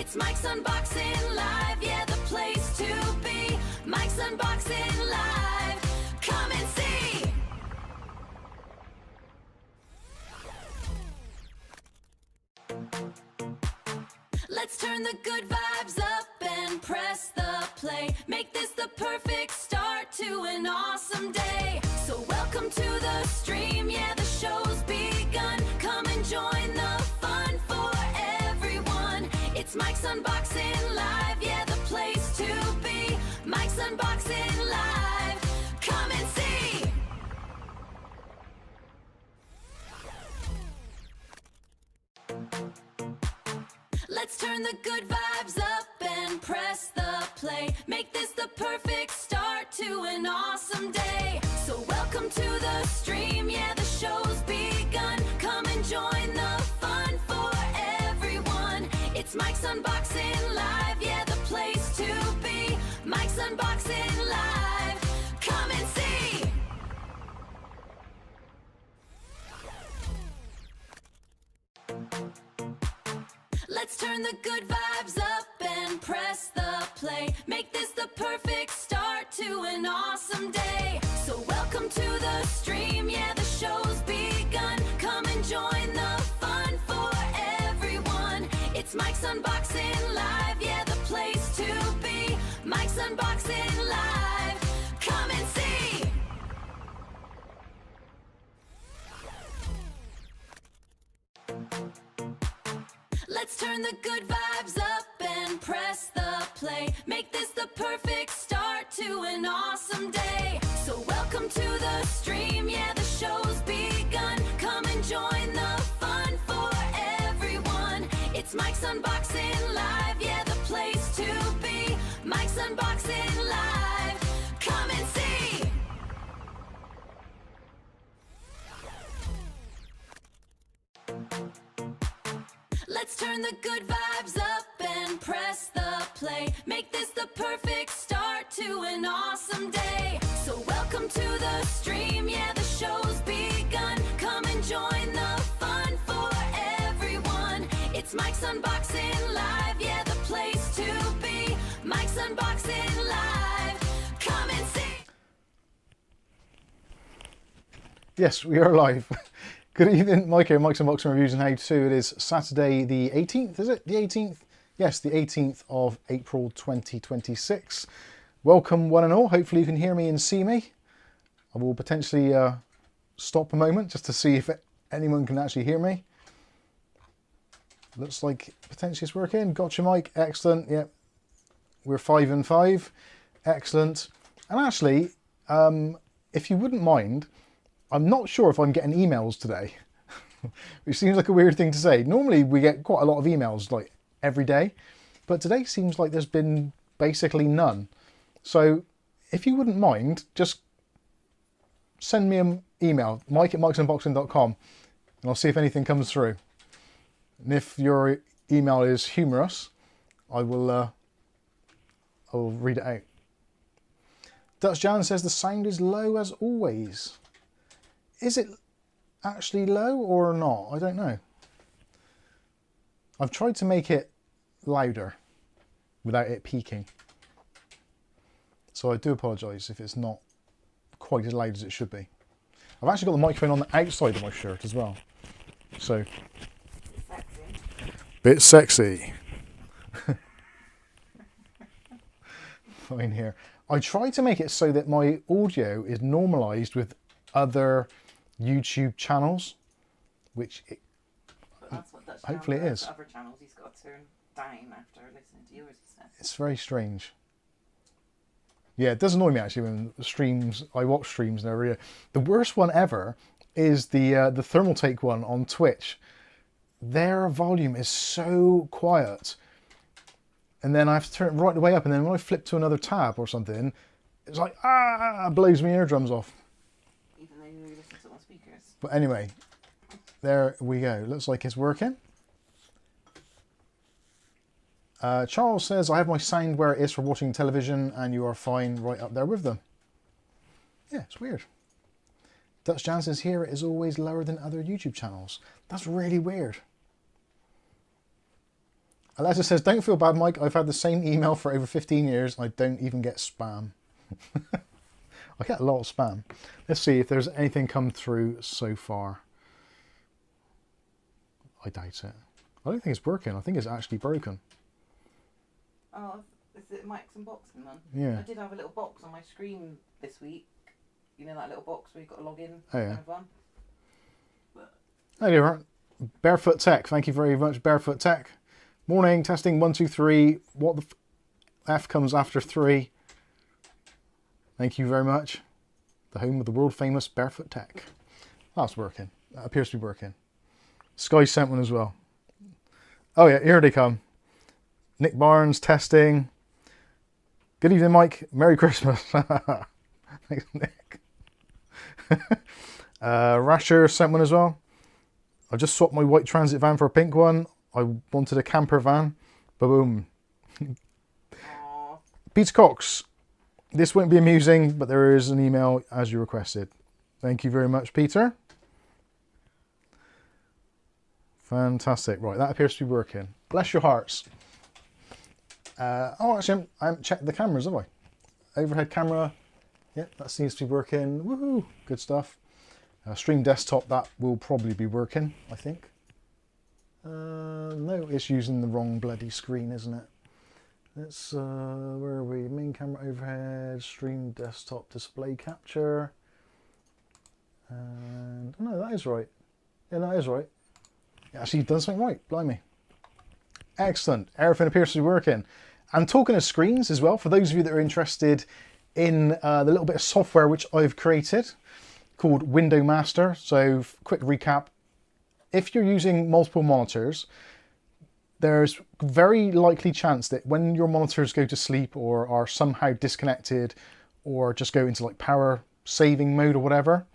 It's Mike's Unboxing Live, yeah, the place to be. Mike's Unboxing Live, come and see. Let's turn the good vibes up and press the play. Make this the perfect start to an awesome day. So welcome to the stream, yeah, the show's begun. Come and join the fun for everyone. It's Mike's Unboxing Live, yeah, the place to be. Mike's Unboxing Live, come and see. Let's turn the good vibes up and press the play. Make this the perfect start to an awesome day. So welcome to the stream, yeah, the show's begun. Come and join the fun for everyone. It's Mike's Unboxing Live, yeah, the place to be. Mike's Unboxing Live, come and see. Let's turn the good vibes up and press the play. Make this the perfect start to an awesome day. So welcome to the stream, yeah, the show's begun. Come and join the fun for everyone. It's Mike's Unboxing Live, yeah, the place to be. Mike's Unboxing Live, come and see. Let's turn the good vibes up and press the play. Make this the perfect start to an awesome day. So welcome to the stream, yeah, the show's begun. Come and join the fun for everyone. It's Mike's Unboxing Live, yeah, the place to be. Mike's Unboxing Live, come and see. Let's turn the good vibes up and press the play. Make this the perfect start to an awesome day. So welcome to the stream, yeah, the show's begun. Come and join the fun for everyone. It's Mike's Unboxing Live, yeah, the place to be. Mike's Unboxing Live, come and see. Yes, we are live. Good evening, Mike here, Mike's Unboxing Reviews and How To. It is Saturday the 18th, is it? The 18th? Yes, the 18th of April 2026. Welcome one and all. Hopefully you can hear me and see me. I will potentially stop a moment just to see if anyone can actually hear me. Looks like potentially it's working. Gotcha, Mike. Excellent. Yep. We're 5 and 5. Excellent. And actually, if you wouldn't mind, I'm not sure if I'm getting emails today, which seems like a weird thing to say. Normally we get quite a lot of emails like every day, but today seems like there's been basically none. So if you wouldn't mind, just send me an email, mike@mikesunboxing.com, and I'll see if anything comes through. And if your email is humorous, I will read it out. Dutch Jan says the sound is low as always. Is it actually low or not? I don't know. I've tried to make it louder without it peaking. So I do apologise if it's not quite as loud as it should be. I've actually got the microphone on the outside of my shirt as well. So, bit sexy. Fine here. I try to make it so that my audio is normalised with other YouTube channels, which that's what Dutch hopefully it is. Other channels he's got to turn down after listening to yours, he said. It's very strange. Yeah, it does annoy me actually when streams, I watch streams and every year. The worst one ever is the Thermal Take one on Twitch. Their volume is so quiet, and then I have to turn it right the way up, and then when I flip to another tab or something, it's like blows my eardrums off. Even though you listen to it on speakers. But anyway, there we go. Looks like it's working. Charles says, I have my sound where it is for watching television and you are fine right up there with them. Yeah, it's weird. Dutch Jan says, here it is always lower than other YouTube channels. That's really weird. Alexa says, don't feel bad, Mike. I've had the same email for over 15 years. I don't even get spam. I get a lot of spam. Let's see if there's anything come through so far. I doubt it. I don't think it's working. I think it's actually broken. Oh, is it Mike's unboxing then? Yeah. I did have a little box on my screen this week. You know that little box where you've got to log in? Oh, yeah. Kind of one? But There you are. Barefoot Tech. Thank you very much, Barefoot Tech. Morning, testing 1, 2, 3. What the F comes after 3? Thank you very much. The home of the world famous Barefoot Tech. That's working. That appears to be working. Sky sent one as well. Oh yeah, here they come. Nick Barnes testing. Good evening, Mike. Merry Christmas. Thanks, Nick. Rasher sent one as well. I just swapped my white transit van for a pink one. I wanted a camper van. Boom. Peter Cox. This won't be amusing, but there is an email as you requested. Thank you very much, Peter. Fantastic. Right, that appears to be working. Bless your hearts. Oh, actually, I haven't checked the cameras, have I? Overhead camera. Yep, that seems to be working. Woohoo! Good stuff. Stream desktop, that will probably be working, I think. No, it's using the wrong bloody screen, isn't it? Let's, where are we? Main camera overhead, stream desktop display capture. And, no, that is right. Yeah, that is right. Yeah, actually, you've done something right, blimey. Excellent, everything appears to be working. And talking of screens as well, for those of you that are interested in the little bit of software which I've created called Window Master. So, quick recap. If you're using multiple monitors, there's very likely chance that when your monitors go to sleep or are somehow disconnected or just go into like power saving mode or whatever,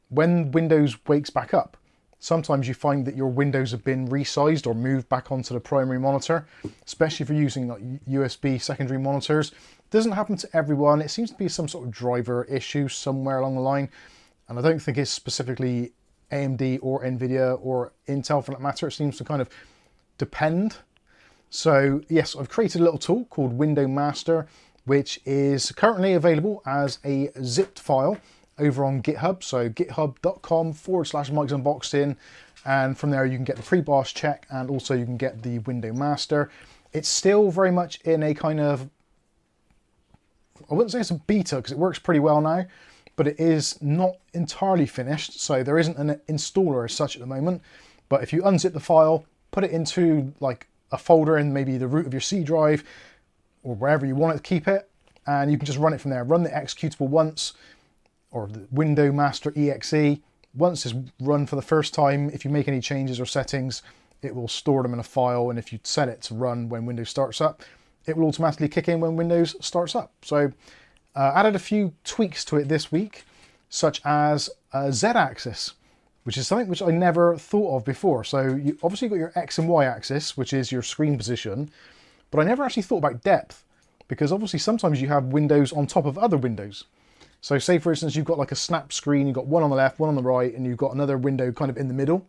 when Windows wakes back up, sometimes you find that your windows have been resized or moved back onto the primary monitor, especially if you're using like USB secondary monitors. It doesn't happen to everyone. It seems to be some sort of driver issue somewhere along the line. And I don't think it's specifically AMD or Nvidia or Intel for that matter. It seems to kind of depend. So yes, I've created a little tool called Window Master, which is currently available as a zipped file over on GitHub. So github.com/Mike's Unboxing. And from there you can get the pre-BOSH check and also you can get the Window Master. It's still very much in a kind of, I wouldn't say it's a beta because it works pretty well now, but it is not entirely finished. So there isn't an installer as such at the moment. But if you unzip the file, put it into like a folder in maybe the root of your C drive or wherever you want it to keep it, and you can just run it from there. Run the executable once, or the Window Master exe. Once it's run for the first time, if you make any changes or settings, it will store them in a file, and if you set it to run when Windows starts up, it will automatically kick in when Windows starts up. So added a few tweaks to it this week, such as Z-axis, which is something which I never thought of before. So you obviously got your X and Y axis, which is your screen position, but I never actually thought about depth, because obviously sometimes you have windows on top of other windows. So say for instance, you've got like a snap screen, you've got one on the left, one on the right, and you've got another window kind of in the middle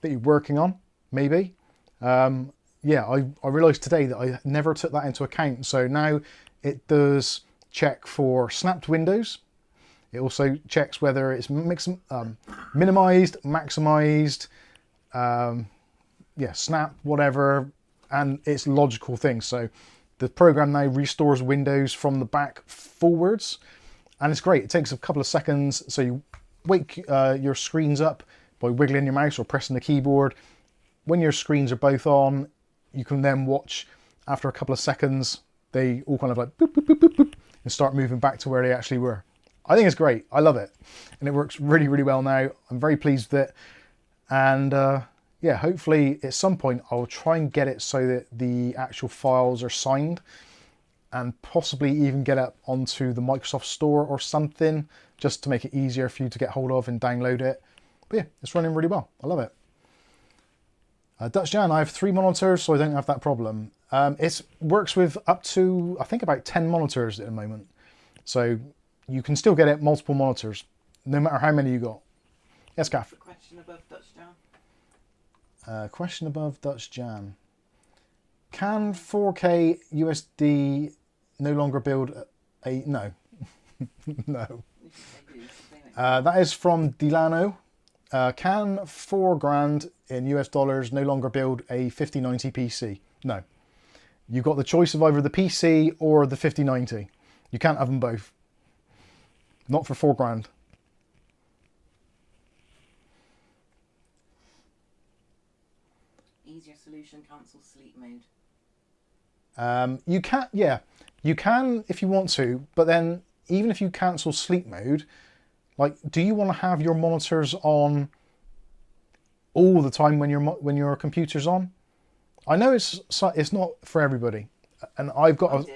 that you're working on, maybe. Yeah, I realized today that I never took that into account. So now it does check for snapped windows. It also checks whether it's minimized, maximized, yeah, snap, whatever, and it's logical things. So the program now restores windows from the back forwards, and it's great. It takes a couple of seconds. So you wake your screens up by wiggling your mouse or pressing the keyboard. When your screens are both on, you can then watch after a couple of seconds, they all kind of like boop, boop, boop, boop, boop, and start moving back to where they actually were. I think it's great. I love it. And it works really, really well now. I'm very pleased with it. And yeah, hopefully at some point I'll try and get it so that the actual files are signed and possibly even get it onto the Microsoft Store or something, just to make it easier for you to get hold of and download it. But yeah, it's running really well. I love it. Dutch Jan, I have 3 monitors, so I don't have that problem. It works with up to, I think, about 10 monitors at the moment. So you can still get it multiple monitors, no matter how many you got. Yes, Kath? Question above Dutch Jan. Question above Dutch Jan. Can 4K USD no longer build a... No. No. That is from Delano. Can $4,000 in US dollars no longer build a 5090 PC? No. You've got the choice of either the PC or the 5090. You can't have them both. Not for $4,000. Easier solution, cancel sleep mode. You can, yeah, you can if you want to, but then even if you cancel sleep mode, like, do you want to have your monitors on all the time when your computer's on? I know it's not for everybody, and I've got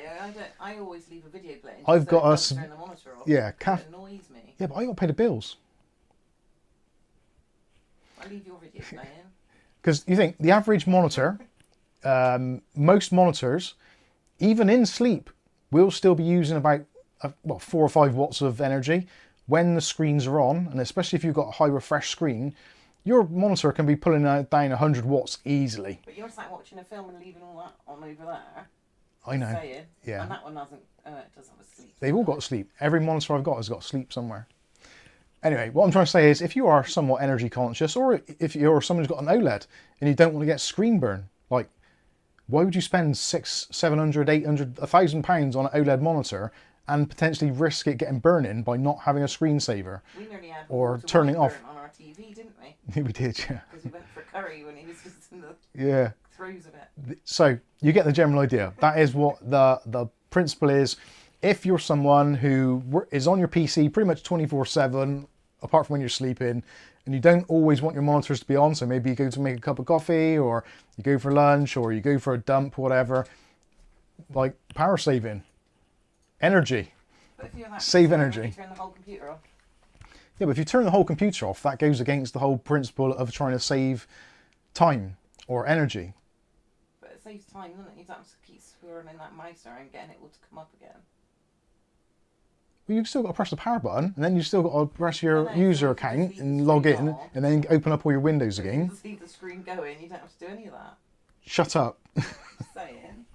I always leave a video playing. I've got to turn the monitor off. Yeah, It annoys me. Yeah, but I got to pay the bills. I leave your video playing. Because you think the average monitor, most monitors, even in sleep, will still be using about 4 or 5 watts of energy when the screens are on, and especially if you've got a high refresh screen, your monitor can be pulling down 100 watts easily. But you're sat watching a film and leaving all that on over there. I know. Saying, yeah. And that one hasn't. It doesn't have a sleep. They've all got sleep. Every monitor I've got has got sleep somewhere. Anyway, what I'm trying to say is, if you are somewhat energy conscious, or if you're someone who's got an OLED and you don't want to get screen burn, like, why would you spend £600, £700, £800, £1,000 on an OLED monitor and potentially risk it getting burning by not having a screensaver We nearly had or turning off? on our TV, didn't we? We did, yeah. Because we went for curry when he was just in the throes of it. So you get the general idea. That is what the principle is. If you're someone who is on your PC pretty much 24/7, apart from when you're sleeping, and you don't always want your monitors to be on, so maybe you go to make a cup of coffee, or you go for lunch, or you go for a dump, whatever, like power saving, energy, But if you're that save concerned, energy. you turn the whole computer off. Yeah, but if you turn the whole computer off, that goes against the whole principle of trying to save time or energy. But it saves time, doesn't it? You don't have to keep swirling that mouse around getting it all to come up again. Well, you've still got to press the power button, and then you've still got to press your I know, user so account just and leave log the in, screen on. and then open up all your windows You again. just leave the screen going, you don't have to do any of that. Shut up. Just saying.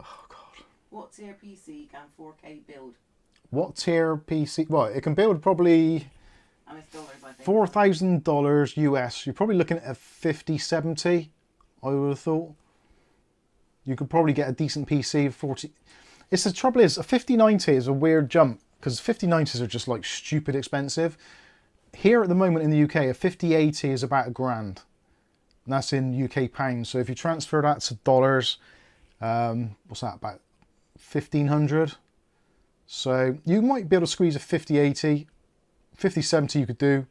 Oh, God. What tier PC can 4K build? What tier PC? Well, it can build probably And it's dollars, I think. $4,000 US. You're probably looking at a 5070, I would have thought. You could probably get a decent PC 40. It's the trouble is, a 5090 is a weird jump, because 5090s are just like stupid expensive. Here at the moment in the UK, a 5080 is about £1,000. And that's in UK pounds. So if you transfer that to dollars, what's that, about 1,500? So you might be able to squeeze a 5080. 5070 you could do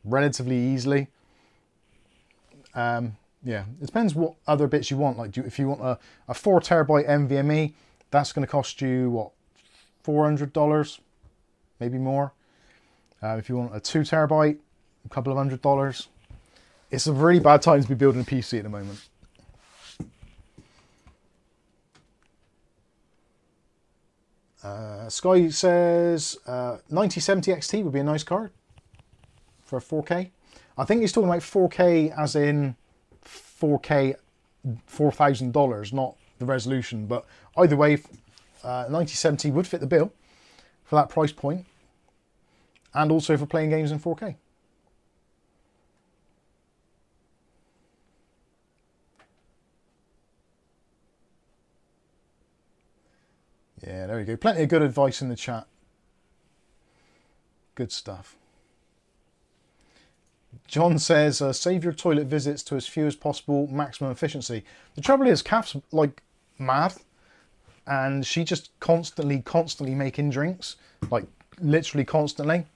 relatively easily. Yeah, it depends what other bits you want. Like, if you want a 4 terabyte NVMe, that's going to cost you, what, $400, maybe more. If you want a 2 terabyte, a couple of $100. It's a really bad time to be building a PC at the moment. Sky says 9070 XT would be a nice card for a 4K. I think he's talking about 4K as in 4K, $4,000, not the resolution. But either way, 9070 would fit the bill for that price point, and also for playing games in 4K. Yeah, there we go. Plenty of good advice in the chat. Good stuff. John says, save your toilet visits to as few as possible, maximum efficiency. The trouble is, Kath's like mad, and she just constantly making drinks, like literally constantly.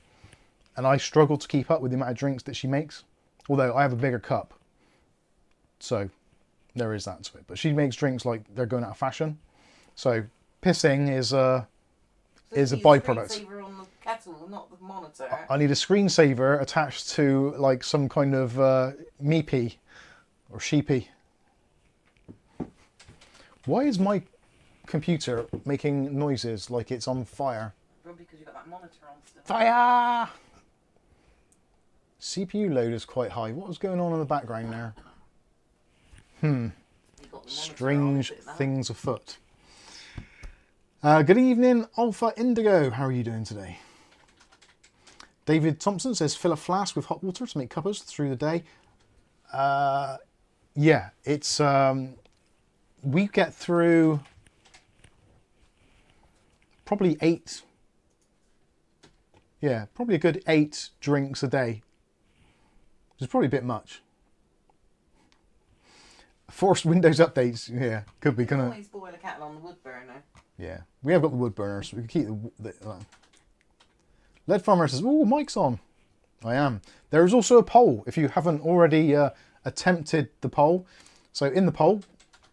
And I struggle to keep up with the amount of drinks that she makes. Although I have a bigger cup. So there is that to it. But she makes drinks like they're going out of fashion. So pissing is a byproduct. Screensaver on the kettle, not the monitor. I need a screensaver attached to like some kind of meepee or sheepy. Why is my computer making noises like it's on fire? Probably because you've got that monitor on still. Fire! CPU load is quite high. What was going on in the background there? strange things afoot. Good evening, Alpha Indigo. How are you doing today? David Thompson says, fill a flask with hot water to make cuppas through the day. Yeah, it's we get through probably 8. Yeah, probably a good 8 drinks a day. Which is probably a bit much. Forced Windows updates, yeah, could be. You can always boil a kettle on the wood burner. Yeah, we have got the wood burner, so we can keep the Lead Farmer says, oh, mic's on. I am. There is also a poll, if you haven't already attempted the poll. So in the poll,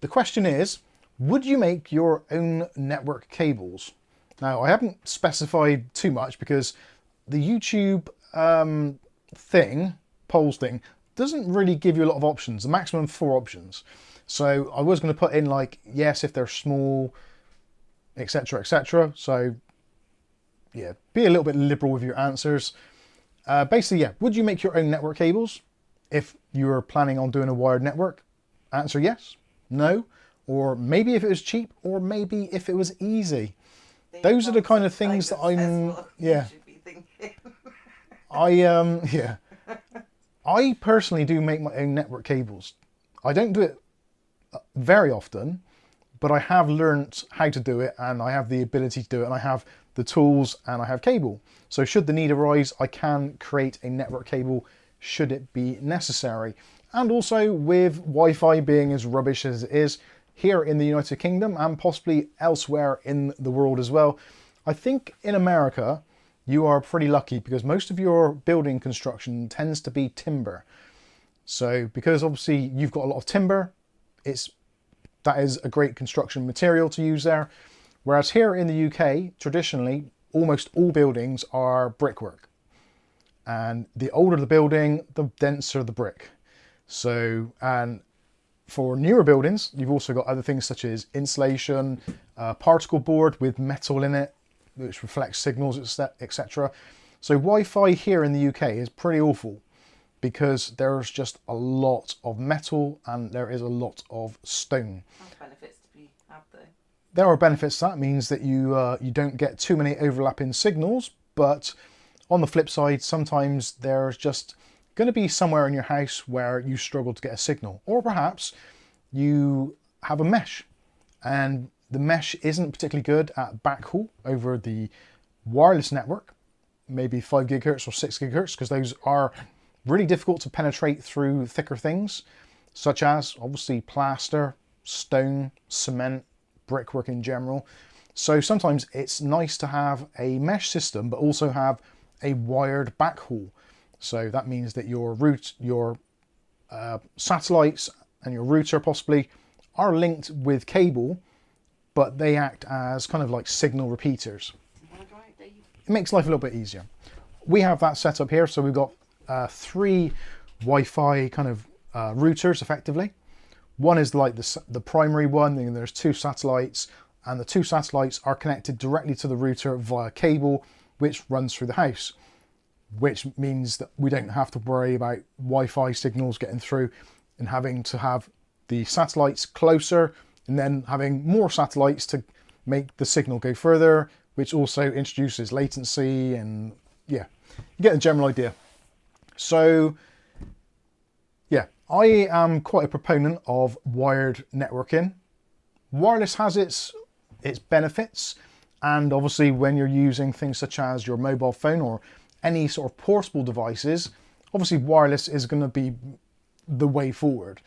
the question is, would you make your own network cables? Now, I haven't specified too much because the YouTube polls thing, doesn't really give you a lot of options, a maximum of 4 options. So I was going to put in like, yes, if they're small, etc, etc. So yeah, be a little bit liberal with your answers. Basically, yeah, would you make your own network cables if you were planning on doing a wired network? Answer yes, no, or maybe if it was cheap, or maybe if it was easy. Those are the kind of things that I'm, yeah. Yeah. I personally do make my own network cables. I don't do it very often, but I have learnt how to do it, and I have the ability to do it, and I have the tools, and I have cable. So should the need arise, I can create a network cable should it be necessary. And also with Wi-Fi being as rubbish as it is here in the United Kingdom and possibly elsewhere in the world as well, I think in America you are pretty lucky because most of your building construction tends to be timber. So because obviously you've got a lot of timber, that is a great construction material to use there. Whereas here in the UK, traditionally, almost all buildings are brickwork. And the older the building, the denser the brick. So, and for newer buildings, you've also got other things such as insulation, particle board with metal in it, which reflects signals, etc. So Wi-Fi here in the UK is pretty awful because there's just a lot of metal and there is a lot of stone. There's benefits to be had though. There are benefits. That means that you don't get too many overlapping signals, but on the flip side, sometimes there's just going to be somewhere in your house where you struggle to get a signal, or perhaps you have a mesh and the mesh isn't particularly good at backhaul over the wireless network, maybe 5 gigahertz or 6 gigahertz, because those are really difficult to penetrate through thicker things, such as obviously plaster, stone, cement, brickwork in general. So sometimes it's nice to have a mesh system, but also have a wired backhaul. So that means that your satellites and your router possibly are linked with cable, but they act as kind of like signal repeaters. It makes life a little bit easier. We have that set up here, so we've got 3 Wi-Fi kind of routers effectively. One is like the primary one, and there's 2 satellites, and the 2 satellites are connected directly to the router via cable, which runs through the house, which means that we don't have to worry about Wi-Fi signals getting through and having to have the satellites closer and then having more satellites to make the signal go further, which also introduces latency, and yeah, you get the general idea. So yeah, I am quite a proponent of wired networking. Wireless has its benefits, and obviously when you're using things such as your mobile phone or any sort of portable devices, obviously wireless is going to be the way forward.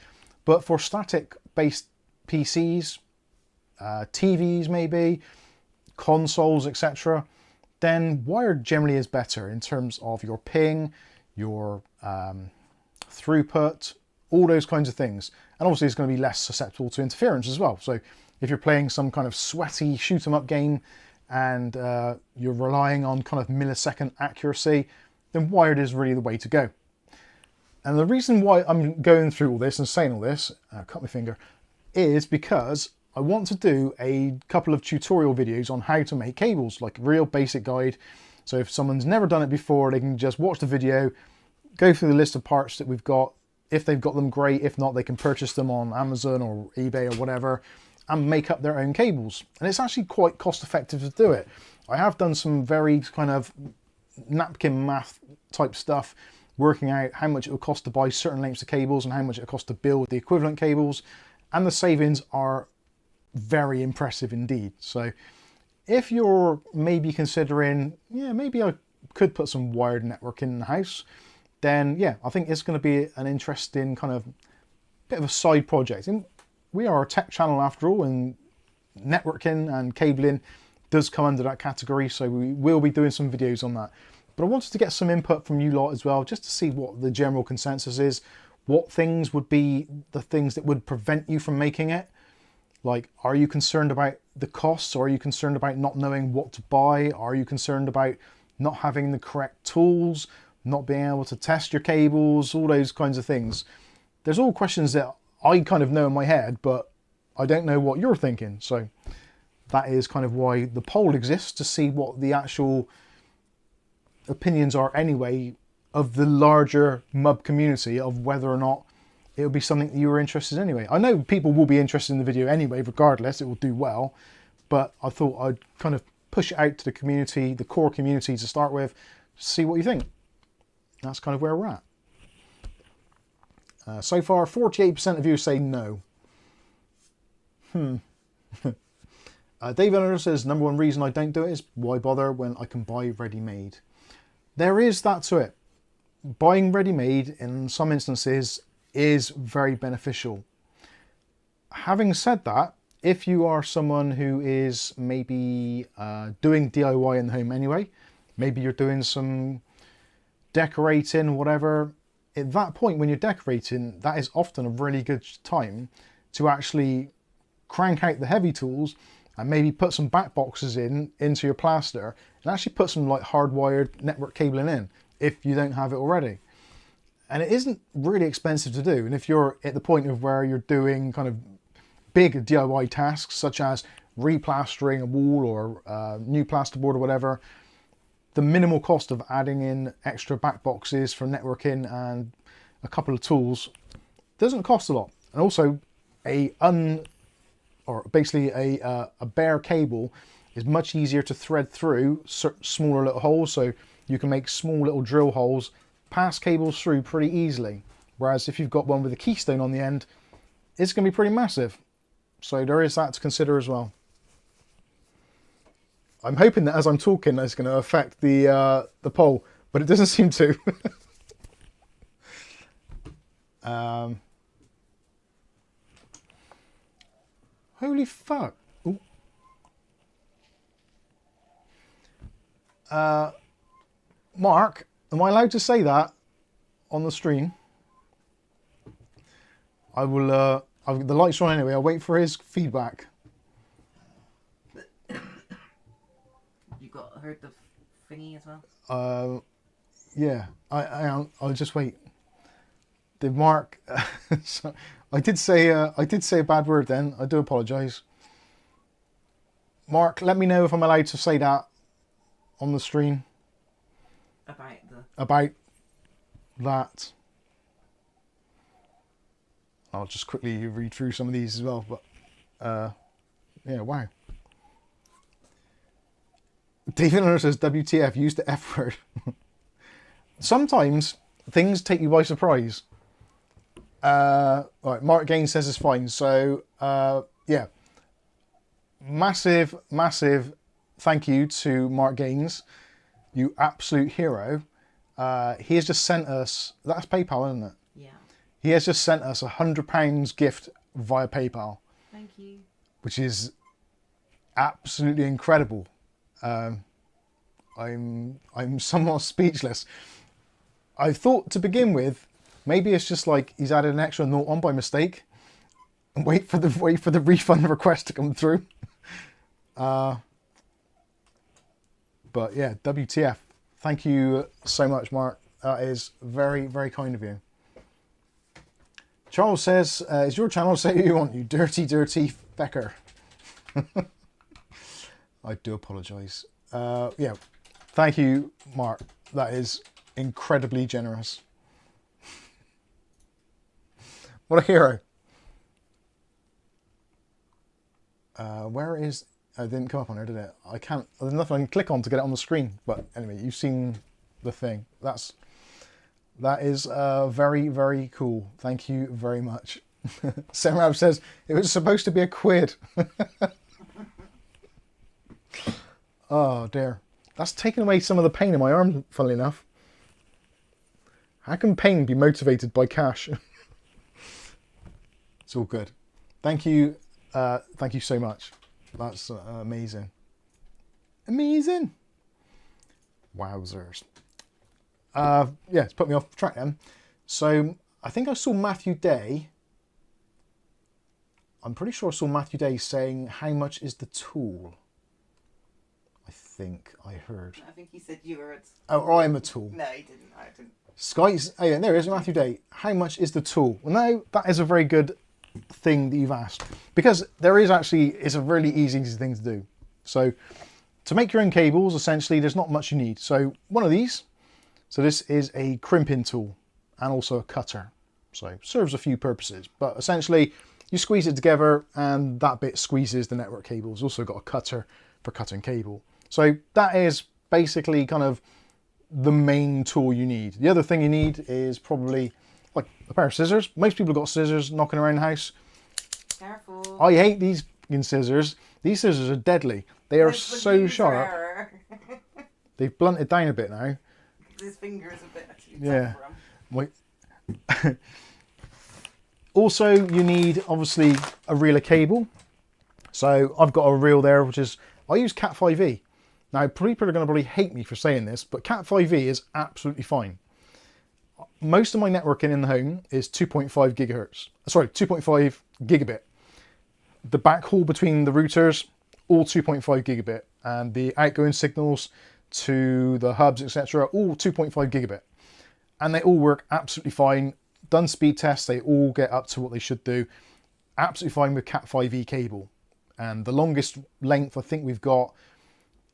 But for static based PCs, TVs maybe, consoles, etc., then wired generally is better in terms of your ping, your throughput, all those kinds of things. And obviously it's going to be less susceptible to interference as well. So if you're playing some kind of sweaty shoot 'em up game and you're relying on kind of millisecond accuracy, then wired is really the way to go. And the reason why I'm going through all this and saying all this, cut my finger, is because I want to do a couple of tutorial videos on how to make cables, like a real basic guide. So if someone's never done it before, they can just watch the video, go through the list of parts that we've got, If they've got them, great. If not, they can purchase them on Amazon or eBay or whatever and make up their own cables. And it's actually quite cost effective to do it. I have done some very kind of napkin math type stuff, working out how much it would cost to buy certain lengths of cables and how much it would cost to build the equivalent cables. And the savings are very impressive indeed. So if you're maybe considering, yeah, maybe I could put some wired network in the house, then yeah, I think it's going to be an interesting kind of bit of a side project. And we are a tech channel after all, and networking and cabling does come under that category, so we will be doing some videos on that. But I wanted to get some input from you lot as well, just to see what the general consensus is, what things would be the things that would prevent you from making it. Like, are you concerned about the costs, or are you concerned about not knowing what to buy? Are you concerned about not having the correct tools, not being able to test your cables, all those kinds of things? There's all questions that I kind of know in my head, but I don't know what you're thinking. So that is kind of why the poll exists, to see what the actual opinions are anyway of the larger MUB community, of whether or not it would be something that you were interested in anyway. I know people will be interested in the video anyway, regardless, it will do well, but I thought I'd kind of push it out to the community, the core community to start with, see what you think. That's kind of where we're at. So far, 48% of you say no. Dave Eleanor says, number one reason I don't do it is why bother when I can buy ready-made. There is that to it. Buying ready-made in some instances is very beneficial. Having said that, if you are someone who is maybe doing DIY in the home anyway, maybe you're doing some decorating, whatever, at that point when you're decorating, that is often a really good time to actually crank out the heavy tools and maybe put some back boxes into your plaster and actually put some like hardwired network cabling in if you don't have it already. And it isn't really expensive to do. And if you're at the point of where you're doing kind of big DIY tasks, such as replastering a wall or new plasterboard or whatever, the minimal cost of adding in extra back boxes for networking and a couple of tools doesn't cost a lot. And also basically a bare cable is much easier to thread through smaller little holes, so you can make small little drill holes, pass cables through pretty easily. Whereas if you've got one with a keystone on the end, it's going to be pretty massive. So there is that to consider as well. I'm hoping that as I'm talking, that's going to affect the poll, but it doesn't seem to. Holy fuck! Ooh. Mark, am I allowed to say that on the stream? I will. The lights are on anyway. I'll wait for his feedback. Heard the thingy as well? Yeah, I'll just wait. Did Mark? So, I did say a bad word then. I do apologise. Mark, let me know if I'm allowed to say that on the stream. About that. I'll just quickly read through some of these as well. But yeah, wow. David Hunter says, WTF, use the F word. Sometimes things take you by surprise. Right, Mark Gaines says it's fine. So, yeah. Massive thank you to Mark Gaines. You absolute hero. He has just sent us, that's PayPal, isn't it? Yeah. He has just sent us £100 gift via PayPal. Thank you. Which is absolutely incredible. I'm somewhat speechless. I thought to begin with, maybe it's just like he's added an extra note on by mistake, and wait for the refund request to come through. But yeah, WTF! Thank you so much, Mark. That is very, very kind of you. Charles says, "Is your channel say who you want, you dirty fecker?" I do apologise. Yeah, thank you, Mark. That is incredibly generous. What a hero. Where is... Oh, it didn't come up on there, did it? I can't... There's nothing I can click on to get it on the screen. But anyway, you've seen the thing. That is very, very cool. Thank you very much. Semrab says, it was supposed to be £1. Oh, dear. That's taken away some of the pain in my arm, funnily enough. How can pain be motivated by cash? It's all good. Thank you so much. That's amazing. Amazing. Wowzers. Yeah, it's put me off track then. So I think I saw Matthew Day. I'm pretty sure I saw Matthew Day saying, how much is the tool? I think I heard. I think he said you were a tool. Oh, or I'm a tool. No, he didn't. I didn't. Sky's... Oh yeah, there is Matthew Day. How much is the tool? Well, now that is a very good thing that you've asked. Because there is actually... It's a really easy thing to do. So, to make your own cables, essentially, there's not much you need. So, one of these. So this is a crimping tool and also a cutter. So serves a few purposes, but essentially you squeeze it together and that bit squeezes the network cable. It's also got a cutter for cutting cable. So that is basically kind of the main tool you need. The other thing you need is probably like a pair of scissors. Most people have got scissors knocking around the house. Careful. I hate these fucking scissors. These scissors are deadly. They are so sharp. They've blunted down a bit now. His finger is a bit too yeah. tough for him. Also, you need obviously a reel of cable. So I've got a reel there, which is, I use Cat 5e. Now, people are going to probably hate me for saying this, but Cat 5e is absolutely fine. Most of my networking in the home is 2.5 gigahertz. Sorry, 2.5 gigabit. The backhaul between the routers, all 2.5 gigabit, and the outgoing signals to the hubs, etc., all 2.5 gigabit. And they all work absolutely fine. Done speed tests, they all get up to what they should do. Absolutely fine with Cat 5e cable. And the longest length I think we've got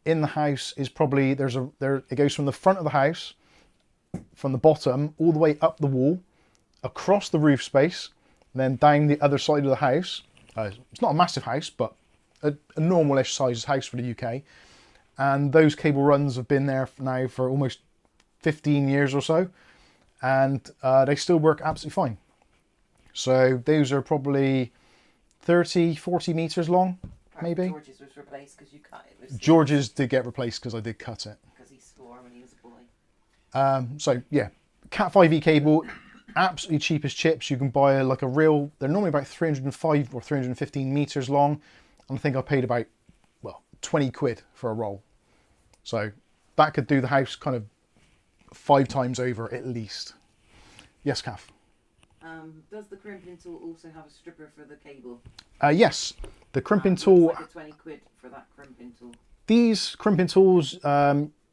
in the house is probably, it goes from the front of the house, from the bottom, all the way up the wall, across the roof space, and then down the other side of the house. It's not a massive house, but a normal-ish size house for the UK. And those cable runs have been there now for almost 15 years or so. And they still work absolutely fine. So those are probably 30, 40 meters long, maybe. George's was replaced because you cut it. George's did get replaced because I did cut it. Because he swore when he was a boy. So yeah, Cat 5e cable, absolutely cheap as chips. You can buy like a reel. They're normally about 305 or 315 meters long. And I think I paid about, well, 20 quid for a roll. So that could do the house kind of 5 times over at least. Yes, Kath? Does the crimping tool also have a stripper for the cable? Yes, the crimping tool. Like a 20 quid for that crimping tool. These crimping tools,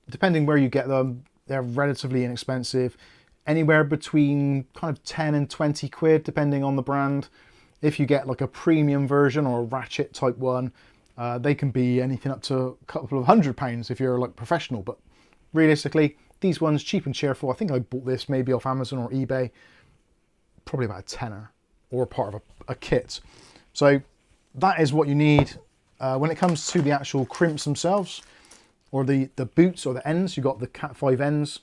depending where you get them, they're relatively inexpensive. Anywhere between kind of 10 and 20 quid, depending on the brand. If you get like a premium version or a ratchet type one, they can be anything up to a couple of £100 if you're like professional. But realistically, these ones cheap and cheerful. I think I bought this maybe off Amazon or eBay, probably about a tenner or part of a kit. So that is what you need. When it comes to the actual crimps themselves, or the boots or the ends, you've got the Cat 5 ends.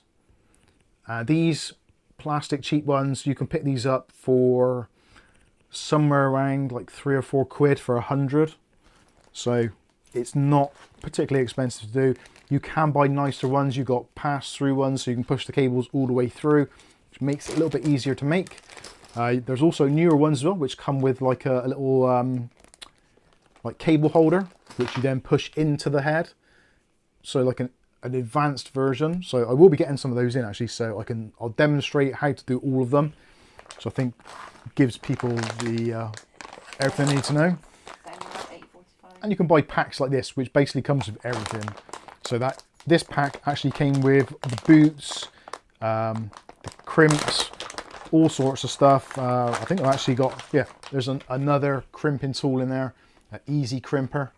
These plastic cheap ones, you can pick these up for somewhere around like 3 or 4 quid for 100. So it's not particularly expensive to do. You can buy nicer ones. You've got pass-through ones, so you can push the cables all the way through, which makes it a little bit easier to make. There's also newer ones as well, which come with like a little like cable holder, which you then push into the head. So like an advanced version. So I will be getting some of those in actually, so I'll demonstrate how to do all of them. So I think it gives people the everything they need to know. And you can buy packs like this, which basically comes with everything. So that this pack actually came with the boots, the crimps, all sorts of stuff. I think I've actually got, yeah, there's another crimping tool in there, an easy crimper.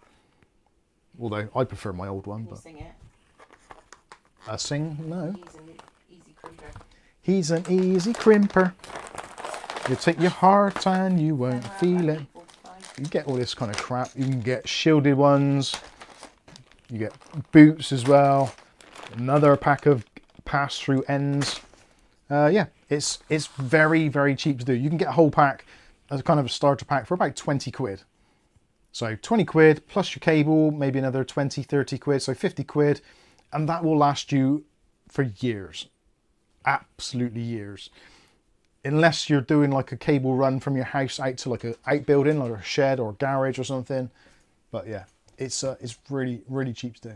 Although I prefer my old one. Can you but sing it? Sing? No. He's an easy crimper. He's an easy crimper. You take your heart and you won't Around feel about it. 8:45. You get all this kind of crap. You can get shielded ones. You get boots as well. Another pack of pass-through ends. Yeah, it's very, very cheap to do. You can get a whole pack as kind of a starter pack for about 20 quid. So 20 quid plus your cable, maybe another 20, 30 quid, so 50 quid. And that will last you for years. Absolutely years. Unless you're doing like a cable run from your house out to like a outbuilding, like a shed or a garage or something. But yeah, it's really, really cheap to do.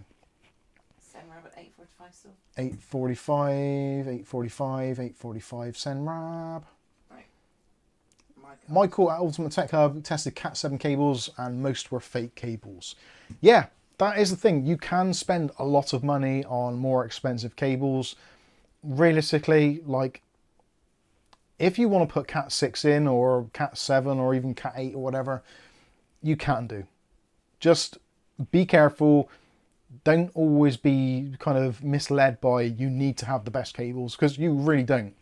Send around at 8:45 still. 8:45, 8:45, 8:45, Senrab. Right. Michael at Ultimate Tech Hub tested Cat 7 cables and most were fake cables. Yeah, that is the thing. You can spend a lot of money on more expensive cables. Realistically, like, if you want to put Cat 6 in or Cat 7 or even Cat 8 or whatever, you can do. Just be careful. Don't always be kind of misled by you need to have the best cables, because you really don't.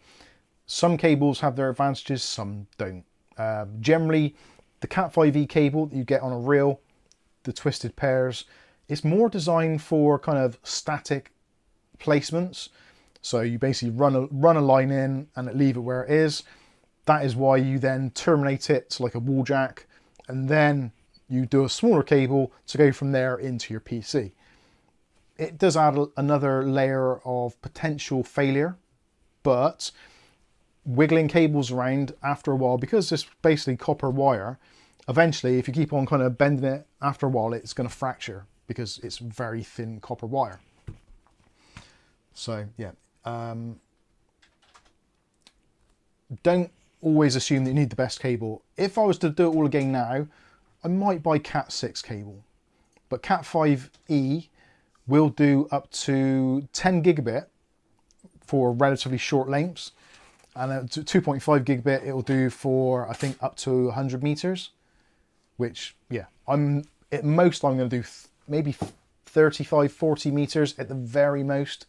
Some cables have their advantages, some don't. Generally, the Cat 5e cable that you get on a reel, the twisted pairs, it's more designed for kind of static placements. So you basically run a line in and leave it where it is. That is why you then terminate it to like a wall jack, and then you do a smaller cable to go from there into your PC. It does add another layer of potential failure, but wiggling cables around after a while, because it's basically copper wire, eventually if you keep on kind of bending it, after a while it's going to fracture because it's very thin copper wire. So yeah, don't always assume that you need the best cable. If I was to do it all again now, I might buy Cat 6 cable, but Cat 5e will do up to 10 gigabit for relatively short lengths, and at 2.5 gigabit it will do for, I think, up to 100 meters, which, yeah, at most I'm going to do maybe 35, 40 meters at the very most.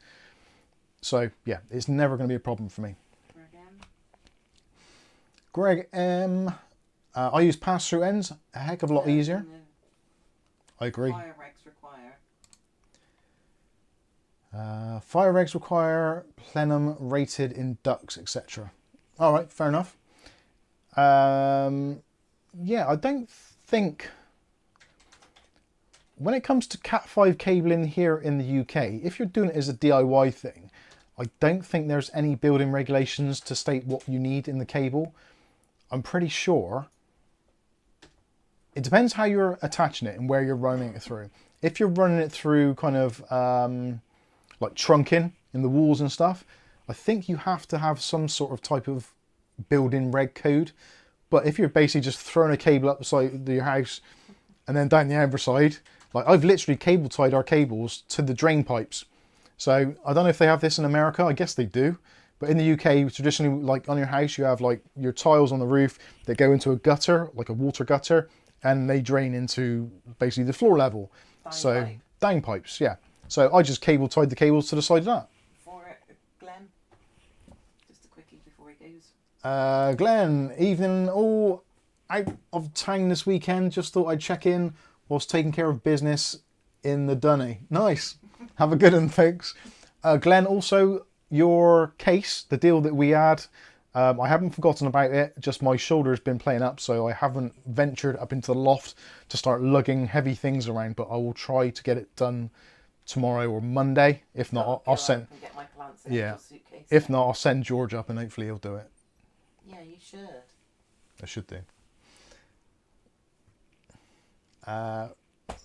So yeah, it's never going to be a problem for me. Greg M. I use pass-through ends, a heck of a lot easier. No. I agree. Fire regs require. Fire regs require plenum rated in ducts, etc. All right, fair enough. Yeah, I don't think, when it comes to Cat 5 cabling here in the UK, if you're doing it as a DIY thing, I don't think there's any building regulations to state what you need in the cable. I'm pretty sure. It depends how you're attaching it and where you're running it through. If you're running it through kind of like trunking in the walls and stuff, I think you have to have some sort of type of building reg code. But if you're basically just throwing a cable up the side of your house and then down the other side, like I've literally cable tied our cables to the drain pipes. So I don't know if they have this in America, I guess they do. But in the UK, traditionally, like on your house, you have like your tiles on the roof that go into a gutter, like a water gutter, and they drain into basically the floor level. Down pipes, yeah. So I just cable tied the cables to the side of that. For Glenn, just a quickie before he goes. Glenn, evening, all out of town this weekend. Just thought I'd check in whilst taking care of business in the dunny. Nice. Have a good one, folks. Glenn, also, your case, the deal that we had, I haven't forgotten about it, just my shoulder's been playing up, so I haven't ventured up into the loft to start lugging heavy things around, but I will try to get it done tomorrow or Monday. If not, I'll send... Get my plants in Yeah. a suitcase. If not, I'll send George up and hopefully he'll do it. Yeah, you should. I should do.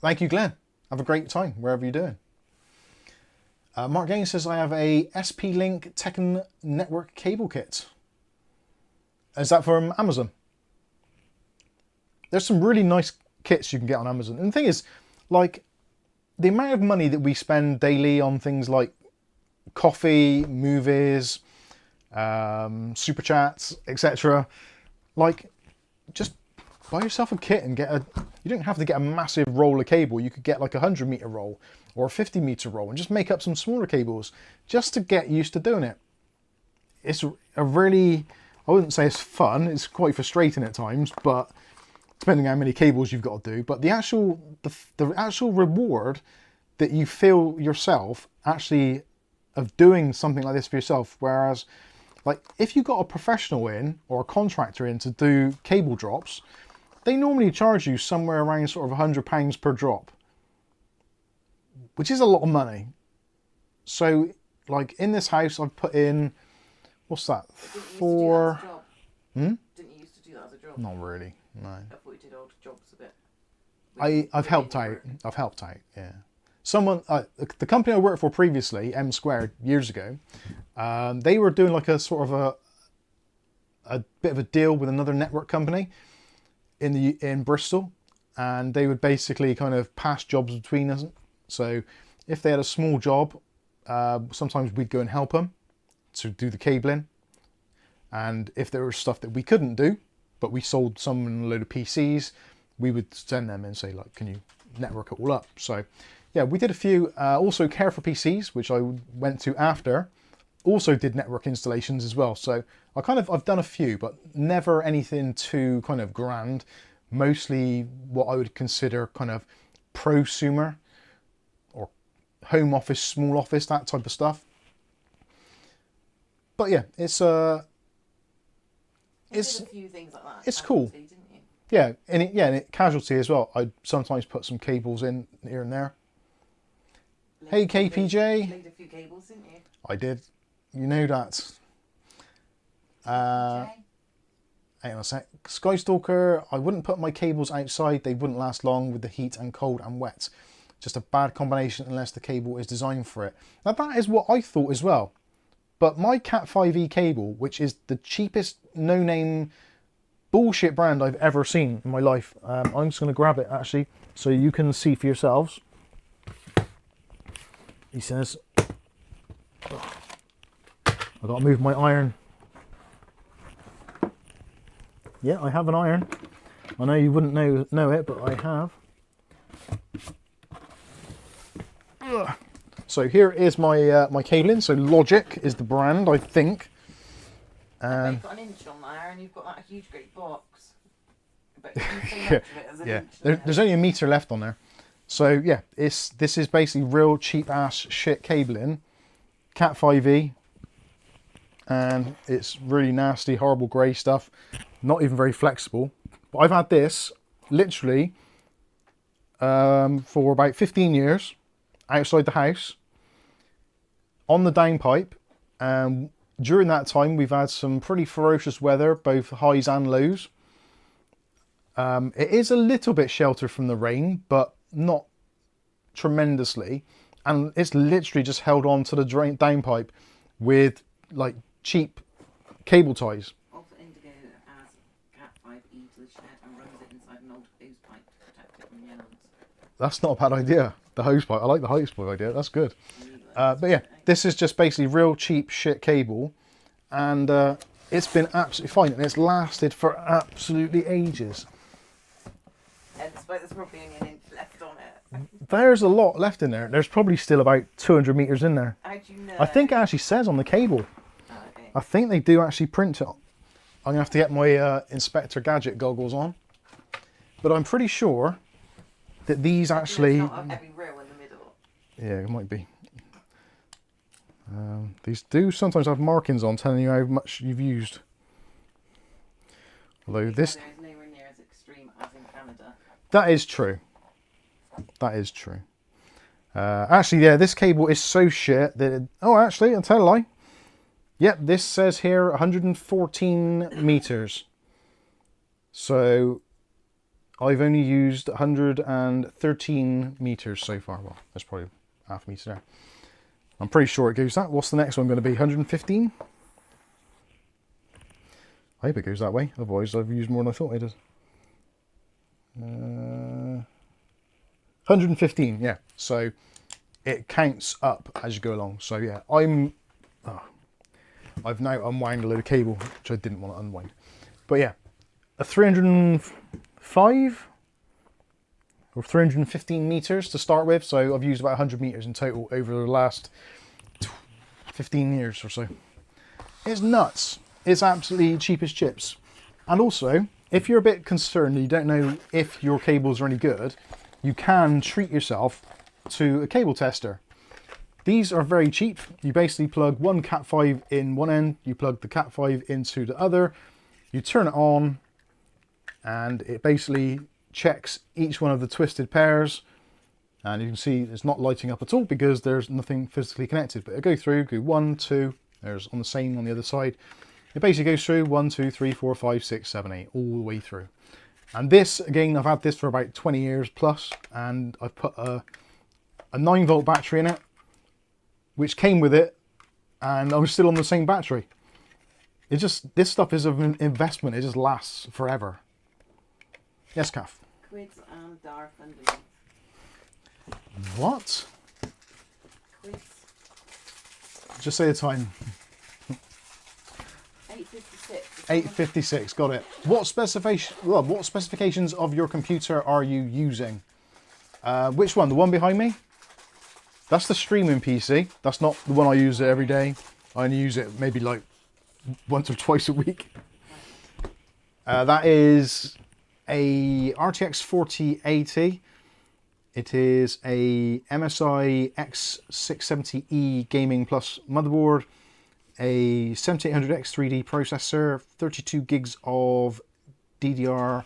Thank you, Glenn. Have a great time, wherever you're doing. Mark Gaines says, I have a SP-Link Tekken Network cable kit. Is that from Amazon? There's some really nice kits you can get on Amazon. And the thing is, like, the amount of money that we spend daily on things like coffee, movies, super chats, etc. Like, just buy yourself a kit and get a... You don't have to get a massive roll of cable. You could get like a 100-meter roll or a 50-meter roll and just make up some smaller cables just to get used to doing it. It's a really... I wouldn't say it's fun. It's quite frustrating at times, but depending on how many cables you've got to do. But the actual reward that you feel yourself actually of doing something like this for yourself, whereas like if you got a professional in or a contractor in to do cable drops, they normally charge you somewhere around sort of £100 per drop, which is a lot of money. So like in this house I've put in, what's that, four... Didn't you used to do that as a job? Not really, no. I thought you did odd jobs a bit. I've helped out. I've helped out. Yeah. Someone, the company I worked for previously, M Squared, years ago, they were doing like a sort of a bit of a deal with another network company in Bristol, and they would basically kind of pass jobs between us. So if they had a small job, sometimes we'd go and help them to do the cabling. And if there was stuff that we couldn't do, but we sold someone a load of PCs, we would send them and say, like, can you network it all up? So yeah, we did a few. Also Care for PCs, which I went to after, also did network installations as well. So I've done a few, but never anything too kind of grand. Mostly what I would consider kind of prosumer or home office, small office, that type of stuff. But yeah, it's a few things like that. It's cool. Didn't you? Yeah, and Casualty as well. I'd sometimes put some cables in here and there. Hey KPJ. Laid a few cables, didn't you? I did. You know that. Hang on a sec. Skystalker, I wouldn't put my cables outside. They wouldn't last long with the heat and cold and wet. Just a bad combination unless the cable is designed for it. Now that is what I thought as well. But my Cat 5e cable, which is the cheapest no-name bullshit brand I've ever seen in my life. I'm just going to grab it actually so you can see for yourselves. He says, I've got to move my iron. Yeah, I have an iron. I know you wouldn't know it, but I have. Ugh. So here is my my cabling. So Logic is the brand, I think. And you've got an inch on there, and you've got that huge great box. But you can yeah, much of it as an inch there's only a meter left on there. So yeah, this is basically real cheap ass shit cabling, Cat 5e, and it's really nasty, horrible grey stuff. Not even very flexible. But I've had this literally for about 15 years outside the house on the downpipe. During that time, we've had some pretty ferocious weather, both highs and lows. It is a little bit sheltered from the rain, but not tremendously. And it's literally just held on to the downpipe with like cheap cable ties. Also, Indigo has Cat 5e to the shed and runs it inside an old hose pipe to protect it from yarns. That's not a bad idea. The hose pipe. I like the hose pipe idea. That's good. But yeah, this is just basically real cheap shit cable, and it's been absolutely fine, and it's lasted for absolutely ages. Hence why there's probably only an inch left on it. There's a lot left in there. There's probably still about 200 meters in there. How do you know? I think it actually says on the cable. Oh, okay. I think they do actually print it. I'm gonna have to get my Inspector Gadget goggles on, but I'm pretty sure that these actually. There's not a heavy rail in the middle. Yeah, it might be. These do sometimes have markings on telling you how much you've used. Although this... There is nowhere near as extreme as in Canada. That is true. That is true. Actually, yeah, this cable is so shit that... Oh, actually, I'll tell a lie. Yep, this says here 114 meters. So I've only used 113 meters so far. Well, that's probably half a meter there. I'm pretty sure it goes that. What's the next one going to be? 115? I hope it goes that way. Otherwise, I've used more than I thought I did. 115, yeah. So it counts up as you go along. So yeah, I've now unwound a load of cable, which I didn't want to unwind. But yeah, a 305 or 315 meters to start with. So I've used about 100 meters in total over the last 15 years or so. It's nuts. it's absolutely cheap as chips. And also, if you're a bit concerned and you don't know if your cables are any good, you can treat yourself to a cable tester. These are very cheap. You basically plug one Cat5 in one end, you plug the Cat5 into the other, you turn it on, and it basically checks each one of the twisted pairs. And you can see it's not lighting up at all because there's nothing physically connected. But it'll go through, go 1, 2, there's on the same on the other side. It basically goes through 1, 2, 3, 4, 5, 6, 7, 8, all the way through. And this, again, I've had this for about 20 years plus, and I've put a 9-volt battery in it, which came with it, and I'm still on the same battery. This stuff is an investment. It just lasts forever. Yes, Kath? Quids and Darth underneath. What? Quids. Just say the time. 856. 856, got it. What specifications of your computer are you using? Which one? The one behind me? That's the streaming PC. That's not the one I use every day. I only use it maybe like once or twice a week. That is a RTX 4080. It is a MSI X670E Gaming Plus motherboard, a 7800X 3D processor, 32 gigs of DDR5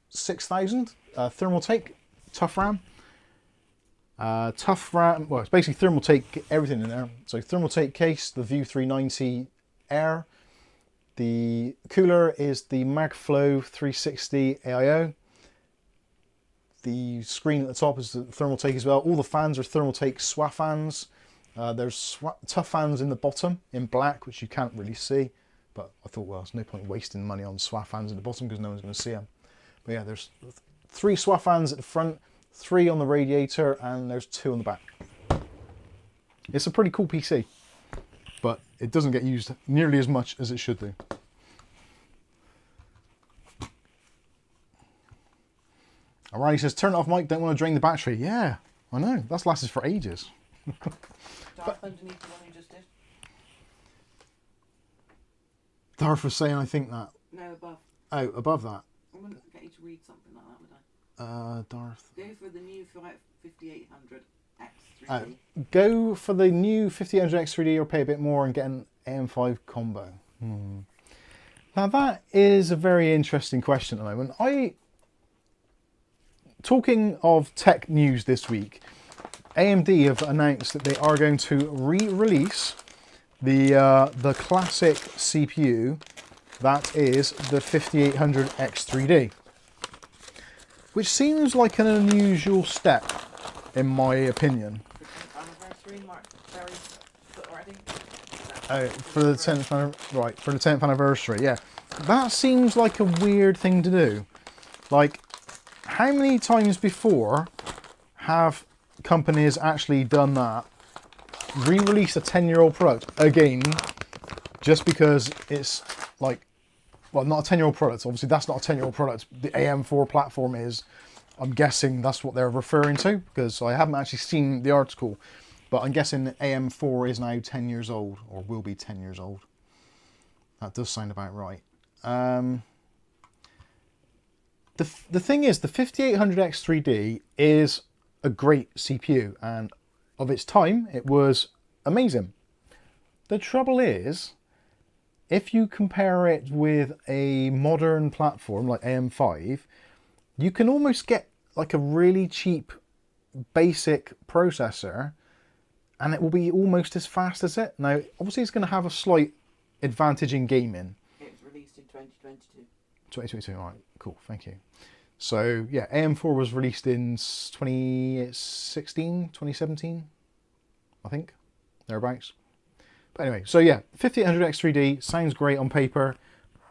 6000 thermal take, tough RAM. Well, it's basically thermal take everything in there. So thermal take case, the View 390 Air. The cooler is the MagFlow 360 AIO. The screen at the top is the thermal take as well. All the fans are thermal take SWA fans. There's tough fans in the bottom in black, which you can't really see. But I thought, well, there's no point wasting money on SWA fans in the bottom because no one's going to see them. But yeah, there's 3 SWA fans at the front, 3 on the radiator, and there's 2 on the back. It's a pretty cool PC, but it doesn't get used nearly as much as it should do. Alright, he says, turn it off, Mike, don't want to drain the battery. Yeah, I know, that's lasted for ages. Darth underneath the one you just did? Darth was saying, I think that. No, above. Oh, above that. I wouldn't get you to read something like that, would I? Darth. Go for the new 5800X3D. Go for the new 5800X3D or pay a bit more and get an AM5 combo. Now that is a very interesting question at the moment. Talking of tech news this week, AMD have announced that they are going to re-release the classic CPU, that is the 5800X3D, which seems like an unusual step, in my opinion. Anniversary mark very foot already. Oh, for the 10th anniversary, yeah. That seems like a weird thing to do. Like, how many times before have companies actually done that? Re-release a 10-year-old product again, just because it's like, well, not a 10-year-old product. Obviously, that's not a 10-year-old product. The AM4 platform is. I'm guessing that's what they're referring to, because I haven't actually seen the article, but I'm guessing AM4 is now 10 years old, or will be 10 years old. That does sound about right. The thing is, the 5800X3D is a great CPU, and of its time, it was amazing. The trouble is, if you compare it with a modern platform like AM5, you can almost get like a really cheap basic processor and it will be almost as fast as it. Now, obviously it's going to have a slight advantage in gaming. It was released in 2022. 2022, all right, cool, thank you. So yeah, AM4 was released in 2016, 2017, I think, thereabouts. But anyway, so yeah, 5800X3D sounds great on paper,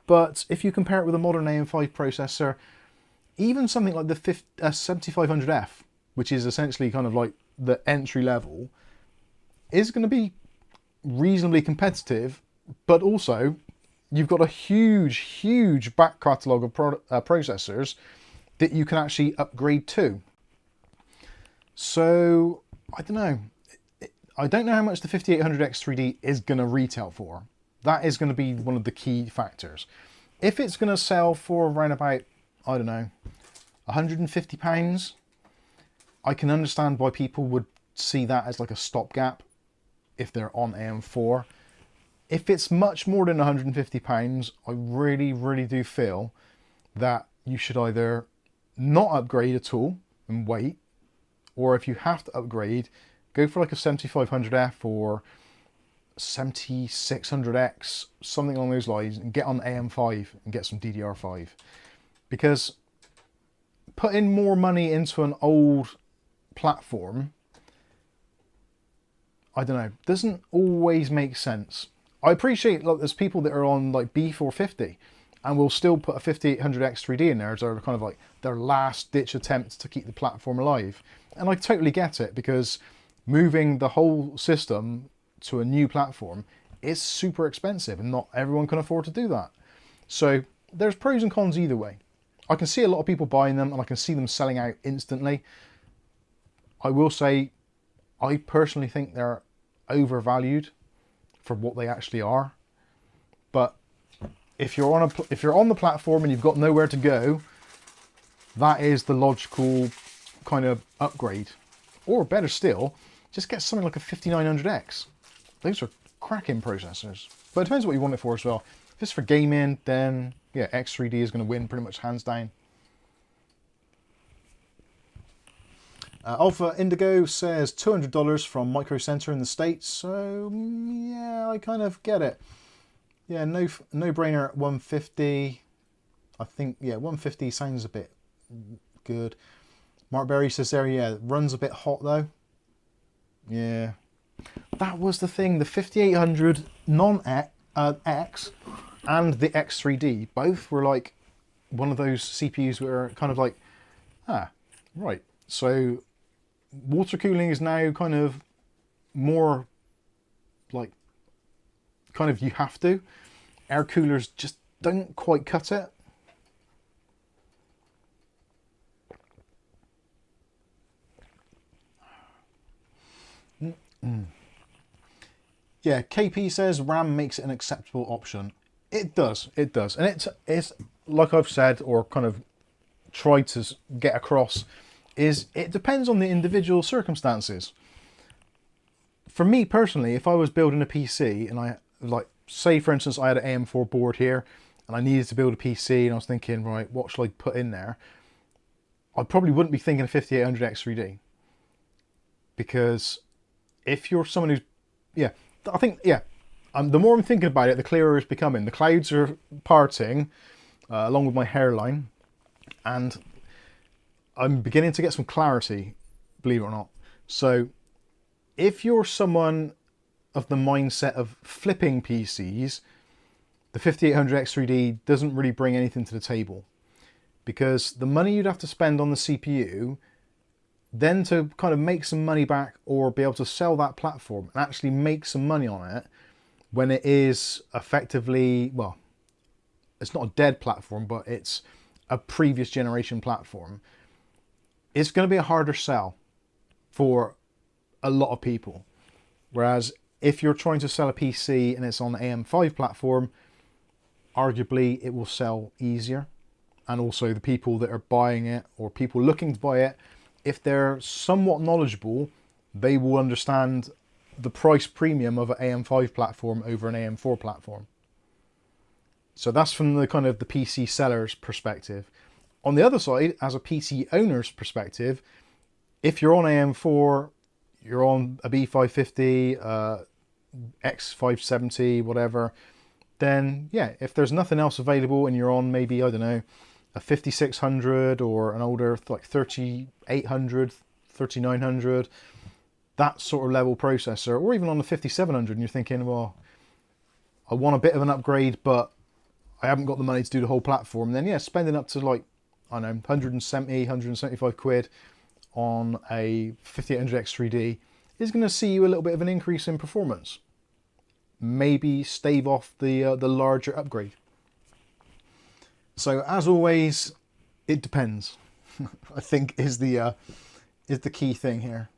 but if you compare it with a modern AM5 processor, even something like the 7500F, which is essentially kind of like the entry level, is going to be reasonably competitive, but also you've got a huge back catalogue of processors that you can actually upgrade to. So, I don't know. I don't know how much the 5800X3D is going to retail for. That is going to be one of the key factors. If it's going to sell for around about, I don't know, £150, I can understand why people would see that as like a stopgap if they're on AM4. If it's much more than £150, I really, really do feel that you should either not upgrade at all and wait, or if you have to upgrade, go for like a 7500F or 7600X, something along those lines, and get on AM5 and get some DDR5. Because putting more money into an old platform, I don't know, doesn't always make sense. I appreciate, like, there's people that are on like B450 and will still put a 5800X3D in there as their kind of like their last ditch attempt to keep the platform alive. And I totally get it, because moving the whole system to a new platform is super expensive and not everyone can afford to do that. So there's pros and cons either way. I can see a lot of people buying them and I can see them selling out instantly. I will say, I personally think they're overvalued for what they actually are. But if you're on the platform and you've got nowhere to go, that is the logical kind of upgrade. Or better still, just get something like a 5900X. Those are cracking processors. But it depends what you want it for as well. If it's for gaming, then yeah, X3D is going to win pretty much hands down. Alpha Indigo says $200 from Micro Center in the States. So yeah, I kind of get it. Yeah, no brainer at 150. I think, yeah, 150 sounds a bit good. Mark Berry says there, yeah, it runs a bit hot though. Yeah, that was the thing. The 5800 non-X and the X3D both were like one of those CPUs were kind of like, right. So water cooling is now kind of more like, kind of you have to. Air coolers just don't quite cut it. Yeah, KP says RAM makes it an acceptable option. It does, and it's like I've said, or kind of tried to get across, is it depends on the individual circumstances. For me personally, if I was building a PC and I, like, say for instance I had an AM4 board here and I needed to build a PC and I was thinking, right, what should I put in there? I probably wouldn't be thinking of 5800X3D. Because if you're someone who's, yeah, I think, yeah, the more I'm thinking about it, the clearer it's becoming. The clouds are parting along with my hairline, and I'm beginning to get some clarity, believe it or not. So if you're someone of the mindset of flipping PCs, the 5800X3D doesn't really bring anything to the table, because the money you'd have to spend on the CPU, then to kind of make some money back or be able to sell that platform and actually make some money on it when it is effectively, well, it's not a dead platform, but it's a previous generation platform, it's going to be a harder sell for a lot of people. Whereas if you're trying to sell a PC and it's on the AM5 platform, arguably it will sell easier. And also the people that are buying it, or people looking to buy it, if they're somewhat knowledgeable, they will understand the price premium of an AM5 platform over an AM4 platform. So that's from the kind of the PC seller's perspective. On the other side, as a PC owner's perspective, if you're on AM4, you're on a B550, X570, whatever, then yeah, if there's nothing else available and you're on maybe, I don't know, a 5600 or an older like 3800, 3900, that sort of level processor, or even on the 5700, and you're thinking, well, I want a bit of an upgrade, but I haven't got the money to do the whole platform, then yeah, spending up to like, I don't know, 170, 175 quid on a 5800X3D is going to see you a little bit of an increase in performance. Maybe stave off the larger upgrade. So as always, it depends. I think is the key thing here.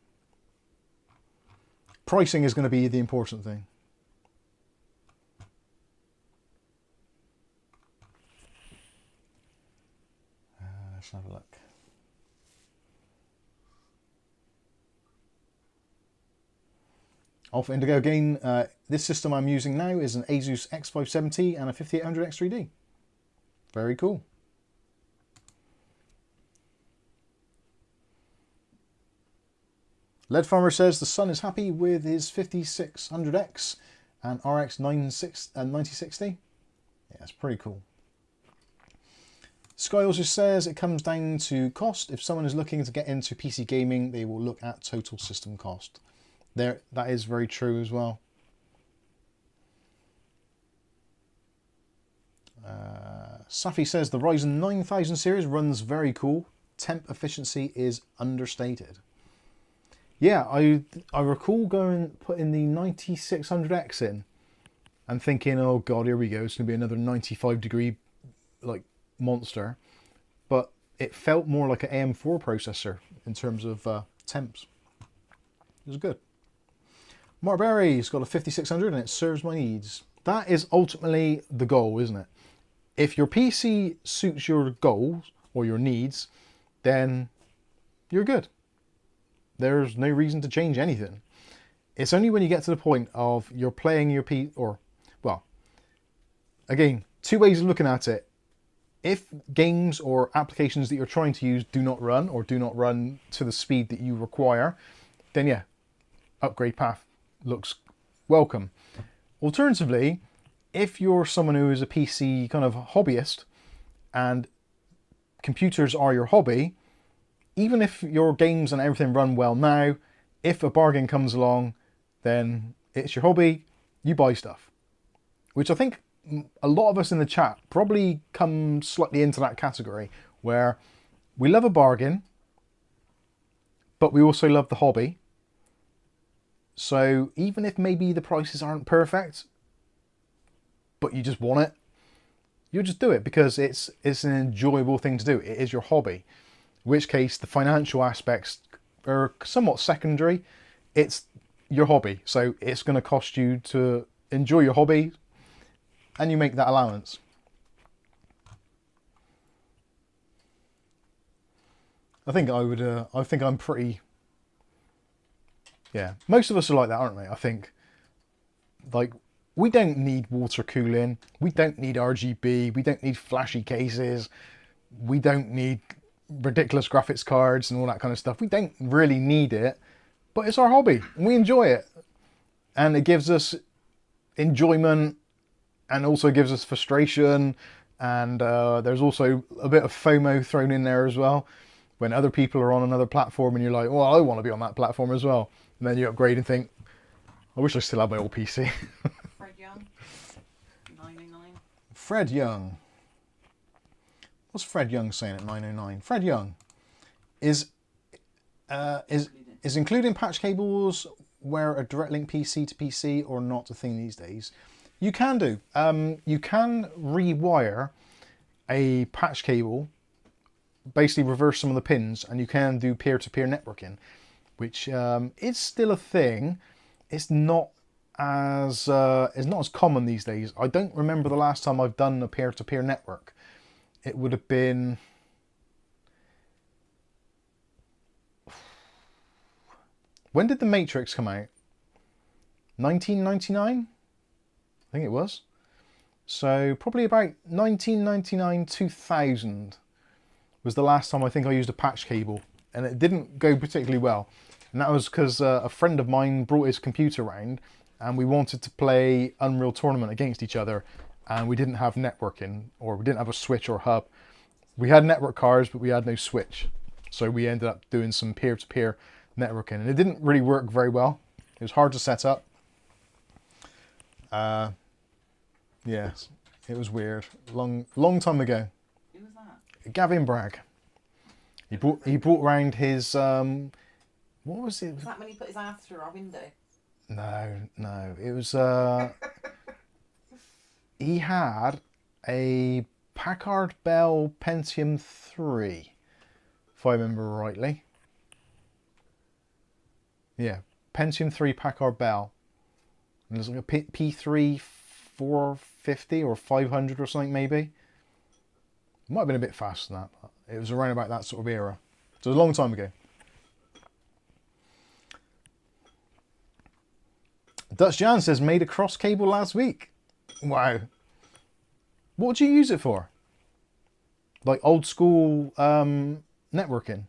Pricing is going to be the important thing. Let's have a look. Alpha Indigo again. This system I'm using now is an Asus X570 and a 5800 X3D. Very cool. Lead Farmer says the son is happy with his 5600X and RX 9060. Yeah, that's pretty cool. Sky also says it comes down to cost. If someone is looking to get into PC gaming, they will look at total system cost. That is very true as well. Safi says the Ryzen 9000 series runs very cool. Temp efficiency is understated. Yeah, I recall putting the 9600X in and thinking, oh god, here we go, it's going to be another 95 degree like monster. But it felt more like an AM4 processor in terms of temps. It was good. Marberry's got a 5600 and it serves my needs. That is ultimately the goal, isn't it? If your PC suits your goals or your needs, then you're good. There's no reason to change anything. It's only when you get to the point of you're playing your PC, or, well, again, two ways of looking at it. If games or applications that you're trying to use do not run, or do not run to the speed that you require, then yeah, upgrade path looks welcome. Alternatively, if you're someone who is a PC kind of hobbyist and computers are your hobby, even if your games and everything run well now, if a bargain comes along, then it's your hobby, you buy stuff. Which I think a lot of us in the chat probably come slightly into that category, where we love a bargain, but we also love the hobby. So even if maybe the prices aren't perfect, but you just want it, you'll just do it because it's an enjoyable thing to do. It is your hobby. In which case the financial aspects are somewhat secondary. It's your hobby, so it's going to cost you to enjoy your hobby, and you make that allowance. I think I'm pretty. Yeah, most of us are like that, aren't we? I think, like, we don't need water cooling, we don't need RGB, we don't need flashy cases, we don't need ridiculous graphics cards and all that kind of stuff. We don't really need it, but it's our hobby and we enjoy it, and it gives us enjoyment and also gives us frustration, and there's also a bit of FOMO thrown in there as well when other people are on another platform and you're like, well, I want to be on that platform as well, and then you upgrade and think, I wish I still had my old PC. Fred Young, 909. Fred Young. What's Fred Young saying at 909? Fred Young is including patch cables where a direct link PC to PC or not a thing these days. You can do. You can rewire a patch cable, basically reverse some of the pins, and you can do peer-to-peer networking, which is still a thing. It's not as common these days. I don't remember the last time I've done a peer-to-peer network. It would have been... When did The Matrix come out? 1999? I think it was. So probably about 1999-2000 was the last time I think I used a patch cable. And it didn't go particularly well. And that was because a friend of mine brought his computer round and we wanted to play Unreal Tournament against each other, and we didn't have networking, or we didn't have a switch or hub. We had network cards, but we had no switch. So we ended up doing some peer-to-peer networking, and it didn't really work very well. It was hard to set up. Yes, it was weird. Long time ago. Who was that? Gavin Bragg. He brought round his what was it? Was that when he put his ass through our window? No. It was he had a Packard Bell Pentium 3, if I remember rightly. Yeah, Pentium 3 Packard Bell. And there's like a P3 450 or 500 or something maybe. It might have been a bit faster than that, but it was around about that sort of era. So it was a long time ago. Dutch Jan says, made a cross cable last week. Wow. What would you use it for? Like old school networking?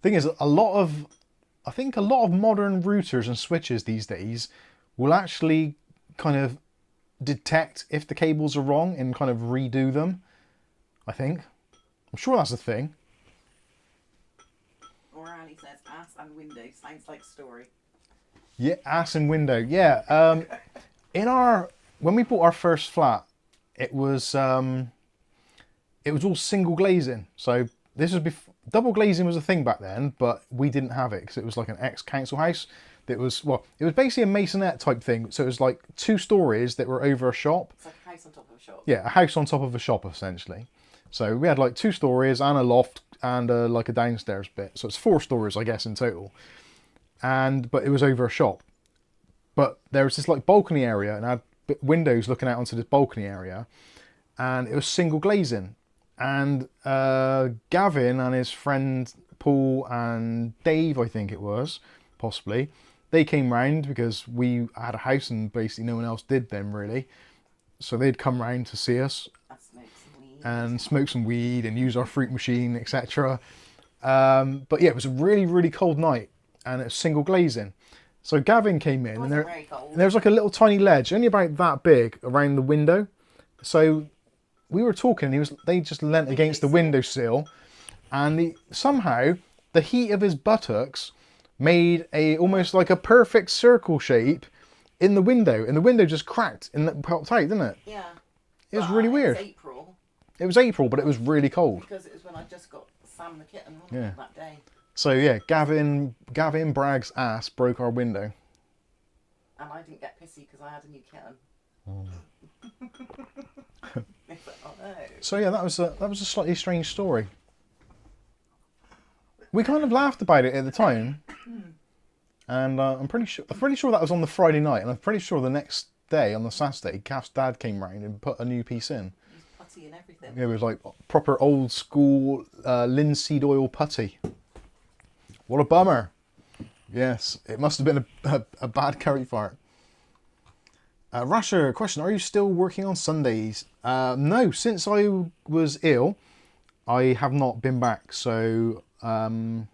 Thing is, I think a lot of modern routers and switches these days will actually kind of detect if the cables are wrong and kind of redo them. I think. I'm sure that's a thing. O'Reilly says ass and window sounds like story. Yeah, ass and window. Yeah. When we bought our first flat, it was all single glazing. So this was double glazing was a thing back then, but we didn't have it because it was like an ex-council house. It was basically a masonette type thing. So it was like 2 stories that were over a shop. It's like a house on top of a shop. Yeah, a house on top of a shop essentially. So we had like 2 stories and a loft and like a downstairs bit. So it's 4 stories, I guess, in total. But it was over a shop. But there was this like balcony area and had windows looking out onto this balcony area, and it was single glazing. And Gavin and his friend Paul and Dave, I think it was, possibly, they came round because we had a house and basically no one else did then really. So they'd come round to see us and smoke some weed and use our fruit machine, etc. But yeah, it was a really, really cold night and it was single glazing. So Gavin came in and there was like a little tiny ledge, only about that big, around the window. So we were talking and they just leant against the windowsill, and somehow the heat of his buttocks made almost like a perfect circle shape in the window, and the window just cracked and popped out, didn't it? Yeah. It was really weird. It was April, but it was really cold. Because it was when I just got Sam the kitten that day. So yeah, Gavin Bragg's ass broke our window. And I didn't get pissy because I had a new kitten. Oh no. So yeah, that was a slightly strange story. We kind of laughed about it at the time, and I'm pretty sure that was on the Friday night, and I'm pretty sure the next day on the Saturday, Kath's dad came round and put a new piece in. Putty and everything. Yeah, it was like proper old school linseed oil putty. What a bummer. Yes, it must have been a bad curry fart. Rasher, question, are you still working on Sundays? No, since I was ill, I have not been back. So the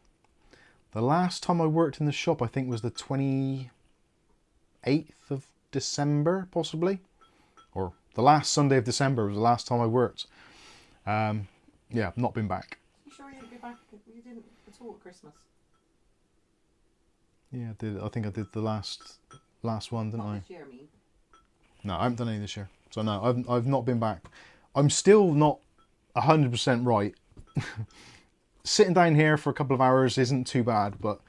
last time I worked in the shop, I think, was the 28th of December, possibly. Or the last Sunday of December was the last time I worked. Yeah, I've not been back. You sure you didn't go back? You didn't at all at Christmas? Yeah, I did. I think I did the last one, didn't I? This year, I mean. No, I haven't done any this year. So no, I've not been back. I'm still not 100% right. Sitting down here for a couple of hours isn't too bad, but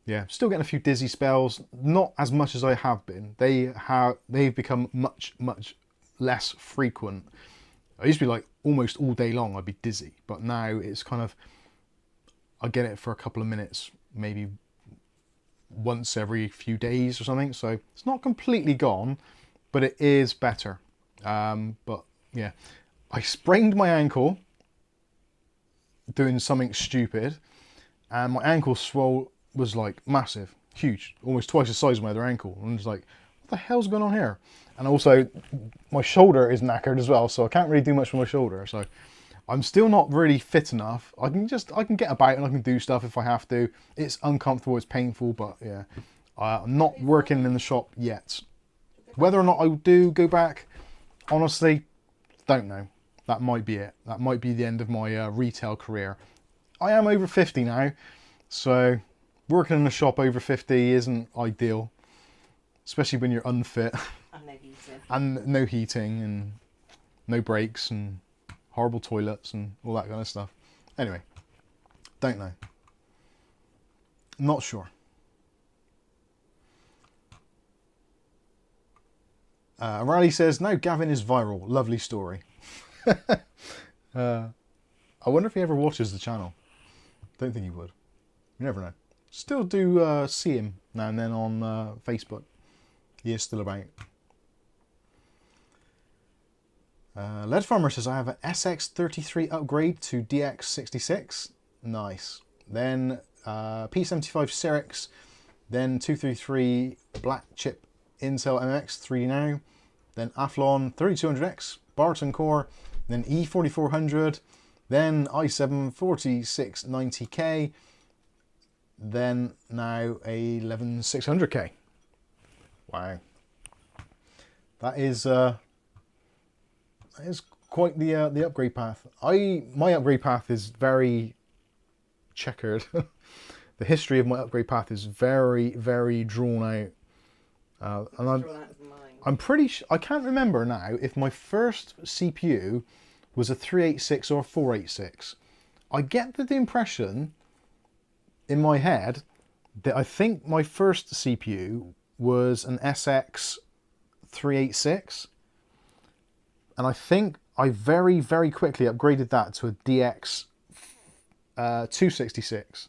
yeah, still getting a few dizzy spells. Not as much as I have been. They've become much less frequent. I used to be like almost all day long I'd be dizzy, but now it's kind of, I get it for a couple of minutes, maybe once every few days or something. So it's not completely gone, but it is better. But yeah, I sprained my ankle doing something stupid, and my ankle swell was like massive, huge, almost twice the size of my other ankle. And I was like, what the hell's going on here? And also my shoulder is knackered as well, so I can't really do much with my shoulder. So I'm still not really fit enough. I can get about and I can do stuff if I have to. It's uncomfortable, it's painful, but yeah, I'm not working in the shop yet. Whether or not I do go back, honestly, don't know. That might be it. That might be the end of my retail career. I am over 50 now, so working in a shop over 50 isn't ideal, especially when you're unfit. And no heating. And no heating and no brakes and horrible toilets and all that kind of stuff. Anyway, don't know. Not sure. Riley says, no, Gavin is viral. Lovely story. I wonder if he ever watches the channel. Don't think he would. You never know. Still do see him now and then on Facebook. He is still about. Lead Farmer says, I have an SX33 upgrade to DX66. Nice. Then P75 Cyrix. Then 233 Black Chip Intel MX 3D Now. Then Athlon 3200X Barton Core. Then E4400. Then i7 4690K. Then now a 11600K. Wow. That is quite the upgrade path. My upgrade path is very checkered. The history of my upgrade path is very, very drawn out. And I'm pretty sure, I can't remember now if my first CPU was a 386 or a 486. I get the impression in my head that I think my first CPU was an SX 386. And I think I very, very quickly upgraded that to a DX 266.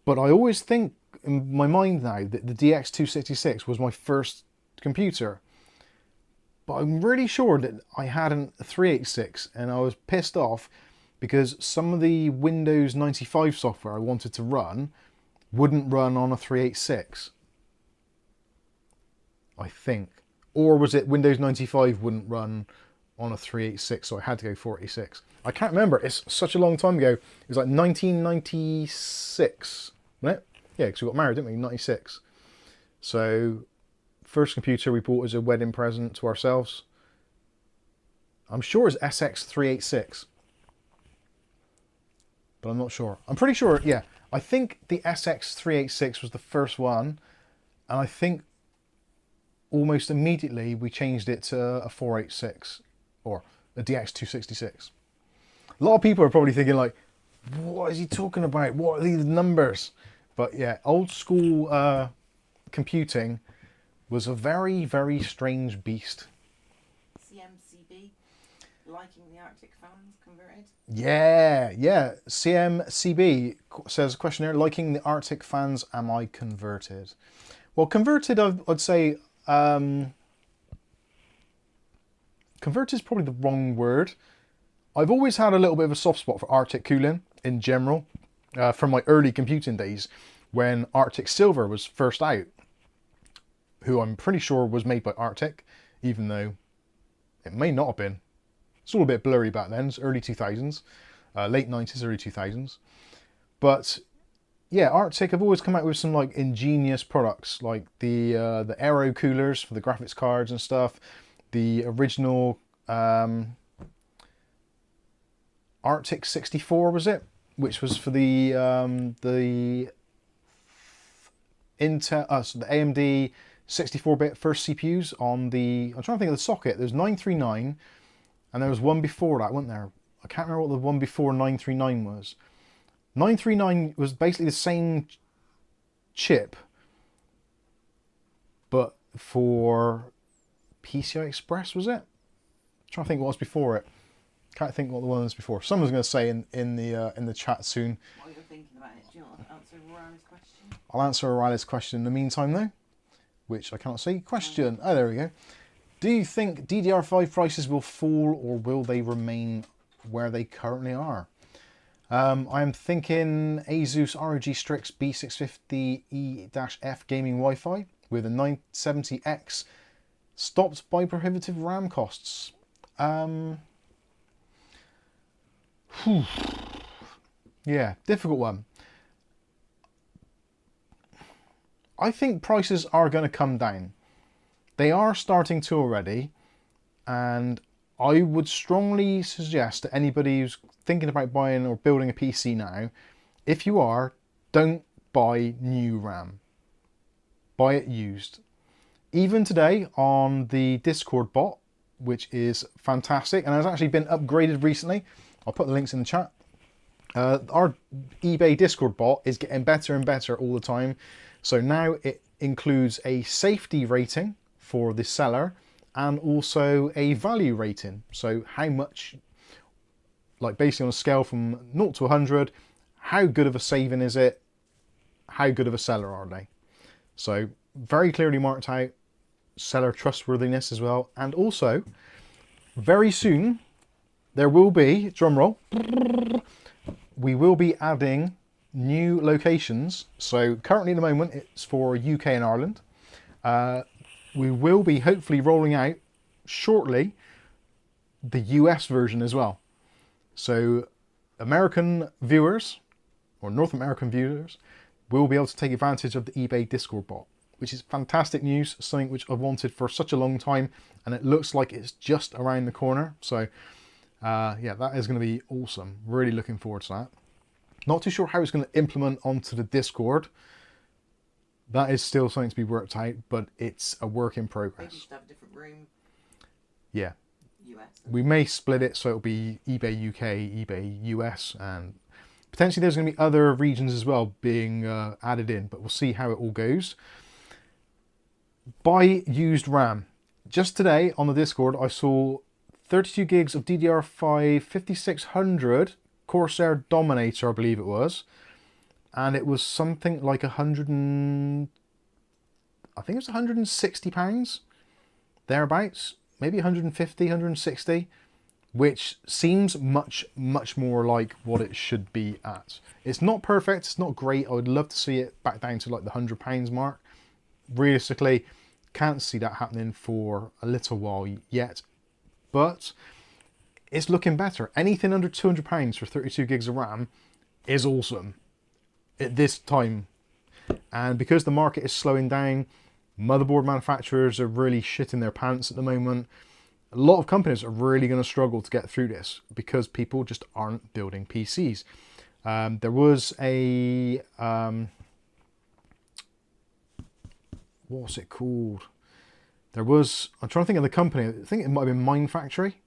But I always think in my mind now that the DX 266 was my first computer. But I'm really sure that I had a 386 and I was pissed off because some of the Windows 95 software I wanted to run wouldn't run on a 386. I think. Or was it Windows 95 wouldn't run on a 386, so I had to go 486. I can't remember. It's such a long time ago. It was like 1996, wasn't it? Yeah, because we got married, didn't we? 96. So, first computer we bought as a wedding present to ourselves. I'm sure it's SX386. But I'm not sure. I'm pretty sure, yeah. I think the SX386 was the first one. And I think almost immediately we changed it to a 486 or a DX266. A lot of people are probably thinking like, what is he talking about? What are these numbers? But yeah, old school computing was a very, very strange beast. CMCB, liking the Arctic fans converted. Yeah. CMCB says, questionnaire, liking the Arctic fans, am I converted? Well, converted, I'd say, converted is probably the wrong word. I've always had a little bit of a soft spot for Arctic cooling in general, from my early computing days when Arctic Silver was first out, who I'm pretty sure was made by Arctic, even though it may not have been. It's all a bit blurry back then. It's early 2000s, late 90s, early 2000s. But yeah, Arctic have always come out with some like ingenious products, like the aero coolers for the graphics cards and stuff. The original Arctic 64 was it, which was for the Intel, so the AMD 64-bit first CPUs on the. I'm trying to think of the socket. There's 939, and there was one before that, wasn't there? I can't remember what the one before 939 was. 939 was basically the same chip, but for PCI Express, was it? I'm trying to think what was before it. Can't think what the one was before. Someone's going to say in the chat soon. While you're thinking about it, do you want to answer Riley's question? I'll answer Riley's question in the meantime though, which I can't see. Question. Oh, there we go. Do you think DDR5 prices will fall or will they remain where they currently are? I'm thinking Asus ROG Strix B650E-F gaming Wi-Fi with a 970X stopped by prohibitive RAM costs. Yeah, difficult one. I think prices are going to come down. They are starting to already, and I would strongly suggest to anybody who's thinking about buying or building a PC now, if you are, don't buy new RAM. Buy it used. Even today on the Discord bot, which is fantastic and has actually been upgraded recently. I'll put the links in the chat. Our eBay Discord bot is getting better and better all the time. So now it includes a safety rating for the seller and also a value rating. So how much, like basically on a scale from 0 to 100, how good of a saving is it? How good of a seller are they? So very clearly marked out seller trustworthiness as well. And also, very soon, there will be, drum roll, we will be adding new locations. So currently at the moment, it's for UK and Ireland. We will be hopefully rolling out shortly the US version as well. So American viewers, or North American viewers, will be able to take advantage of the eBay Discord bot, which is fantastic news, something which I've wanted for such a long time, and it looks like it's just around the corner. So yeah, that is going to be awesome. Really looking forward to that. Not too sure how it's going to implement onto the Discord. That is still something to be worked out, but it's a work in Maybe progress. you should have a different room. Yeah. US. We may split it so it'll be eBay UK, eBay US, and potentially there's going to be other regions as well being added in, but we'll see how it all goes. Buy used RAM. Just today on the Discord, I saw 32 gigs of DDR5 5600 Corsair Dominator, I believe it was, and it was something like I think it was £160 thereabouts, maybe 150, 160, which seems much more like what it should be at. It's not perfect, it's not great. I would love to see it back down to like the £100 mark. Realistically, can't see that happening for a little while yet, but it's looking better. Anything under £200 for 32 gigs of RAM is awesome at this time. And because the market is slowing down, motherboard manufacturers are really shitting their pants at the moment. A lot of companies are really going to struggle to get through this because people just aren't building PCs. There was a what's it called? I'm trying to think of the company. I think it might have been Mind Factory.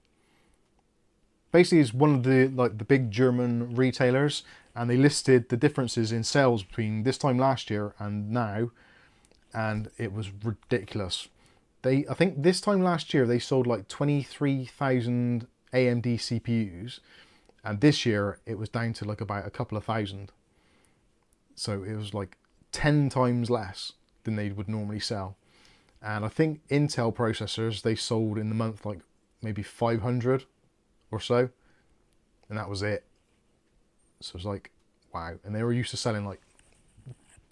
Basically, it's one of the big German retailers, and they listed the differences in sales between this time last year and now, and it was ridiculous. I think this time last year they sold like 23,000 AMD CPUs, and this year it was down to like about a couple of thousand. So it was like 10 times less than they would normally sell. And I think Intel processors, they sold in the month like maybe 500 or so, and that was it. So it's like, wow. And they were used to selling like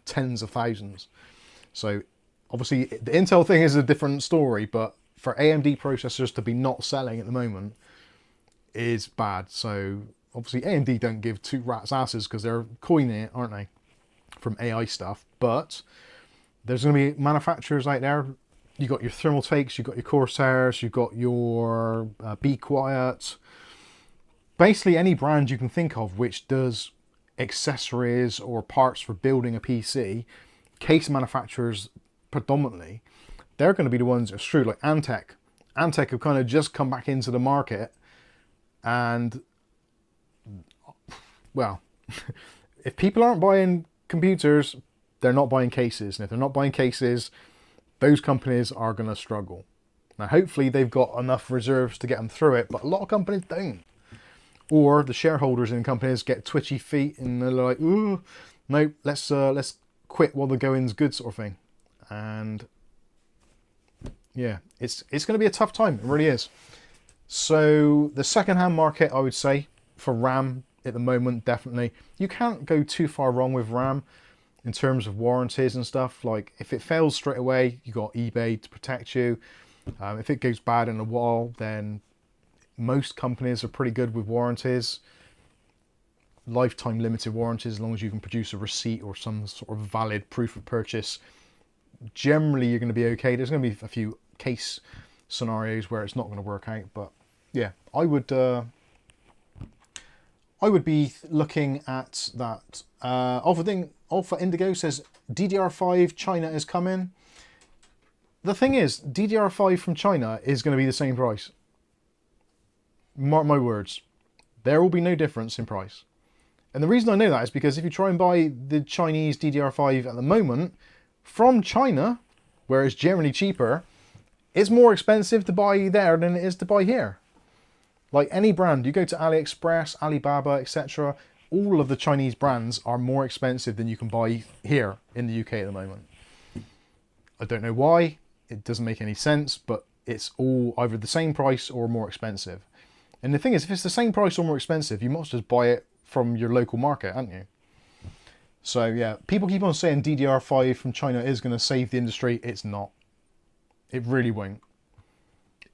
tens of thousands. So obviously the Intel thing is a different story, but for AMD processors to be not selling at the moment is bad. So obviously AMD don't give two rats asses because they're coining it, aren't they, from AI stuff. But there's going to be manufacturers out there. You got your Thermaltakes, you got your Corsairs, you got your Be Quiet. Basically any brand you can think of which does accessories or parts for building a PC, case manufacturers predominantly, they're going to be the ones that are screwed. Like Antec. Antec have kind of just come back into the market, and well, if people aren't buying computers, they're not buying cases, and if they're not buying cases, those companies are going to struggle. Now hopefully they've got enough reserves to get them through it, but a lot of companies don't. Or the shareholders in companies get twitchy feet and they're like, ooh, no, let's quit while the going's good, sort of thing. And yeah, it's going to be a tough time. It really is. So the second-hand market, I would say, for RAM at the moment, definitely. You can't go too far wrong with RAM in terms of warranties and stuff. Like if it fails straight away, you got eBay to protect you. If it goes bad in a while, then most companies are pretty good with warranties. Lifetime limited warranties, as long as you can produce a receipt or some sort of valid proof of purchase. Generally, you're going to be okay. There's going to be a few case scenarios where it's not going to work out, but yeah, I would be looking at that. Alpha Indigo says DDR5 China is coming. The thing is, DDR5 from China is going to be the same price. Mark my words, there will be no difference in price. And the reason I know that is because if you try and buy the Chinese DDR5 at the moment from China, where it's generally cheaper, it's more expensive to buy there than it is to buy here. Like any brand, you go to AliExpress, Alibaba, etc., all of the Chinese brands are more expensive than you can buy here in the UK at the moment. I don't know why, it doesn't make any sense, but it's all either the same price or more expensive. And the thing is, if it's the same price or more expensive, you must just buy it from your local market, aren't you? So yeah, people keep on saying DDR5 from China is going to save the industry. It's not. It really won't.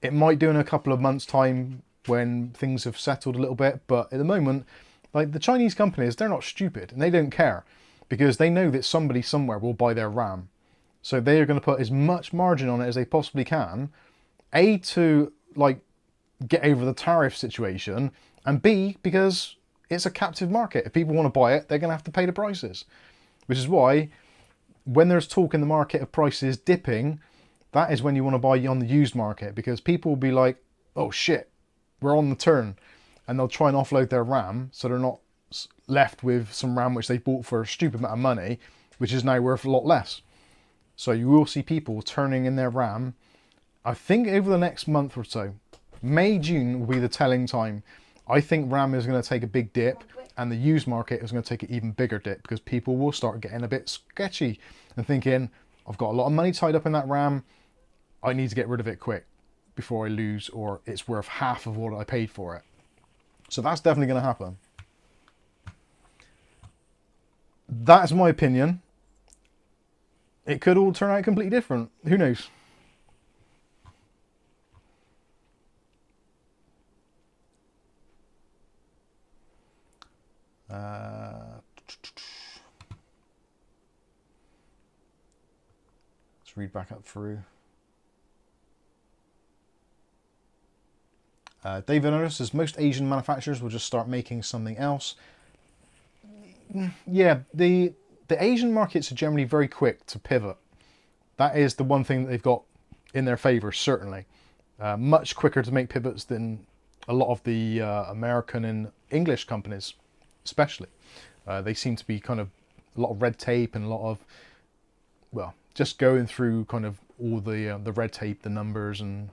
It might do in a couple of months' time when things have settled a little bit, but at the moment, like the Chinese companies, they're not stupid and they don't care because they know that somebody somewhere will buy their RAM. So they are going to put as much margin on it as they possibly can, A, to like get over the tariff situation, and B, because it's a captive market. If people want to buy it, they're going to have to pay the prices. Which is why when there's talk in the market of prices dipping, that is when you want to buy on the used market, because people will be like, oh shit, we're on the turn. And they'll try and offload their RAM so they're not left with some RAM which they bought for a stupid amount of money, which is now worth a lot less. So you will see people turning in their RAM, I think over the next month or so. May, June will be the telling time. I think RAM is going to take a big dip and the used market is going to take an even bigger dip because people will start getting a bit sketchy and thinking, I've got a lot of money tied up in that RAM, I need to get rid of it quick before I lose, or it's worth half of what I paid for it. So that's definitely going to happen. That's my opinion. It could all turn out completely different. Who knows? Let's read back up through. David notices most Asian manufacturers will just start making something else. Yeah, the Asian markets are generally very quick to pivot. That is the one thing that they've got in their favour, certainly. Much quicker to make pivots than a lot of the American and English companies, especially. They seem to be kind of a lot of red tape and a lot of, well, just going through kind of all the red tape, the numbers and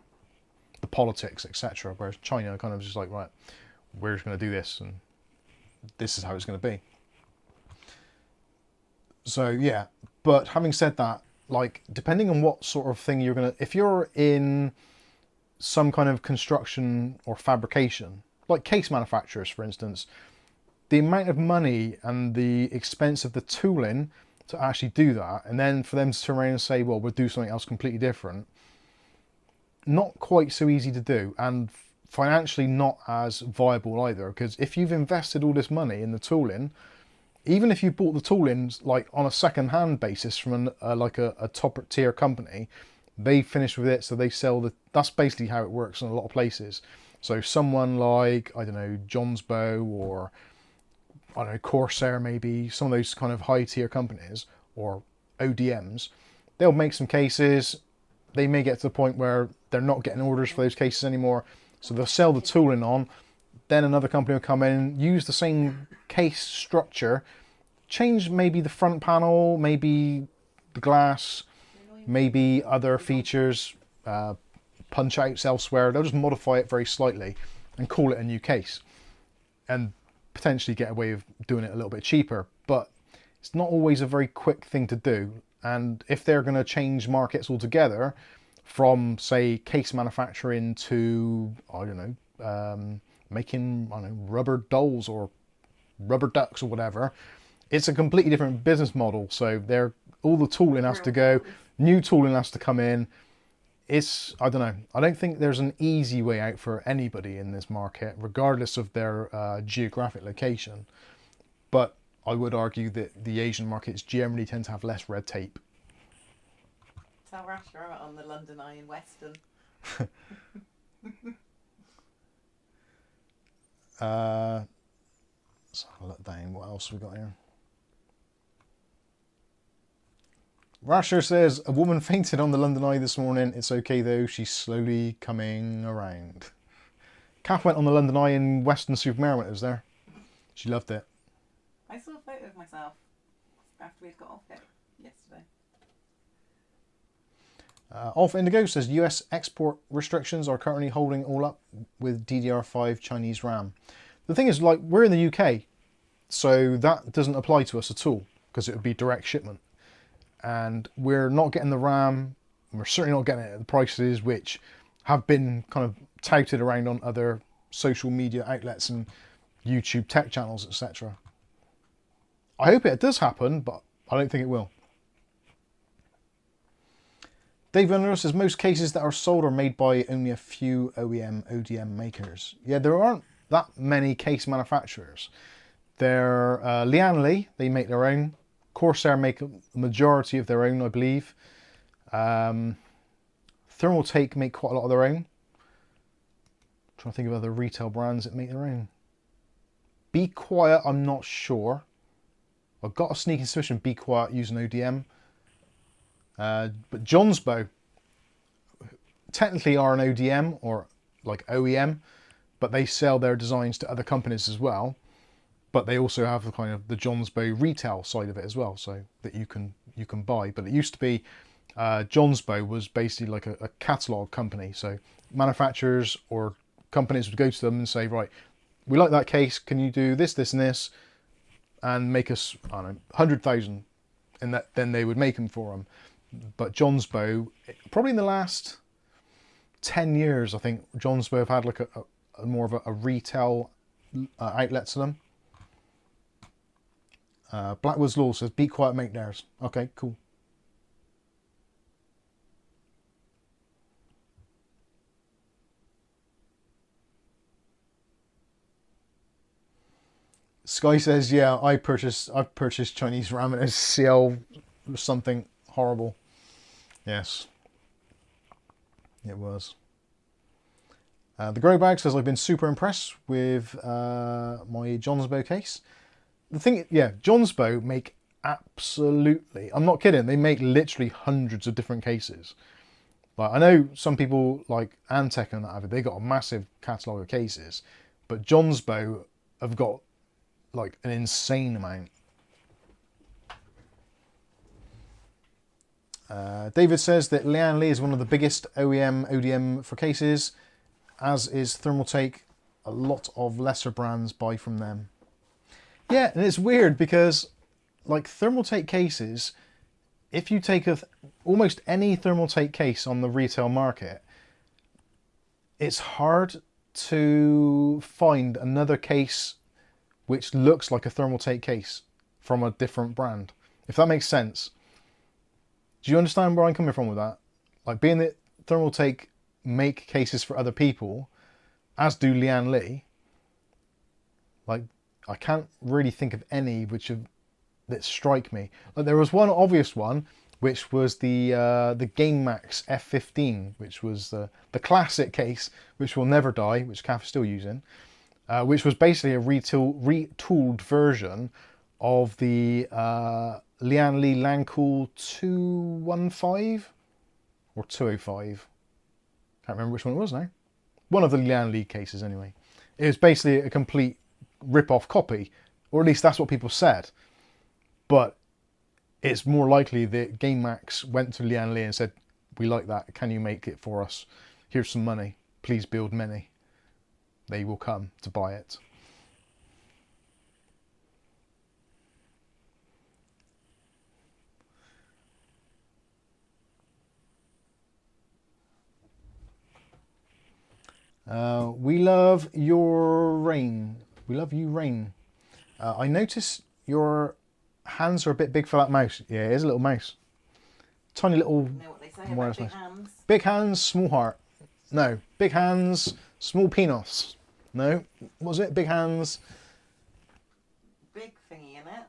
the politics, etc. Whereas China kind of just like, right, we're just going to do this and this is how it's going to be. So yeah, but having said that, like depending on what sort of thing you're going to, if you're in some kind of construction or fabrication, like case manufacturers, for instance, the amount of money and the expense of the tooling to actually do that, and then for them to turn around and say, well, we'll do something else completely different, not quite so easy to do, and financially not as viable either, because if you've invested all this money in the tooling, even if you bought the tooling like on a second-hand basis from a top tier company, they finish with it, so they sell the, that's basically how it works in a lot of places. So someone like, I don't know, Johnsbow or I don't know, Corsair maybe, some of those kind of high tier companies or ODMs, they'll make some cases. They may get to the point where they're not getting orders for those cases anymore, so they'll sell the tooling on. Then another company will come in, use the same case structure, change maybe the front panel, maybe the glass, maybe other features, punch outs elsewhere. They'll just modify it very slightly and call it a new case and potentially get away with doing it a little bit cheaper. But it's not always a very quick thing to do. And if they're going to change markets altogether from, say, case manufacturing to, I don't know, making, I don't know, rubber dolls or rubber ducks or whatever, it's a completely different business model. So they're, all the tooling has to go, new tooling has to come in. It's, I don't know, I don't think there's an easy way out for anybody in this market, regardless of their geographic location. But I would argue that the Asian markets generally tend to have less red tape. Tell Rasher I'm on the London Eye in Weston. So I'll look down, what else we got here? Rasher says, a woman fainted on the London Eye this morning. It's okay though, she's slowly coming around. Kath went on the London Eye in Weston Supermare when it was there. She loved it. I saw a photo of myself after we'd got off it yesterday. Alpha Indigo says, US export restrictions are currently holding all up with DDR5 Chinese RAM. The thing is, like, we're in the UK. So that doesn't apply to us at all because it would be direct shipment. And we're not getting the RAM, we're certainly not getting it at the prices which have been kind of touted around on other social media outlets and YouTube tech channels, etc. I hope it does happen, but I don't think it will. Dave Under says most cases that are sold are made by only a few OEM, ODM makers. Yeah, there aren't that many case manufacturers. They're Lian Li, they make their own. Corsair make a majority of their own, I believe. Thermal Take make quite a lot of their own. I'm trying to think of other retail brands that make their own. Be Quiet, I'm not sure. I've got a sneaking suspicion Be Quiet using ODM. But Johnsbow technically are an ODM or like OEM, but they sell their designs to other companies as well. But they also have the kind of the Johnsbow retail side of it as well, so that you can buy. But it used to be Johnsbow was basically like a catalogue company, so manufacturers or companies would go to them and say, right, we like that case, can you do this, this and this, and make us, I don't know, 100,000, and that then they would make them for them. But Johnsbow, probably in the last 10 years, I think Johnsbow have had like a more of a retail outlet to them. Blackwood's Law says, Be Quiet, make theirs. Okay, cool. Sky says, yeah, I've purchased Chinese ramen as CL something horrible. Yes, it was. The Grow Bag says, I've been super impressed with my Johnsbow case. The thing, yeah, Johnsbow make absolutely, I'm not kidding, they make literally hundreds of different cases. Like, I know some people like Antec and that have it, they got a massive catalogue of cases, but Johnsbow have got like an insane amount. David says that Lian Li is one of the biggest OEM, ODM for cases, as is Thermal Take. A lot of lesser brands buy from them. Yeah, and it's weird because like Thermal Take cases, if you take almost any Thermal Take case on the retail market, it's hard to find another case which looks like a Thermal Take case from a different brand, if that makes sense. Do you understand where I'm coming from with that? Like, being that Thermal Take make cases for other people, as do Lian Li, like, I can't really think of any that strike me. Like, there was one obvious one, which was the GameMax F15, which was the classic case, which will never die, which CAF is still using, which was basically a retooled version of the Lian Li Lancool 215 or 205. Can't remember which one it was now. One of the Lian Li cases anyway. It was basically a complete rip-off copy, or at least that's what people said. But it's more likely that GameMax went to Lian Li and said, we like that, can you make it for us? Here's some money, please build many. They will come to buy it. We love your rain. We love you, rain. I notice your hands are a bit big for that mouse. Yeah, it is a little mouse. Tiny little. You know what they say about big hands? Big hands, small heart. No, big hands, small penis. No, what was it? Big hands. Big thingy in it.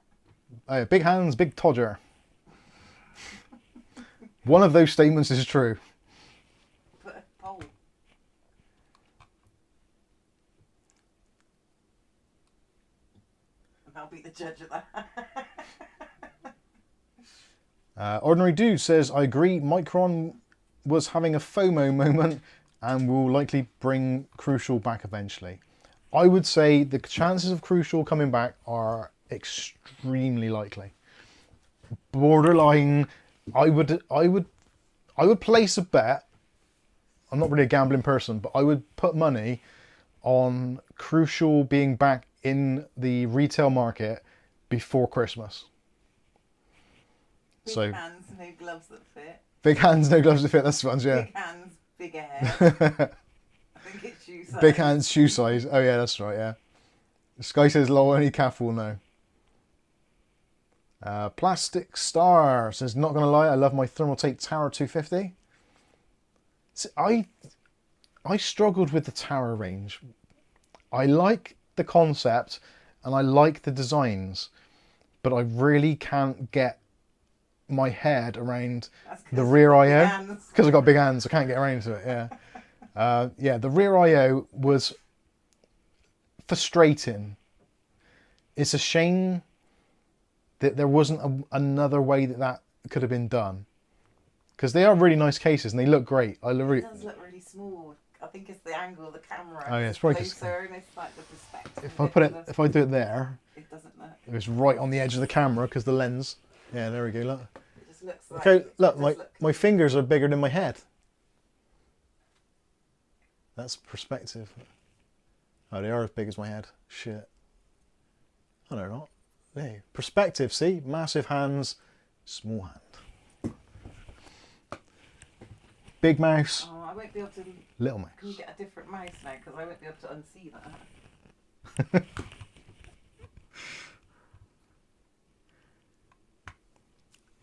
Oh, big hands, big todger. One of those statements is true. Put a poll. And I'll be the judge of that. Ordinary Dude says, I agree, Micron was having a FOMO moment and will likely bring Crucial back eventually. I would say the chances of Crucial coming back are extremely likely. Borderline, I would place a bet. I'm not really a gambling person, but I would put money on Crucial being back in the retail market before Christmas. Big hands, no gloves that fit. Big hands, no gloves to fit. That's the ones, yeah. Big hands, big hair. I think it's shoe size. Big hands, shoe size. Oh yeah, that's right, yeah. Sky says low, only Kath will know. Plastic Star says, not going to lie, I love my thermal tape Tower 250. See, I struggled with the Tower range. I like the concept and I like the designs, but I really can't get my head around the rear I/O because I've got big hands. I can't get around to it. Yeah, yeah. The rear I/O was frustrating. It's a shame that there wasn't another way that could have been done, because they are really nice cases and they look great. It does look really small. I think it's the angle of the camera. Oh yeah, it's probably closer and it's like the perspective. If I do it there, it doesn't look. it's right on the edge of the camera because the lens. Yeah, there we go. Look. It just looks like. Okay, look, my fingers are bigger than my head. That's perspective. Oh, they are as big as my head. Shit. Oh, they're not. Hey, perspective, see? Massive hands, small hand. Big mouse. Oh, I won't be able to. Little mouse. Can you get a different mouse now? Because I won't be able to unsee that.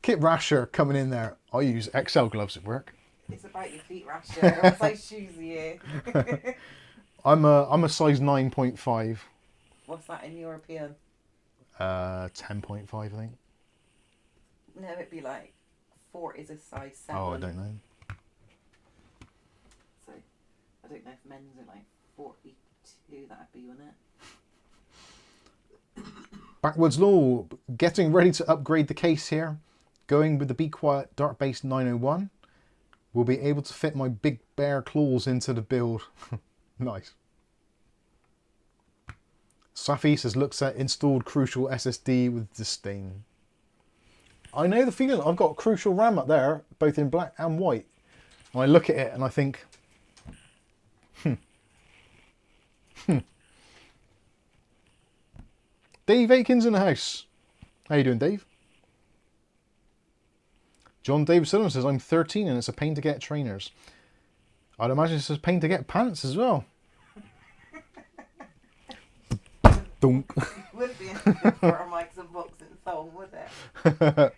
Kit Rasher coming in there. I use XL gloves at work. It's about your feet, Rasher. What size shoes are you? I'm a size 9.5. What's that in European? 10.5, I think. No, it'd be like 4 is a size 7. Oh, I don't know. So, I don't know if men's are like 42, that'd be, wouldn't it? Backwards Law, getting ready to upgrade the case here. Going with the Be Quiet Dark Base 901. Will be able to fit my big bear claws into the build. Nice. Safi says, looks at installed Crucial SSD with disdain. I know the feeling. I've got Crucial RAM up there, both in black and white. And I look at it and I think, Dave Aiken's in the house. How you doing, Dave? John David Sullivan says, I'm 13 and it's a pain to get trainers. I'd imagine it's a pain to get pants as well. Dunk. Wouldn't be anything for a Mike's unboxing song, would it?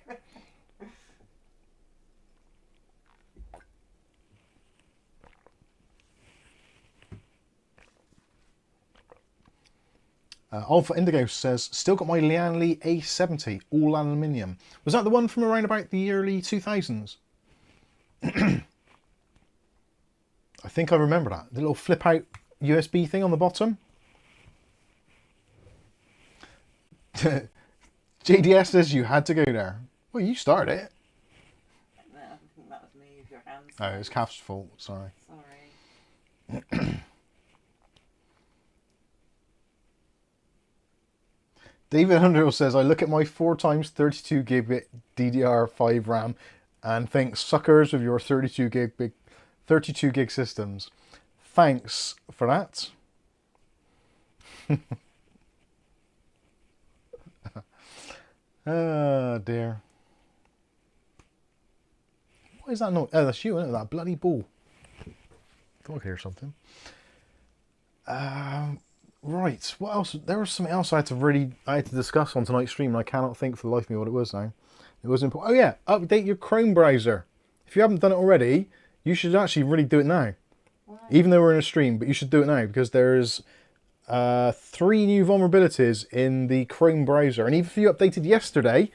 Alpha Indigo says, still got my Lian Li A70, all aluminium. Was that the one from around about the early 2000s? I think I remember that. The little flip out USB thing on the bottom. JDS says you had to go there. Well, you started it. No, I think that was me with your hands. Oh, it's Kath's fault. Sorry. Sorry. David Underhill says, I look at my 4x 32 gigabit DDR5 RAM and think, suckers with your 32 gig systems. Thanks for that. Oh dear. What is that noise? Oh, that's you, isn't it? That bloody ball. Thought I could hear something. Right, what else? There was something else I had to discuss on tonight's stream, and I cannot think for the life of me what it was now. It was important. Oh yeah, update your Chrome browser. If you haven't done it already, you should actually really do it now. Why? Even though we're in a stream, but you should do it now because there's 3 new vulnerabilities in the Chrome browser, and even if you updated yesterday,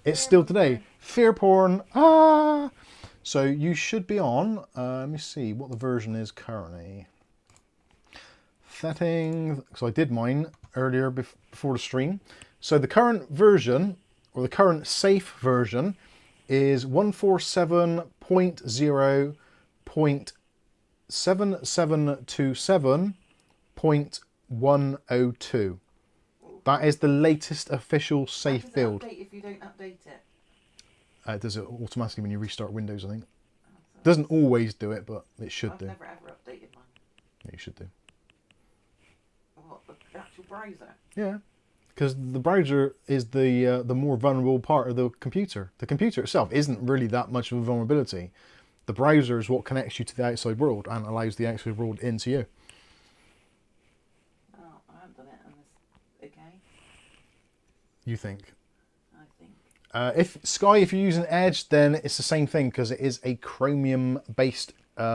it's still today. Fear porn. Ah. So you should be on. Let me see what the version is currently. Settings, so I did mine earlier before the stream. So the current version, or the current safe version, is 147.0.7727.102. That is the latest official safe build. Update if you don't update it? It does it automatically when you restart Windows, I think. It doesn't always do it, but it should do. I've never ever updated mine. Yeah, you should do. What, the actual actual browser. Yeah, because the browser is the more vulnerable part of the computer. The computer itself isn't really that much of a vulnerability. The browser is what connects you to the outside world and allows the outside world into you. Oh, I haven't done it on this. Okay, You think? I think. If Sky, if you're using Edge, then it's the same thing because it is a Chromium-based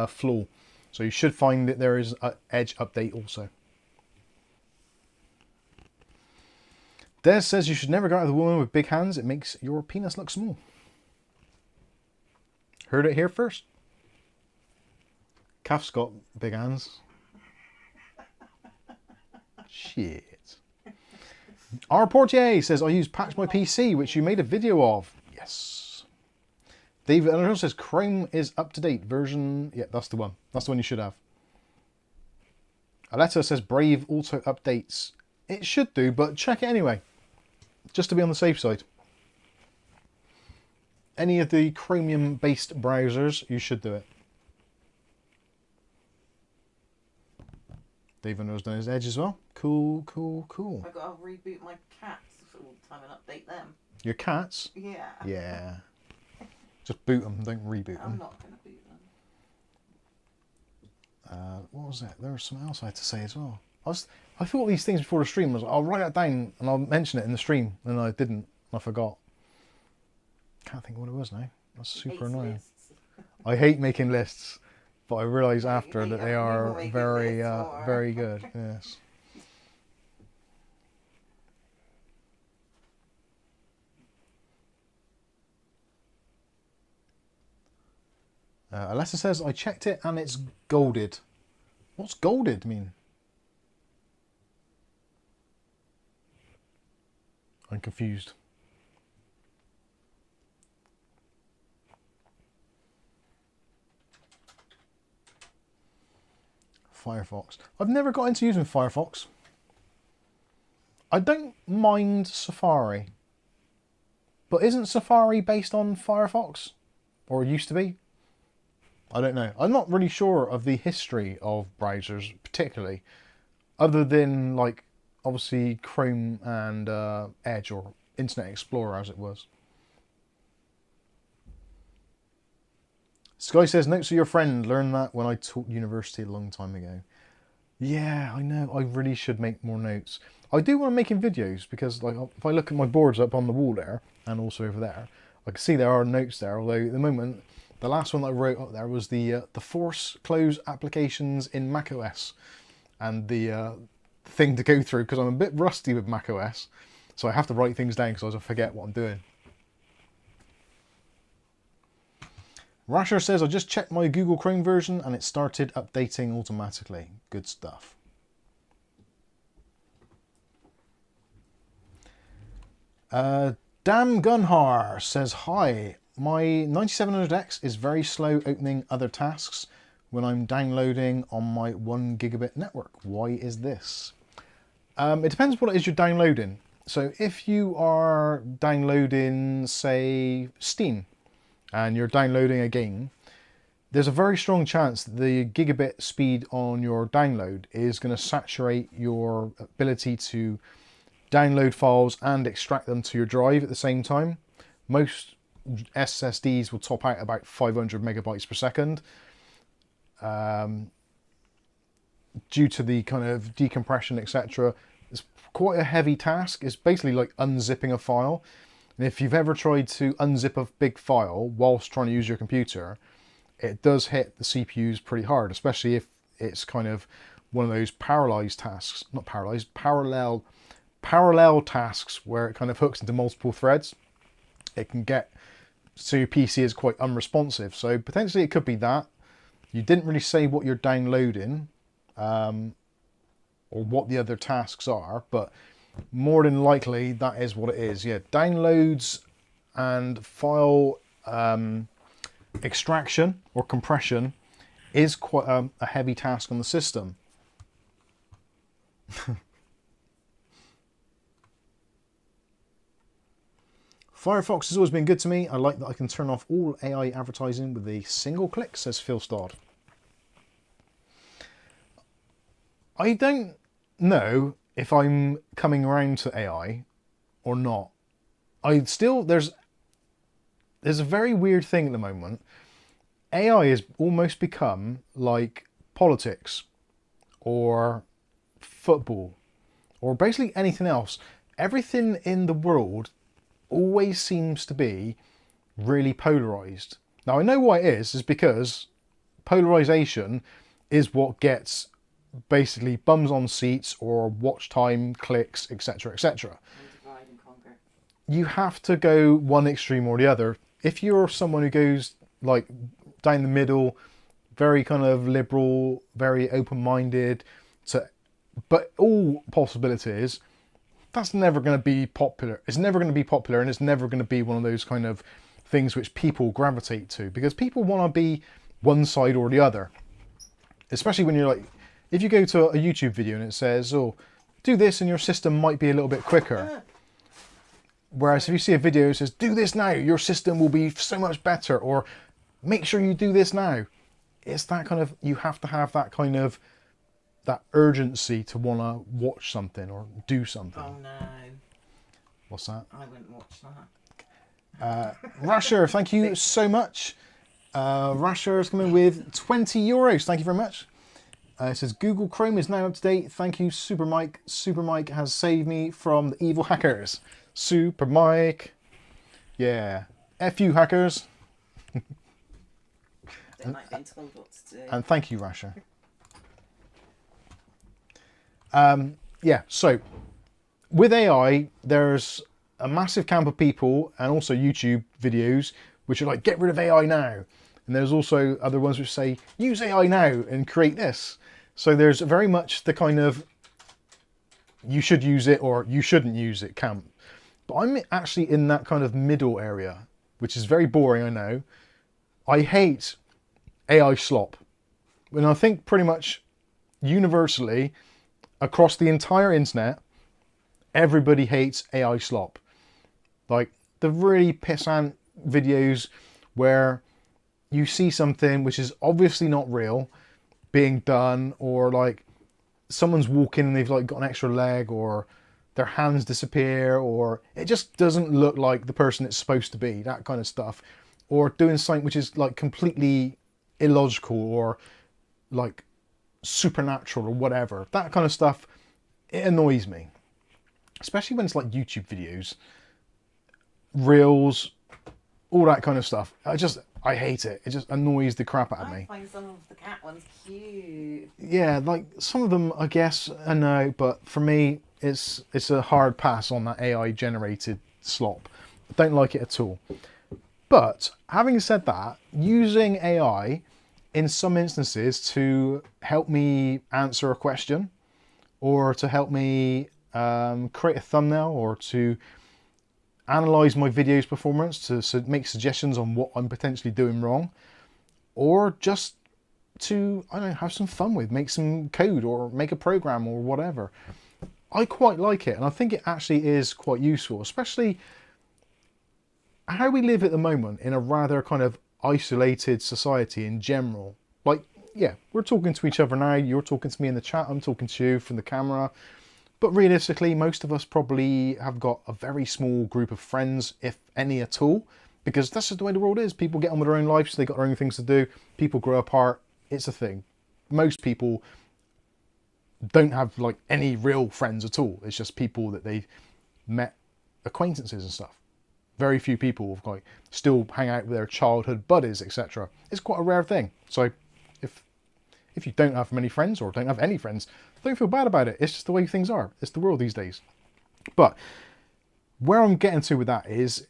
flaw. So you should find that there is an Edge update also. Des says you should never go out with a woman with big hands. It makes your penis look small. Heard it here first. Calf's got big hands. Shit. R. Portier says, I use Patch My PC, which you made a video of. Yes. David Eleanor says, Chrome is up to date. Version... Yeah, that's the one. That's the one you should have. Aletta says, Brave auto updates. It should do, but check it anyway. Just to be on the safe side. Any of the Chromium-based browsers, you should do it. David knows done his Edge as well. Cool, cool, cool. I've got to reboot my cats all the time and update them. Your cats? Yeah. Yeah. Just boot them, don't reboot I'm them. not going to boot them. What was it? There was something else I had to say as well. I thought these things before the stream. I was like, I'll write that down and I'll mention it in the stream. And I didn't. I forgot. Can't think what it was now. That's super annoying. Lists. I hate making lists, but I realise after that they you are make very, lists or- very good. Yes. Alessa says, I checked it and it's golded. What's golded mean? I'm confused. Firefox. I've never got into using Firefox. I don't mind Safari. But isn't Safari based on Firefox? Or it used to be? I don't know. I'm not really sure of the history of browsers particularly. Other than, like, obviously Chrome and Edge, or Internet Explorer as it was. Sky says, notes of your friend. Learned that when I taught university a long time ago. Yeah, I know. I really should make more notes. I do want to make in videos because, like, if I look at my boards up on the wall there and also over there, I can see there are notes there. Although at the moment, the last one that I wrote up there was the force close applications in macOS, and the thing to go through because I'm a bit rusty with macOS, so I have to write things down because I forget what I'm doing. Rasher says, I just checked my Google Chrome version and it started updating automatically. Good stuff. Damn Gunhar says, hi, my 9700X is very slow opening other tasks when I'm downloading on my 1 gigabit network. Why is this? It depends what it is you're downloading. So if you are downloading, say, Steam, and you're downloading a game, there's a very strong chance that the gigabit speed on your download is going to saturate your ability to download files and extract them to your drive at the same time. Most SSDs will top out about 500 megabytes per second. Due to the kind of decompression, etc. It's quite a heavy task. It's basically like unzipping a file. And if you've ever tried to unzip a big file whilst trying to use your computer, it does hit the CPUs pretty hard, especially if it's kind of one of those parallelized tasks, not parallelized, parallel tasks where it kind of hooks into multiple threads. It can get, so your PC is quite unresponsive. So potentially it could be that. You didn't really say what you're downloading or what the other tasks are, but more than likely that is what it is. Yeah, downloads and file extraction or compression is quite a heavy task on the system. Firefox has always been good to me. I like that I can turn off all AI advertising with a single click, says Phil Stodd. I don't know if I'm coming around to AI or not. I still, there's a very weird thing at the moment. AI has almost become like politics or football or basically anything else. Everything in the world always seems to be really polarized. Now I know why it is because polarization is what gets basically bums on seats or watch time, clicks, etc., etc. And divide and conquer. You have to go one extreme or the other. If you're someone who goes like down the middle, very kind of liberal, very open-minded to but all possibilities, that's never going to be popular. It's never going to be popular, and it's never going to be one of those kind of things which people gravitate to, because people want to be one side or the other. Especially when you're like, if you go to a YouTube video and it says, oh, do this and your system might be a little bit quicker. Whereas if you see a video that says, do this now, your system will be so much better, or make sure you do this now. It's that kind of, you have to have that kind of, that urgency to want to watch something or do something. Oh no. What's that? I wouldn't watch that. Rasher, thank you so much. Rasher is coming with €20. Thank you very much. It says Google Chrome is now up to date. Thank you, Super Mike. Super Mike has saved me from the evil hackers. Super Mike. Yeah. F you, hackers. Don't like being told what to do. And thank you, Rasher. Yeah, so with AI, there's a massive camp of people and also YouTube videos which are like, get rid of AI now. And there's also other ones which say, use AI now and create this. So there's very much the kind of, you should use it or you shouldn't use it camp. But I'm actually in that kind of middle area, which is very boring, I know. I hate AI slop. And I think pretty much universally, across the entire internet, everybody hates AI slop. Like the really pissant videos where you see something which is obviously not real being done, or like someone's walking and they've like got an extra leg, or their hands disappear, or it just doesn't look like the person it's supposed to be, that kind of stuff. Or doing something which is like completely illogical or like supernatural or whatever. That kind of stuff, it annoys me. Especially when it's like YouTube videos, reels, all that kind of stuff. I hate it. It just annoys the crap out of I me. find some of the cat ones cute. Yeah, like some of them, I guess, I know, but for me, it's a hard pass on that AI generated slop. I don't like it at all. But having said that, using AI in some instances to help me answer a question, or to help me create a thumbnail, or to analyze my video's performance, to make suggestions on what I'm potentially doing wrong, or just to, I don't know, have some fun with, make some code or make a program or whatever. I quite like it, and I think it actually is quite useful, especially how we live at the moment in a rather kind of isolated society in general. Like, yeah, we're talking to each other now, you're talking to me in the chat, I'm talking to you from the camera, but realistically, most of us probably have got a very small group of friends, if any at all, because that's just the way the world is. People get on with their own lives, they got their own things to do, people grow apart, it's a thing. Most people don't have like any real friends at all. It's just people that they've met, acquaintances and stuff. Very few people like still hang out with their childhood buddies, etc. It's quite a rare thing. So if you don't have many friends or don't have any friends, don't feel bad about it. It's just the way things are. It's the world these days. But where I'm getting to with that is,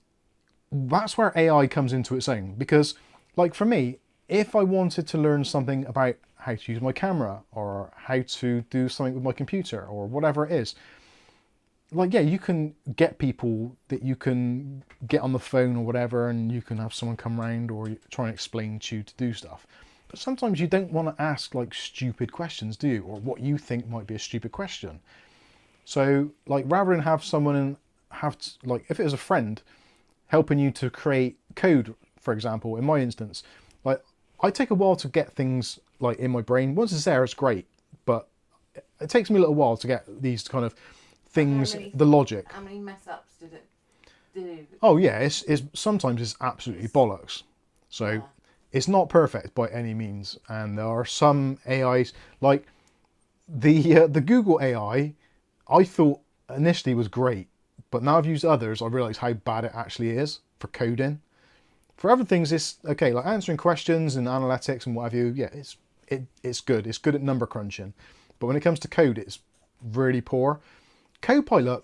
that's where AI comes into its own. Because like for me, if I wanted to learn something about how to use my camera, or how to do something with my computer, or whatever it is, like, yeah, you can get people that you can get on the phone or whatever, and you can have someone come around or try and explain to you to do stuff. But sometimes you don't want to ask like stupid questions, do you? Or what you think might be a stupid question. So like, rather than have someone like, if it was a friend helping you to create code, for example, in my instance, like I take a while to get things like in my brain. Once it's there, it's great. But it takes me a little while to get these kind of things, many- the logic. How many mess ups did it do? Oh yeah, it's sometimes it's absolutely bollocks. So Yeah. it's not perfect by any means, and there are some AIs like the Google AI. I thought initially was great, but now I've used others, I realise how bad it actually is for coding. For other things, it's okay, like answering questions and analytics and what have you. Yeah, it's good. It's good at number crunching, but when it comes to code, it's really poor. Copilot,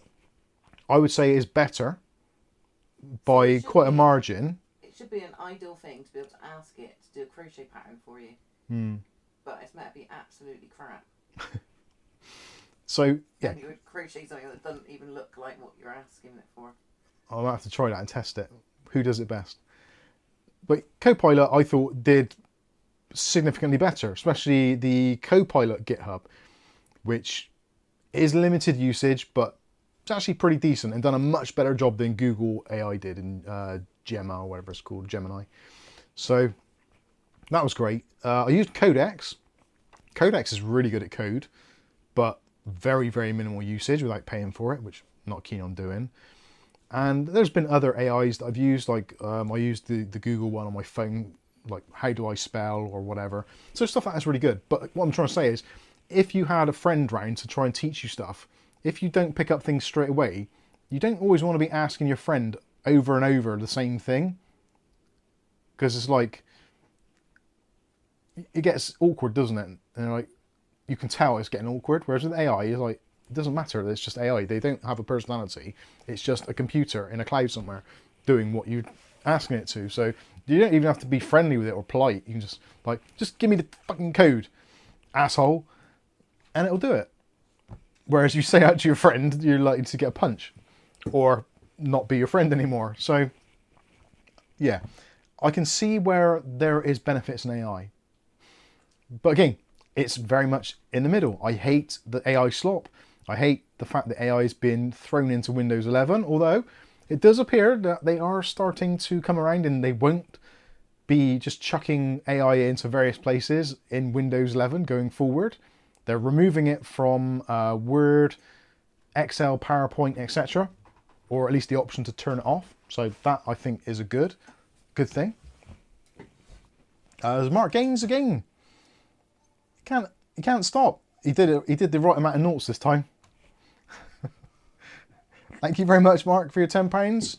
I would say, is better by it should quite a be. margin. It should be an ideal thing to be able to ask it to do a crochet pattern for you. But it's meant to be absolutely crap. So yeah, And you would crochet something that doesn't even look like what you're asking it for. I'll have to try that and test it. Who does it best? But Copilot, I thought, did significantly better, especially the Copilot GitHub, which is limited usage, but it's actually pretty decent and done a much better job than Google AI did in Gemma or whatever it's called, Gemini. So that was great. I used Codex. Codex is really good at code, but very, very minimal usage without paying for it, which I'm not keen on doing. And there's been other AIs that I've used, like I used the Google one on my phone, like how do I spell or whatever. So stuff like that's really good. But what I'm trying to say is, if you had a friend round to try and teach you stuff, if you don't pick up things straight away, you don't always want to be asking your friend over and over the same thing. Because it's like, it gets awkward, doesn't it? And like, you can tell it's getting awkward. Whereas with AI, it's like, it doesn't matter, it's just AI. They don't have a personality. It's just a computer in a cloud somewhere doing what you're asking it to. So you don't even have to be friendly with it or polite. You can just like, just give me the fucking code, asshole, and it'll do it. Whereas you say out to your friend, you're likely to get a punch or not be your friend anymore. So yeah, I can see where there is benefits in AI. But again, it's very much in the middle. I hate the AI slop. I hate the fact that AI has been thrown into Windows 11, although it does appear that they are starting to come around and they won't be just chucking AI into various places in Windows 11 going forward. They're removing it from Word, Excel, PowerPoint, etc., or at least the option to turn it off. So that, I think, is a good thing. There's Mark Gaines again. He can't stop. He did it. He did the right amount of noughts this time. Thank you very much, Mark, for your £10.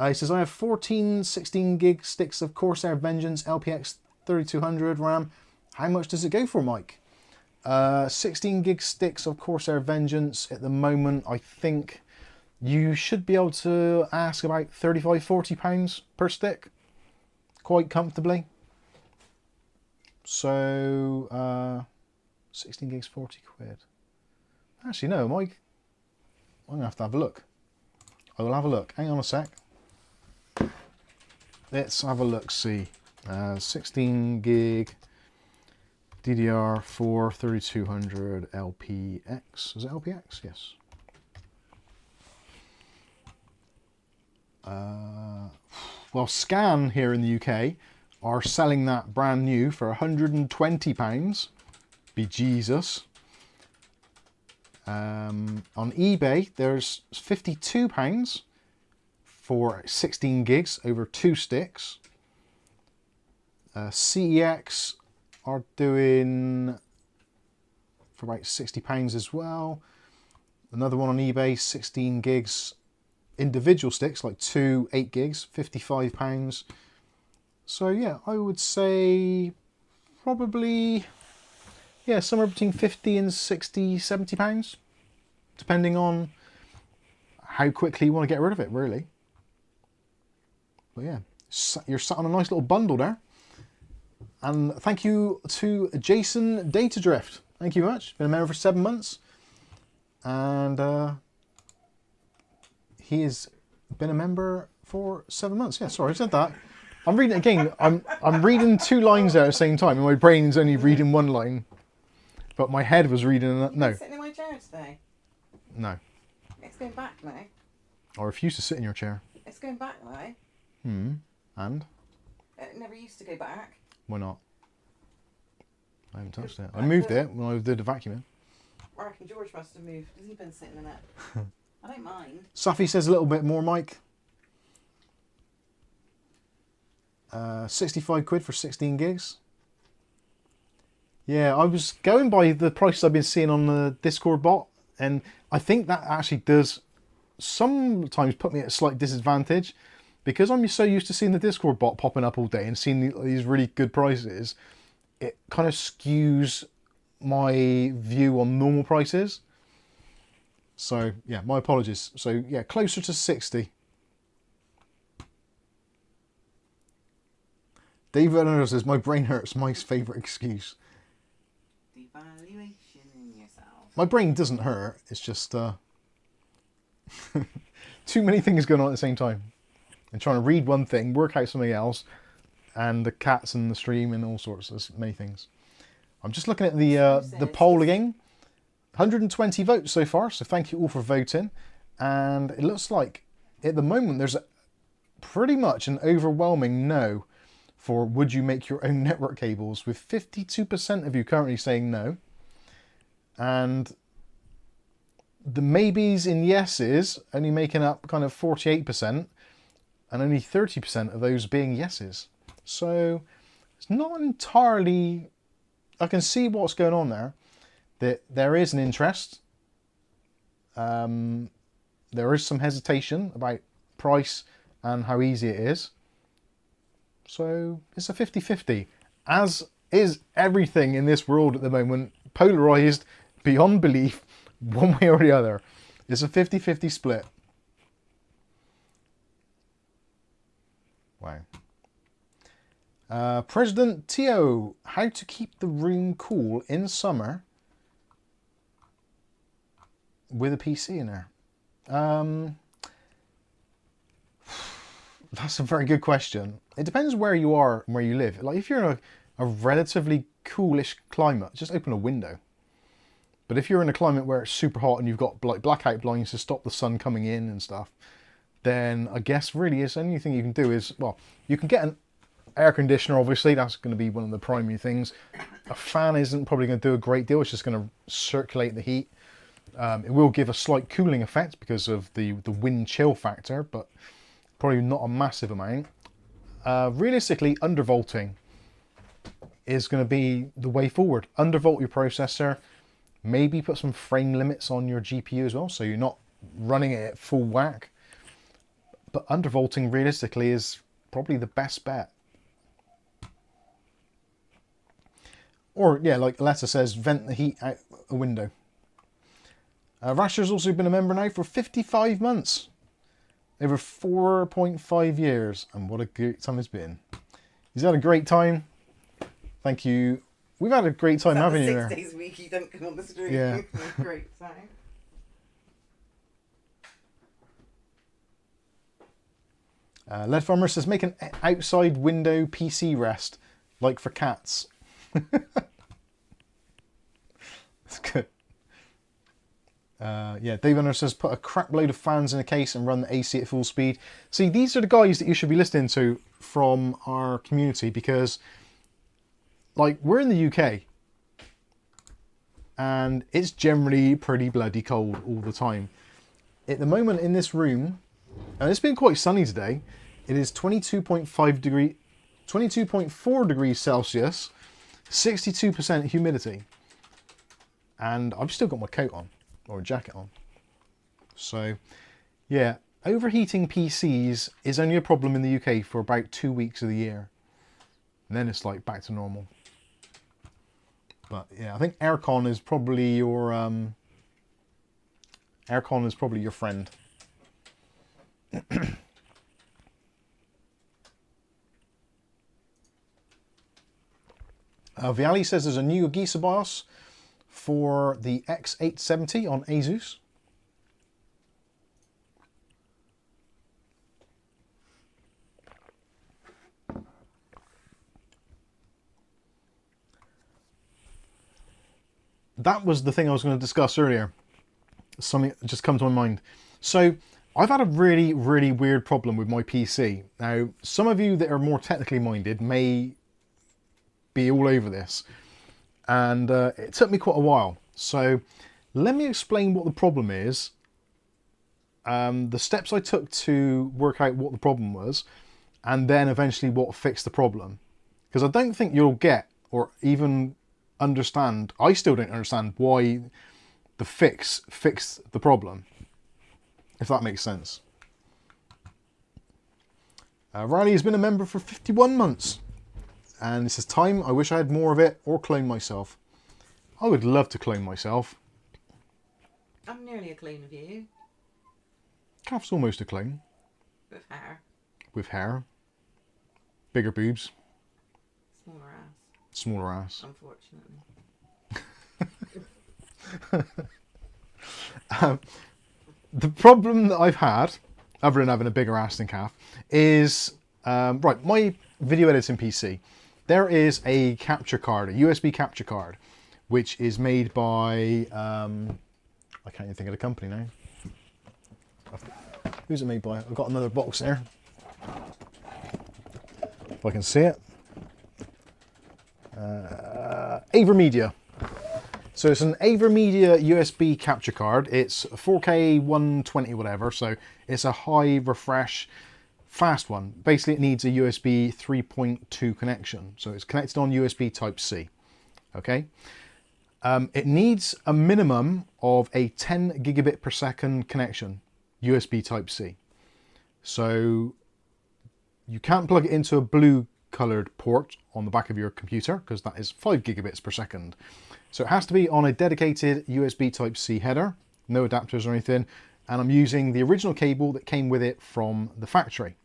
He says, I have 14 16 gig sticks of Corsair Vengeance LPX 3200 RAM. How much does it go for, Mike? 16 gig sticks of Corsair Vengeance at the moment, I think you should be able to ask about £35–40 per stick quite comfortably. So 16 gigs, 40 quid. Actually, no, Mike, I'm going to have a look. I will have a look. Hang on a sec. Let's have a look, see. 16 gig DDR4 3200 LPX. Is it LPX? Yes. Well, Scan here in the UK are selling that brand new for £120. Be Jesus. On eBay, there's £52 for 16 gigs over 2 sticks. CEX are doing for about £60 as well. Another one on eBay, 16 gigs individual sticks, like 2 8 gigs, £55. So yeah, I would say probably, yeah, somewhere between 50 and 60, £70, depending on how quickly you want to get rid of it, really. But yeah, you're sat on a nice little bundle there. And thank you to Jason Datadrift. Thank you very much. Been a member for 7 months. And he has been a member for 7 months. Yeah, sorry, I said that. I'm reading it again. I'm reading 2 lines there at the same time, and my brain's only reading 1 line. But my head was reading no. Sitting in my chair today. No. It's going back now. I refuse to sit in your chair. It's going back now. And? It never used to go back. Why not? I haven't touched it. I moved it when I did the vacuuming. I reckon George must have moved. Has he been sitting in it? I don't mind. Safi says a little bit more, Mike. 65 quid for 16 gigs. Yeah, I was going by the prices I've been seeing on the Discord bot, and I think that actually does sometimes put me at a slight disadvantage, because I'm so used to seeing the Discord bot popping up all day and seeing these really good prices. It kind of skews my view on normal prices. So yeah, my apologies. So yeah, closer to 60. David Arnold says, my brain hurts, my favourite excuse. Devaluation in yourself. My brain doesn't hurt, it's just too many things going on at the same time. And trying to read one thing, work out something else, and the cats and the stream and all sorts of many things. I'm just looking at the poll again. 120 votes so far, so thank you all for voting. And it looks like at the moment there's pretty much an overwhelming no for would you make your own network cables, with 52% of you currently saying no. And the maybes and yeses only making up kind of 48%, and only 30% of those being yeses. So it's not entirely, I can see what's going on there, that there is an interest. There is some hesitation about price and how easy it is. So it's a 50-50, as is everything in this world at the moment, polarized beyond belief, one way or the other. It's a 50-50 split. Wow. President Tio, how to keep the room cool in summer with a PC in there? That's a very good question. It depends where you are and where you live. Like if you're in a relatively coolish climate, just open a window. But if you're in a climate where it's super hot and you've got like blackout blinds to stop the sun coming in and stuff, then I guess really is anything you can do is, well, you can get an air conditioner, obviously. That's going to be one of the primary things. A fan isn't probably going to do a great deal. It's just going to circulate the heat. It will give a slight cooling effect because of the wind chill factor, but probably not a massive amount. Realistically, undervolting is going to be the way forward. Undervolt your processor. Maybe put some frame limits on your GPU as well, so you're not running it at full whack. But undervolting realistically is probably the best bet. Or yeah, like Alessa says, vent the heat out a window. Rasher's also been a member now for 55 months. Over 4.5 years. And what a great time it's been. He's had a great time. Thank you. We've had a great time, haven't you? 6 days a week you don't come on the street. Yeah. Great time. Lead Farmer says, make an outside window PC rest, like for cats. That's good. Yeah, Dave Hunter says, put a crap load of fans in a case and run the AC at full speed. See, these are the guys that you should be listening to from our community, because, like, we're in the UK, and it's generally pretty bloody cold all the time. At the moment in this room, and it's been quite sunny today, it is 22.4 degrees Celsius, 62% humidity. And I've still got my coat on, or a jacket on. So, yeah, overheating PCs is only a problem in the UK for about 2 weeks of the year. And then it's like back to normal. But yeah, I think aircon is probably your friend. Viali says there's a new Giza BIOS for the X870 on Asus. That was the thing I was going to discuss earlier. Something just come to my mind. So I've had a really, really weird problem with my PC. Now, some of you that are more technically minded may be all over this. And it took me quite a while. So Let me explain what the problem is. The steps I took to work out what the problem was, and then eventually what fixed the problem. Because I don't think you'll get, or even understand, I still don't understand why the fix fixed the problem, if that makes sense. Riley has been a member for 51 months. And this is time. I wish I had more of it, or clone myself. I would love to clone myself. I'm nearly a clone of you. Kath's almost a clone. With hair. With hair. Bigger boobs. Smaller ass. Smaller ass. Unfortunately. The problem that I've had, other than having a bigger ass than Kath, is... right, my video editing PC. There is a capture card, a USB capture card, which is made by... I can't even think of the company now. Who's it made by? I've got another box there. If I can see it. Avermedia. So it's an Avermedia USB capture card. It's 4K 120 whatever, so it's a high refresh, fast one. Basically it needs a USB 3.2 connection. So it's connected on USB Type-C. Okay. It needs a minimum of a 10 gigabit per second connection, USB Type-C. So you can't plug it into a blue colored port on the back of your computer because that is 5 gigabits per second. So it has to be on a dedicated USB Type-C header, no adapters or anything. And I'm using the original cable that came with it from the factory.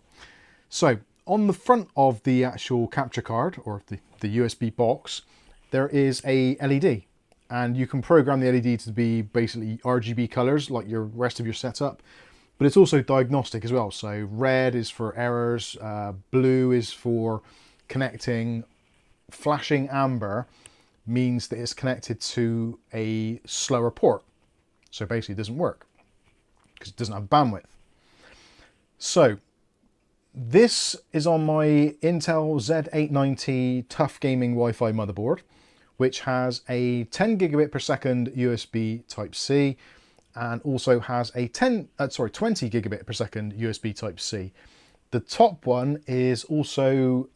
So on the front of the actual capture card or the USB box, there is a LED. And you can program the LED to be basically RGB colors like your rest of your setup, but it's also diagnostic as well. So red is for errors, blue is for connecting, flashing amber means that it's connected to a slower port. So basically it doesn't work because it doesn't have bandwidth. So this is on my Intel Z890 Tough Gaming Wi-Fi motherboard, which has a 10 gigabit per second USB Type-C and also has a 20 gigabit per second USB Type-C. The top one is also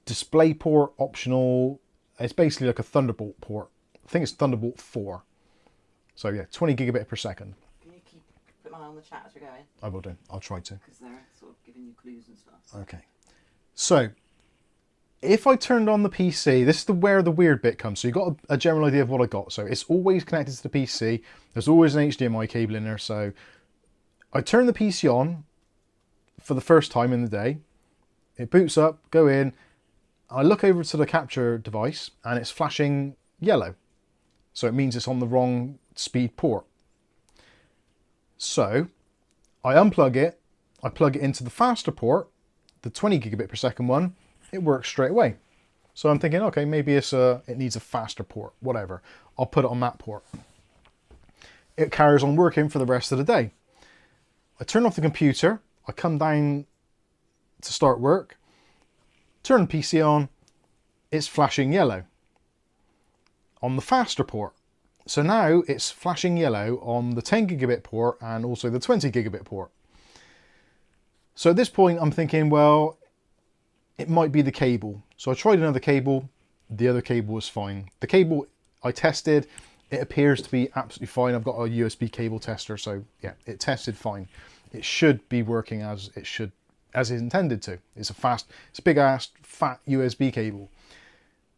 DisplayPort optional. It's basically like a Thunderbolt port. I think it's Thunderbolt 4. So yeah, 20 gigabit per second. Can you keep putting an eye on the chat as we're going? I will do. I'll try to. Because they're sort of giving you clues and stuff. Okay. So if I turned on the PC, this is where the weird bit comes. So you've got a general idea of what I got. So it's always connected to the PC. There's always an HDMI cable in there. So I turn the PC on for the first time in the day. It boots up, go in. I look over to the capture device and it's flashing yellow. So it means it's on the wrong speed port. So I unplug it. I plug it into the faster port, the 20 gigabit per second one. It works straight away. So I'm thinking, okay, maybe it needs a faster port, whatever. I'll put it on that port. It carries on working for the rest of the day. I turn off the computer, I come down to start work, turn the PC on, it's flashing yellow on the faster port. So now it's flashing yellow on the 10 gigabit port and also the 20 gigabit port. So at this point I'm thinking, well, it might be the cable. So I tried another cable, the other cable was fine. The cable I tested, it appears to be absolutely fine. I've got a USB cable tester, so yeah, it tested fine. It should be working as it should, as it's intended to. It's a big ass fat USB cable.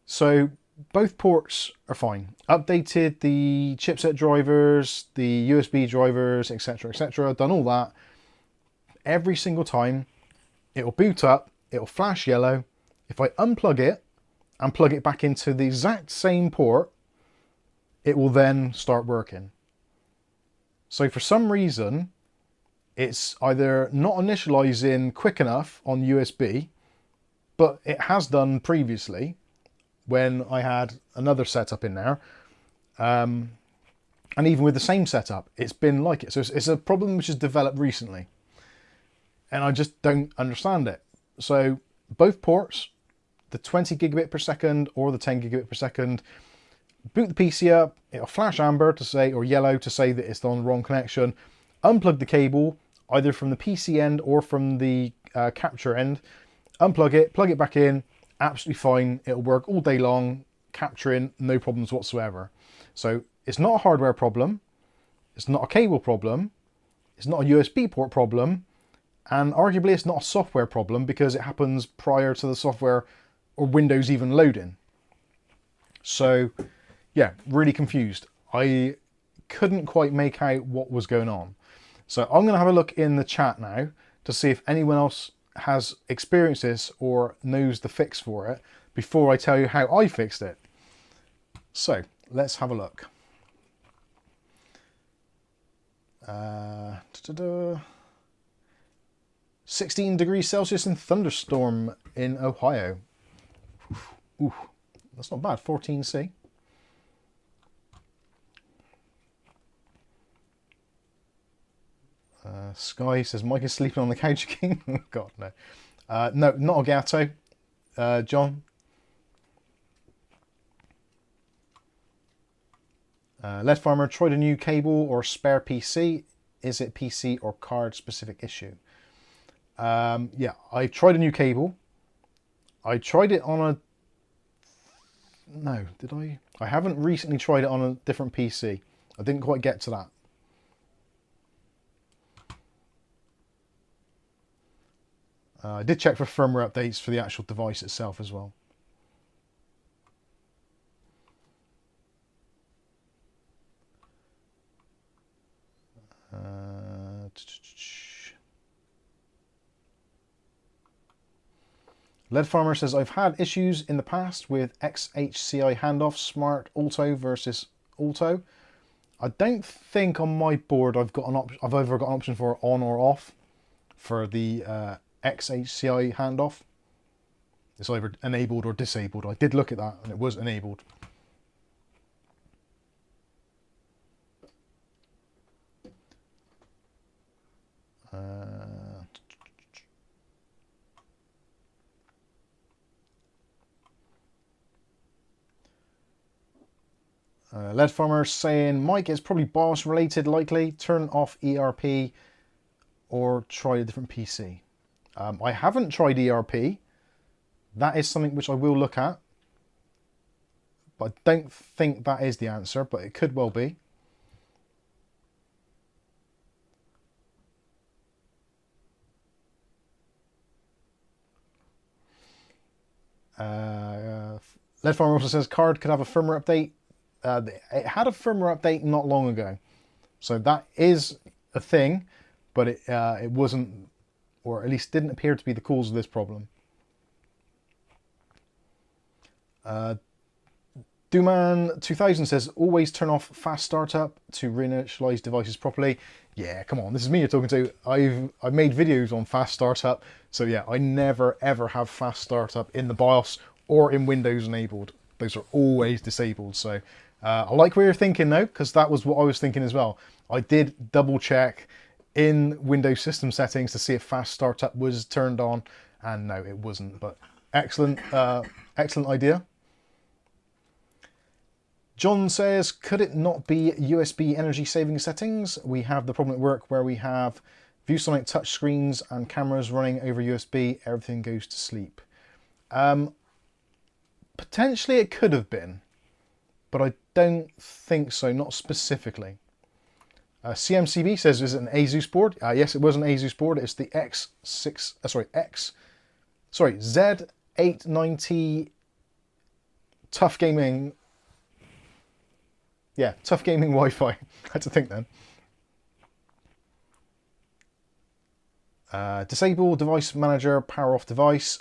So both ports are fine. Updated the chipset drivers, the USB drivers, etc, etc. Done all that. Every single time it'll boot up, it'll flash yellow. If I unplug it and plug it back into the exact same port, it will then start working. So for some reason, it's either not initializing quick enough on USB, but it has done previously when I had another setup in there. And even with the same setup, it's been like it. So it's a problem which has developed recently. And I just don't understand it. So both ports, the 20 gigabit per second or the 10 gigabit per second, boot the PC up, it'll flash amber to say, or yellow to say that it's on the wrong connection. Unplug the cable, either from the PC end or from the capture end. Unplug it, plug it back in, absolutely fine. It'll work all day long, capturing, no problems whatsoever. So it's not a hardware problem, it's not a cable problem, it's not a USB port problem, and arguably it's not a software problem because it happens prior to the software or Windows even loading. So yeah, really confused. I couldn't quite make out what was going on. So I'm going to have a look in the chat now to see if anyone else has experienced this or knows the fix for it before I tell you how I fixed it. So let's have a look. 16 degrees Celsius and thunderstorm in Ohio. Ooh, that's not bad, 14C. Sky says Mike is sleeping on the couch again. Oh God, no. No, not a Gatto. John. Lead Farmer tried a new cable or spare PC. Is it PC or card specific issue? Yeah, I tried a new cable. I tried it on a... No, did I? I haven't recently tried it on a different PC. I didn't quite get to that. I did check for firmware updates for the actual device itself as well. Lead Farmer says, I've had issues in the past with XHCI handoff Smart Auto versus Auto. I don't think on my board I've ever got an option for on or off for the XHCI handoff. It's either enabled or disabled. I did look at that and it was enabled. Lead Farmer saying, Mike, it's probably BIOS related likely. Turn off ERP or try a different PC. I haven't tried ERP. That is something which I will look at. But I don't think that is the answer, but it could well be. Lead Farmer also says card could have a firmware update. It had a firmware update not long ago. So that is a thing, but it wasn't, or at least didn't appear to be the cause of this problem. Dooman2000 says, always turn off fast startup to reinitialize devices properly. Yeah, come on, this is me you're talking to. I've made videos on fast startup, so yeah, I never ever have fast startup in the BIOS or in Windows enabled. Those are always disabled. So I like what you're thinking though, because that was what I was thinking as well. I did double check in Windows system settings to see if fast startup was turned on, and no, it wasn't. But excellent, excellent idea. John says, could it not be USB energy saving settings? We have the problem at work where we have ViewSonic touch screens and cameras running over USB. Everything goes to sleep. Potentially it could have been, but I don't think so, not specifically. CMCB says, is it an Asus board? Yes, it was an Asus board. It's the Z890 Tough Gaming. Yeah, Tough Gaming Wi-Fi. I had to think then. Disable device manager, power off device.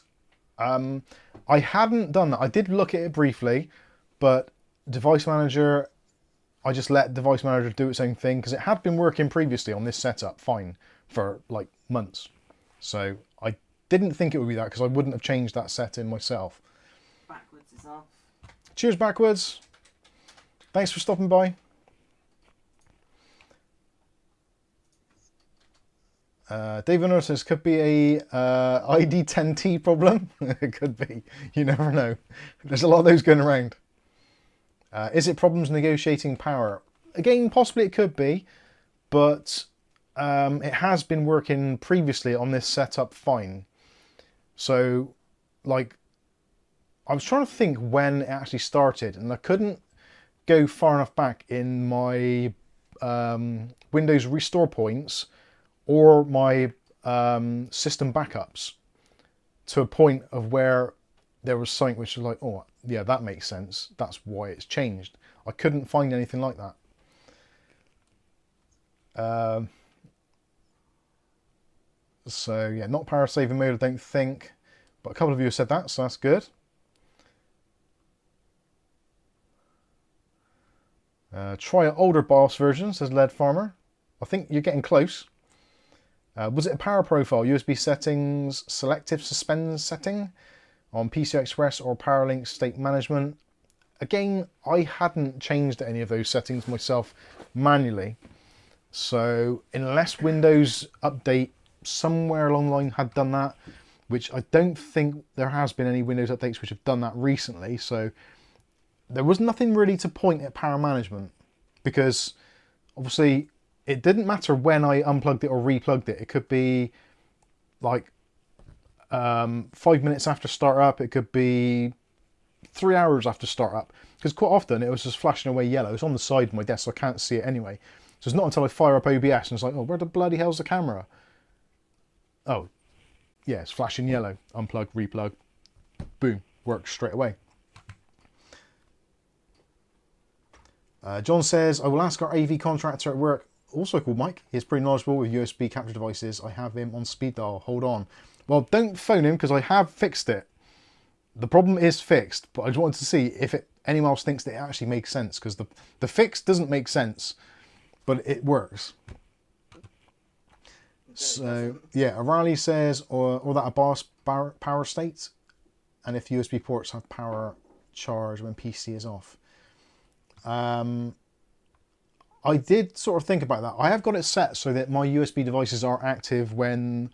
I hadn't done that. I did look at it briefly, but device manager, I just let device manager do its own thing because it had been working previously on this setup fine for like months. So I didn't think it would be that because I wouldn't have changed that setting myself. Backwards is off. Cheers, Backwards. Thanks for stopping by. David Norris says, could be a ID10T problem. It could be. You never know. There's a lot of those going around. Is it problems negotiating power? Again, possibly it could be, but it has been working previously on this setup fine. So, like, I was trying to think when it actually started, and I couldn't go far enough back in my Windows restore points or my system backups to a point of where there was something which was like, oh yeah, that makes sense, that's why it's changed. I couldn't find anything like that. So yeah, not power saving mode, I don't think, but a couple of you have said that, so that's good. Try an older BIOS version, says Lead Farmer. I think you're getting close. Was it a power profile, USB settings, selective suspend setting on PCI Express or PowerLink state management? Again, I hadn't changed any of those settings myself manually. So unless Windows Update somewhere along the line had done that, which I don't think there has been any Windows updates which have done that recently, so there was nothing really to point at power management, because obviously it didn't matter when I unplugged it or replugged it. It could be like 5 minutes after startup, it could be 3 hours after startup, because quite often it was just flashing away yellow. It's on the side of my desk, so I can't see it anyway. So it's not until I fire up OBS and it's like, oh, where the bloody hell's the camera? Oh, yeah, it's flashing yellow. Unplug, replug, boom, works straight away. John says, I will ask our AV contractor at work, also called Mike. He's pretty knowledgeable with USB capture devices. I have him on speed dial. Hold on. Well, don't phone him because I have fixed it. The problem is fixed, but I just wanted to see if anyone else thinks that it actually makes sense, because the fix doesn't make sense, but it works. So, yeah, O'Reilly says, or that a BIOS power state, and if USB ports have power charge when PC is off. I did sort of think about that. I have got it set so that my USB devices are active when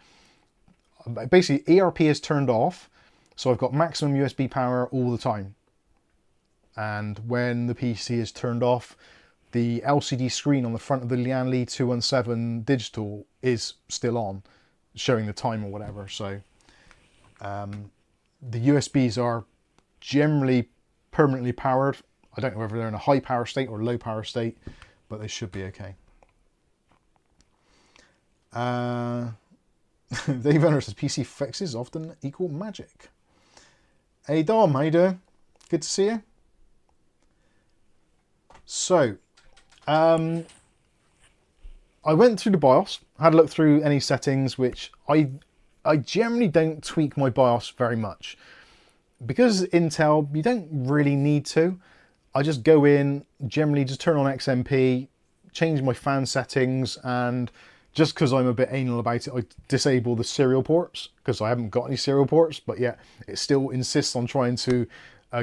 basically ERP is turned off, so I've got maximum USB power all the time. And when the PC is turned off, the LCD screen on the front of the Lian Li 217 digital is still on, showing the time or whatever. So the USBs are generally permanently powered. I don't know whether they're in a high power state or low power state, but they should be okay. Dave Venner says PC fixes often equal magic. Hey Dom, how you doing? Good to see you. So, I went through the BIOS, had a look through any settings, which I generally don't tweak my BIOS very much. Because Intel, you don't really need to. I just go in, generally just turn on XMP, change my fan settings, and just because I'm a bit anal about it, I disable the serial ports, because I haven't got any serial ports, but yeah, it still insists on trying to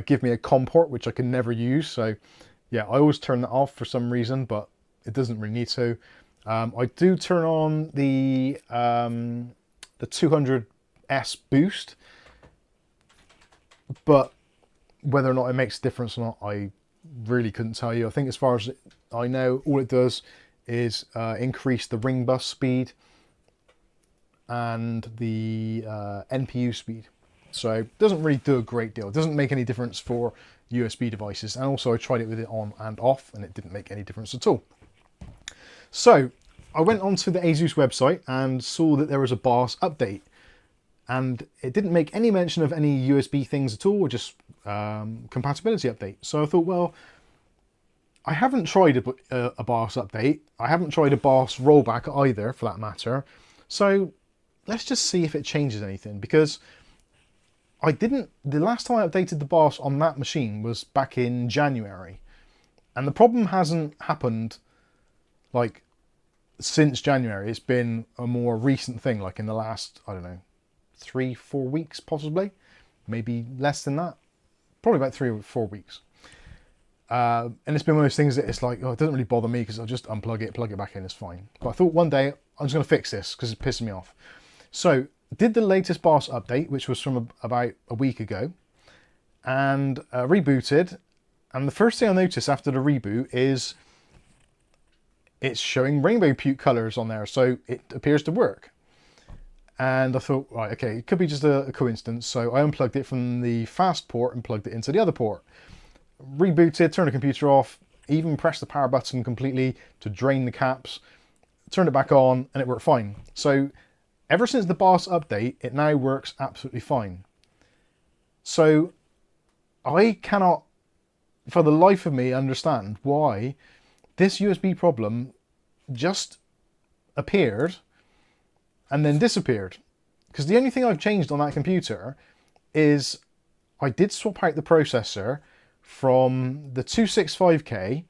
give me a COM port, which I can never use. So yeah, I always turn that off for some reason, but it doesn't really need to. I do turn on the 200S boost, but whether or not it makes a difference or not, I really couldn't tell you. I think as far as I know, all it does is increase the ring bus speed and the NPU speed. So it doesn't really do a great deal. It doesn't make any difference for USB devices. And also I tried it with it on and off and it didn't make any difference at all. So I went onto the ASUS website and saw that there was a BIOS update. And it didn't make any mention of any USB things at all, just compatibility update. So I thought, well, I haven't tried a BIOS update. I haven't tried a BIOS rollback either, for that matter. So let's just see if it changes anything, because the last time I updated the BIOS on that machine was back in January. And the problem hasn't happened like since January. It's been a more recent thing, like in the last, I don't know, 3-4 weeks possibly, maybe less than that, probably about 3 or 4 weeks. And it's been one of those things that it's like, oh, it doesn't really bother me because I'll just unplug it, plug it back in, it's fine. But I thought one day I'm just going to fix this because it's pissing me off. So did the latest BIOS update, which was from about a week ago, and rebooted, And the first thing I noticed after the reboot is it's showing rainbow puke colours on there, so it appears to work. And I thought, right, okay, it could be just a coincidence. So I unplugged it from the fast port and plugged it into the other port. Rebooted, turned the computer off, even pressed the power button completely to drain the caps, turned it back on, and it worked fine. So ever since the BIOS update, it now works absolutely fine. So I cannot, for the life of me, understand why this USB problem just appeared and then disappeared. Because the only thing I've changed on that computer is I did swap out the processor from the 265K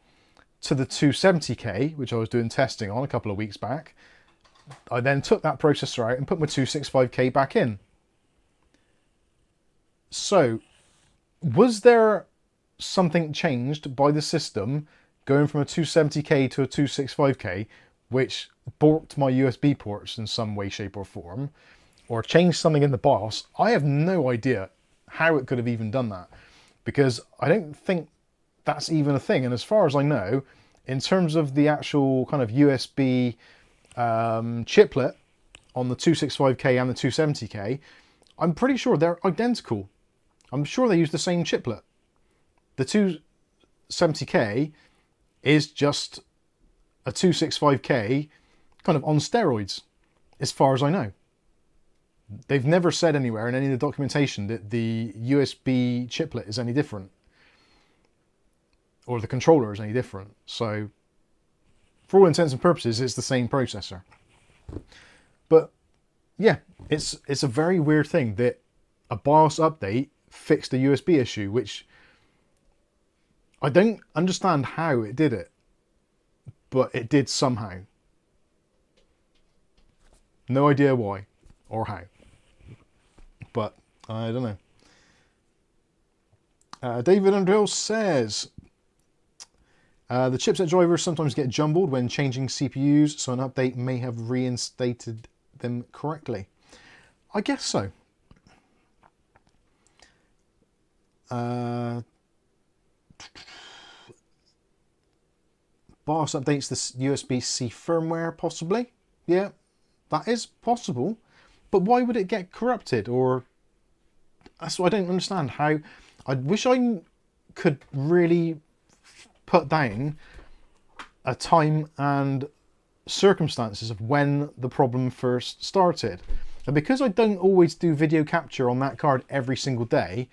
to the 270K, which I was doing testing on a couple of weeks back. I then took that processor out and put my 265K back in. So, was there something changed by the system going from a 270K to a 265K, which borked my USB ports in some way, shape or form, or changed something in the BIOS? I have no idea how it could have even done that, because I don't think that's even a thing. And as far as I know, in terms of the actual kind of USB chiplet on the 265K and the 270K, I'm pretty sure they're identical. I'm sure they use the same chiplet. The 270K is just a 265K kind of on steroids, as far as I know. They've never said anywhere in any of the documentation that the USB chiplet is any different, or the controller is any different. So for all intents and purposes, it's the same processor. But yeah, it's a very weird thing that a BIOS update fixed a USB issue, which I don't understand how it did it, but it did somehow. No idea why or how, but I don't know. David Underhill says, the chipset drivers sometimes get jumbled when changing CPUs, so an update may have reinstated them correctly. I guess so. BIOS updates the USB-C firmware, possibly. Yeah, that is possible. But why would it get corrupted? Or that's what I don't understand. How I wish I could really put down a time and circumstances of when the problem first started. And because I don't always do video capture on that card every single day,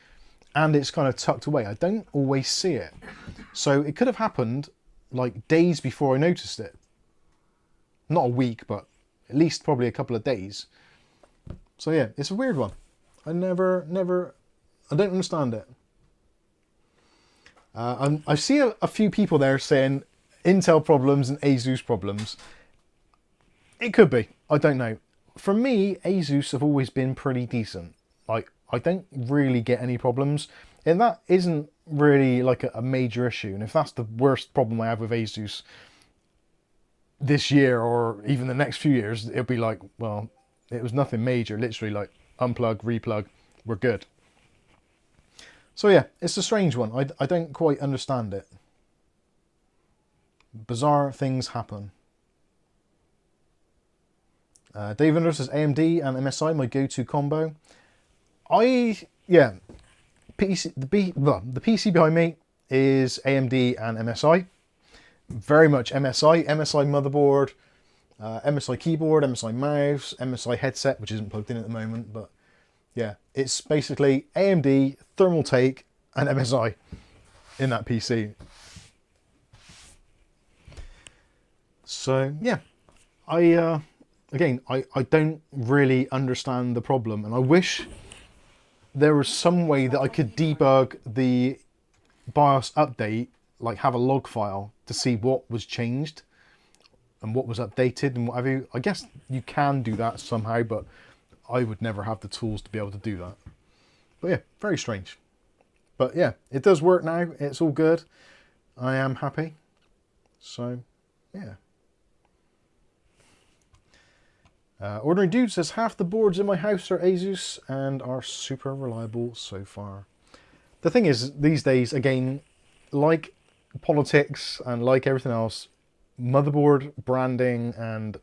and it's kind of tucked away, I don't always see it. So it could have happened like days before I noticed it. Not a week, but at least probably a couple of days. So yeah, it's a weird one. I don't understand it. I see a few people there saying Intel problems and ASUS problems. It could be, I don't know. For me, ASUS have always been pretty decent. Like, I don't really get any problems, and that isn't really like a major issue. And if that's the worst problem I have with ASUS this year or even the next few years, it'll be like, well, it was nothing major, literally like unplug, replug, we're good. So yeah, it's a strange one. I don't quite understand it. Bizarre things happen. Dave Under says AMD and MSI my go-to combo. The PC behind me is AMD and MSI. Very much MSI. MSI motherboard, MSI keyboard, MSI mouse, MSI headset, which isn't plugged in at the moment, but yeah, it's basically AMD, thermal take, and MSI in that PC. So yeah, I don't really understand the problem, and I wish there was some way that I could debug the BIOS update, like have a log file to see what was changed and what was updated and what have you. I guess you can do that somehow, but I would never have the tools to be able to do that. But yeah, very strange. But yeah, it does work now. It's all good. I am happy. So yeah. Ordinary Dude says, half the boards in my house are ASUS and are super reliable so far. The thing is, these days, again, like politics and like everything else, motherboard branding and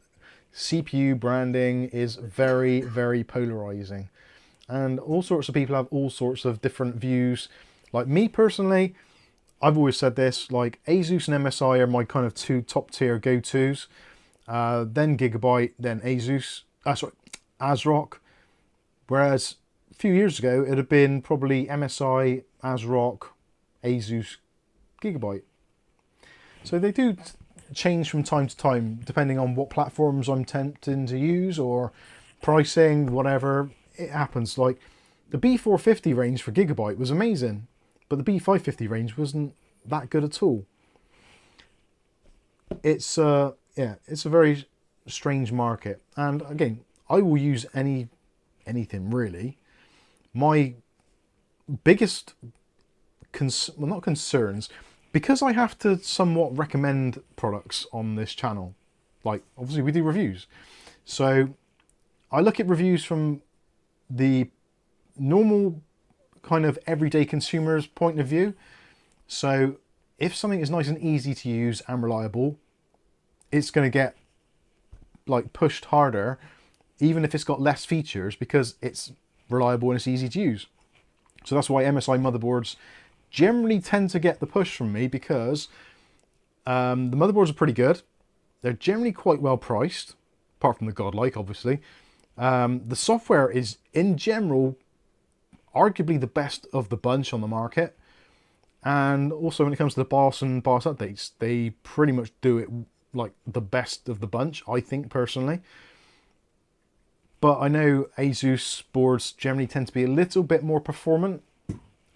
CPU branding is very, very polarizing. And all sorts of people have all sorts of different views. Like me personally, I've always said this, like Asus and MSI are my kind of two top tier go-tos. Then Gigabyte, then Asus, ASRock. Whereas a few years ago, it'd have been probably MSI, ASRock, Asus, Gigabyte. So they do change from time to time, depending on what platforms I'm tempting to use or pricing, whatever. It happens. Like the B450 range for Gigabyte was amazing, but the B550 range wasn't that good at all. It's yeah, it's a very strange market. And again, I will use anything really. My biggest well, not concerns, because I have to somewhat recommend products on this channel. Like obviously we do reviews, so I look at reviews from the normal kind of everyday consumer's point of view. So if something is nice and easy to use and reliable, it's going to get like pushed harder, even if it's got less features, because it's reliable and it's easy to use. So that's why MSI motherboards generally tend to get the push from me, because the motherboards are pretty good. They're generally quite well priced, apart from the Godlike, obviously. The software is, in general, arguably the best of the bunch on the market. And also when it comes to the BIOS and BIOS updates, they pretty much do it like the best of the bunch, I think, personally. But I know Asus boards generally tend to be a little bit more performant,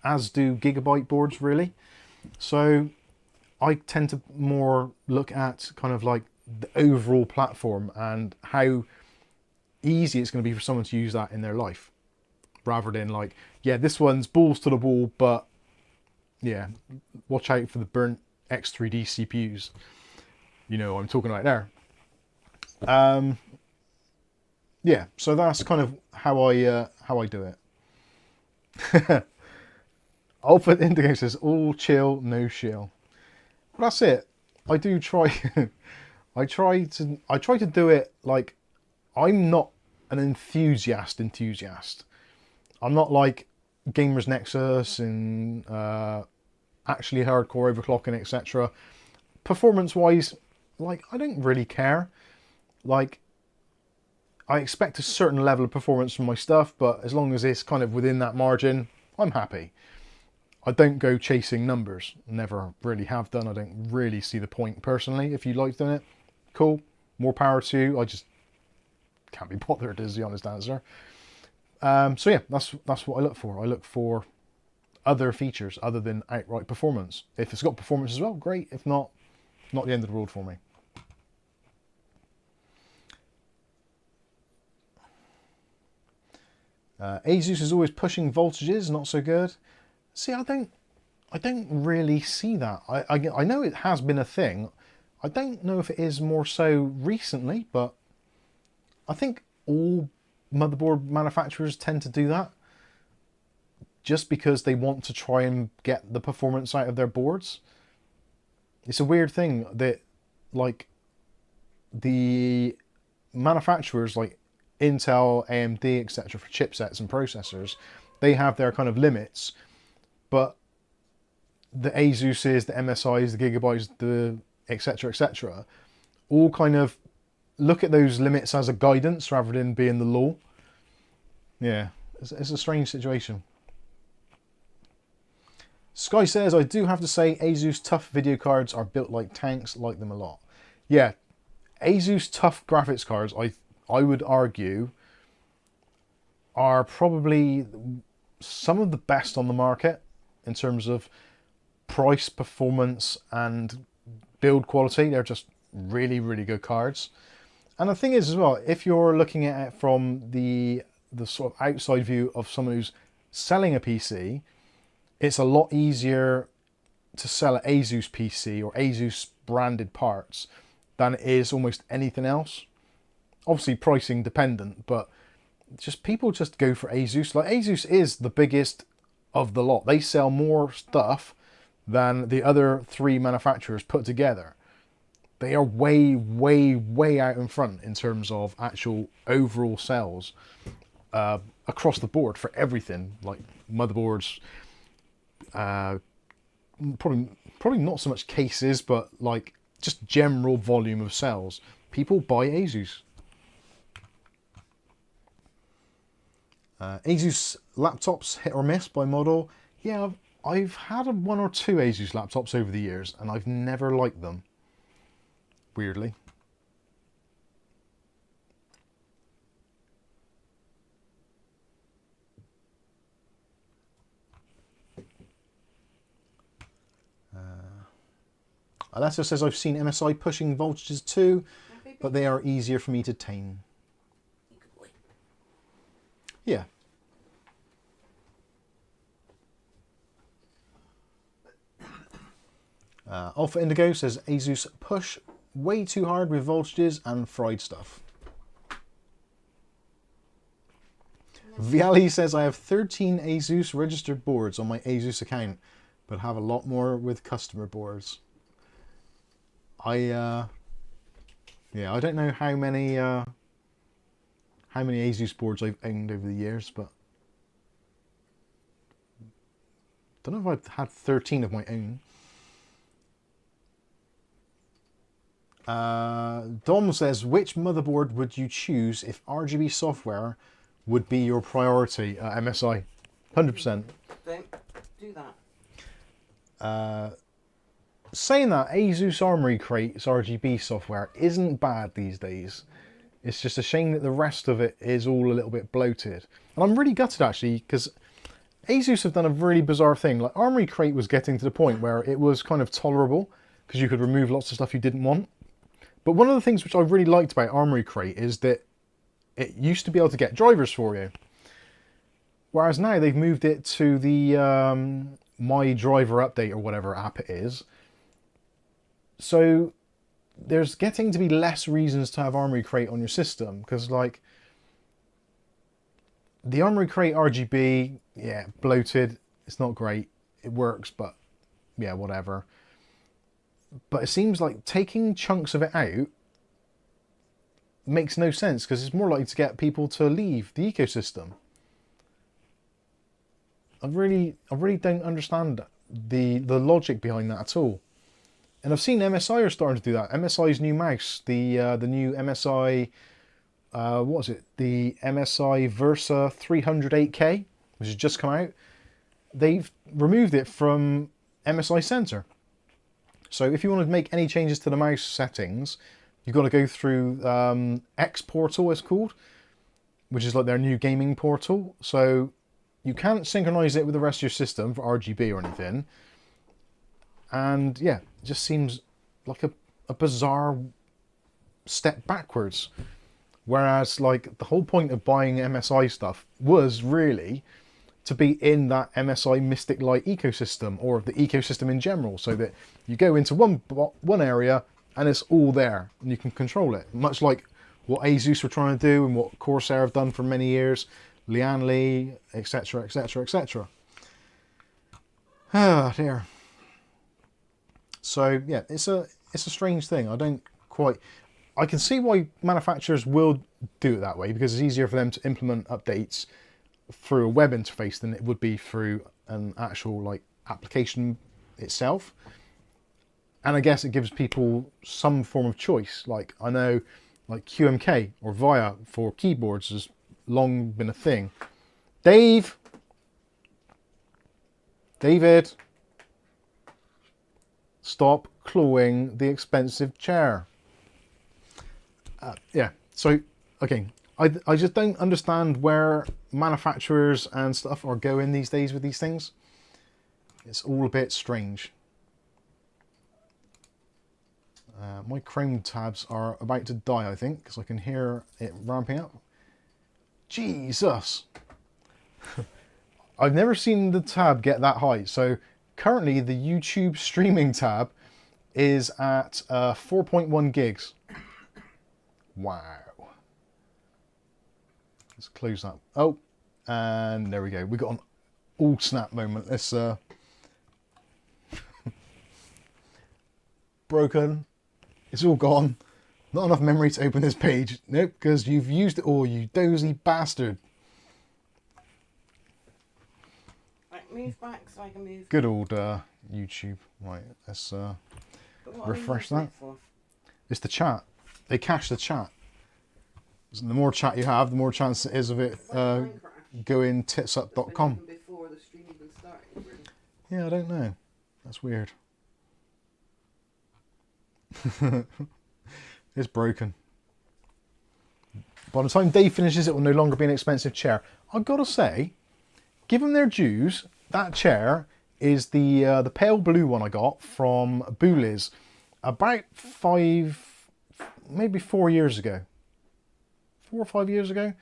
as do Gigabyte boards, really. So I tend to more look at kind of like the overall platform and how easy it's going to be for someone to use that in their life, rather than like, yeah, this one's balls to the wall, but yeah, watch out for the burnt X3D CPUs. You know what I'm talking about there. Yeah, so that's kind of how I do it. Alpha Indigo says all chill, no shill. But that's it. I do try. I try to do it like, I'm not an enthusiast. I'm not like Gamers Nexus and actually hardcore overclocking, etc. Performance wise, like, I don't really care. Like, I expect a certain level of performance from my stuff, but as long as it's kind of within that margin, I'm happy. I don't go chasing numbers. Never really have done. I don't really see the point personally. If you like doing it, cool. More power to you. I just can't be bothered, is the honest answer. So yeah, that's what I look for. I look for other features other than outright performance. If it's got performance as well, great. If not, not the end of the world for me. Asus is always pushing voltages, not so good. See, I don't really see that. I know it has been a thing. I don't know if it is more so recently, but I think all motherboard manufacturers tend to do that just because they want to try and get the performance out of their boards. It's a weird thing that, like, the manufacturers like Intel, AMD, etc. for chipsets and processors, they have their kind of limits, but the Asuses, the MSIs, the Gigabytes, the etc., all kind of look at those limits as a guidance rather than being the law. Yeah, it's a strange situation. Sky says, I do have to say Asus tough video cards are built like tanks, like them a lot. Yeah, Asus tough graphics cards, I would argue, are probably some of the best on the market in terms of price, performance, and build quality. They're just really, really good cards. And the thing is as well, if you're looking at it from the sort of outside view of someone who's selling a PC, it's a lot easier to sell an Asus PC or Asus branded parts than it is almost anything else. Obviously pricing dependent, but just people just go for Asus. Like, Asus is the biggest of the lot. They sell more stuff than the other 3 manufacturers put together. They are way, way, way out in front in terms of actual overall sales across the board for everything, like motherboards, probably not so much cases, but like just general volume of sales. People buy Asus. Asus laptops, hit or miss by model. Yeah, I've had 1 or 2 Asus laptops over the years, and I've never liked them. Weirdly. Alessio says, I've seen MSI pushing voltages too, but they are easier for me to tame. Yeah. Alpha Indigo says, Asus push way too hard with voltages and fried stuff. Viali says, I have 13 Asus registered boards on my Asus account, but have a lot more with customer boards. Yeah, I don't know how many Asus boards I've owned over the years, but I don't know if I've had 13 of my own. Dom says, which motherboard would you choose if RGB software would be your priority at MSI? 100%. Don't do that. Saying that, Asus Armory Crate's RGB software isn't bad these days. It's just a shame that the rest of it is all a little bit bloated. And I'm really gutted actually, because Asus have done a really bizarre thing. Like Armory Crate was getting to the point where it was kind of tolerable, because you could remove lots of stuff you didn't want. But one of the things which I really liked about Armory Crate is that it used to be able to get drivers for you. Whereas now they've moved it to the My Driver Update or whatever app it is. So there's getting to be less reasons to have Armory Crate on your system, because like the Armory Crate RGB, yeah, bloated, it's not great, it works, but yeah, whatever. But it seems like taking chunks of it out makes no sense, because it's more likely to get people to leave the ecosystem. I really don't understand the logic behind that at all. And I've seen MSI are starting to do that. MSI's new mouse, the new MSI, what was it? The MSI Versa 308K, which has just come out. They've removed it from MSI Center. So if you want to make any changes to the mouse settings, you've got to go through X Portal, it's called, which is like their new gaming portal. So you can't synchronize it with the rest of your system for RGB or anything. And yeah, it just seems like a bizarre step backwards. Whereas like the whole point of buying MSI stuff was really to be in that MSI Mystic Light ecosystem, or the ecosystem in general, so that you go into one area and it's all there and you can control it. Much like what Asus were trying to do and what Corsair have done for many years, Lian Li, etc, etc, etc. Ah dear. So yeah, it's a strange thing. I can see why manufacturers will do it that way, because it's easier for them to implement updates through a web interface than it would be through an actual like application itself. And I guess it gives people some form of choice. Like I know like QMK or VIA for keyboards has long been a thing. David, stop clawing the expensive chair. Yeah, so again, I just don't understand where manufacturers and stuff are going these days with these things. It's all a bit strange. My Chrome tabs are about to die, I think, because I can hear it ramping up. Jesus! I've never seen the tab get that high. So currently the YouTube streaming tab is at 4.1 gigs. Wow. Let's close that. Oh, and there we go. We got an all snap moment. Let's broken. It's all gone. Not enough memory to open this page. Nope, because you've used it all, you dozy bastard. Right, move back so I can move. Good old YouTube. Right, let's But what refresh are we using that. it for? It's the chat. They cache the chat. So the more chat you have, the more chance it is of it going titsup.com. Before the stream even started, really. Yeah, I don't know. That's weird. It's broken. By the time Dave finishes, it will no longer be an expensive chair. I've got to say, give them their dues. That chair is the pale blue one I got from Boolies about 4 years ago. 4 or 5 years ago.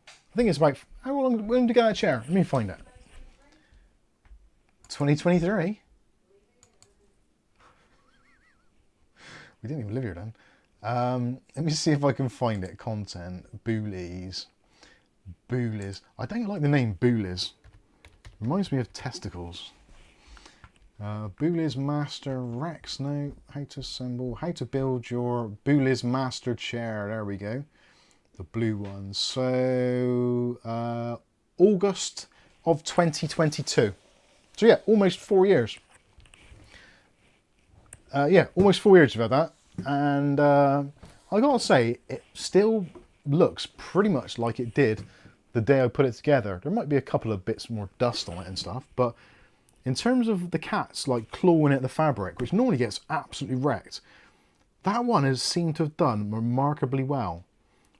I think it's about, how long, when did you get that chair? Let me find out. 2023. We didn't even live here then. Let me see if I can find it. Content, Boolies. Boolies. I don't like the name Boolies. Reminds me of testicles. Boolies Master Rex. No, how to assemble, how to build your Boolies Master chair. There we go. The blue one. So, August of 2022. So yeah, almost 4 years. Yeah, almost 4 years about that. And I gotta say, it still looks pretty much like it did the day I put it together. There might be a couple of bits more dust on it and stuff, but in terms of the cats like clawing at the fabric, which normally gets absolutely wrecked, that one has seemed to have done remarkably well.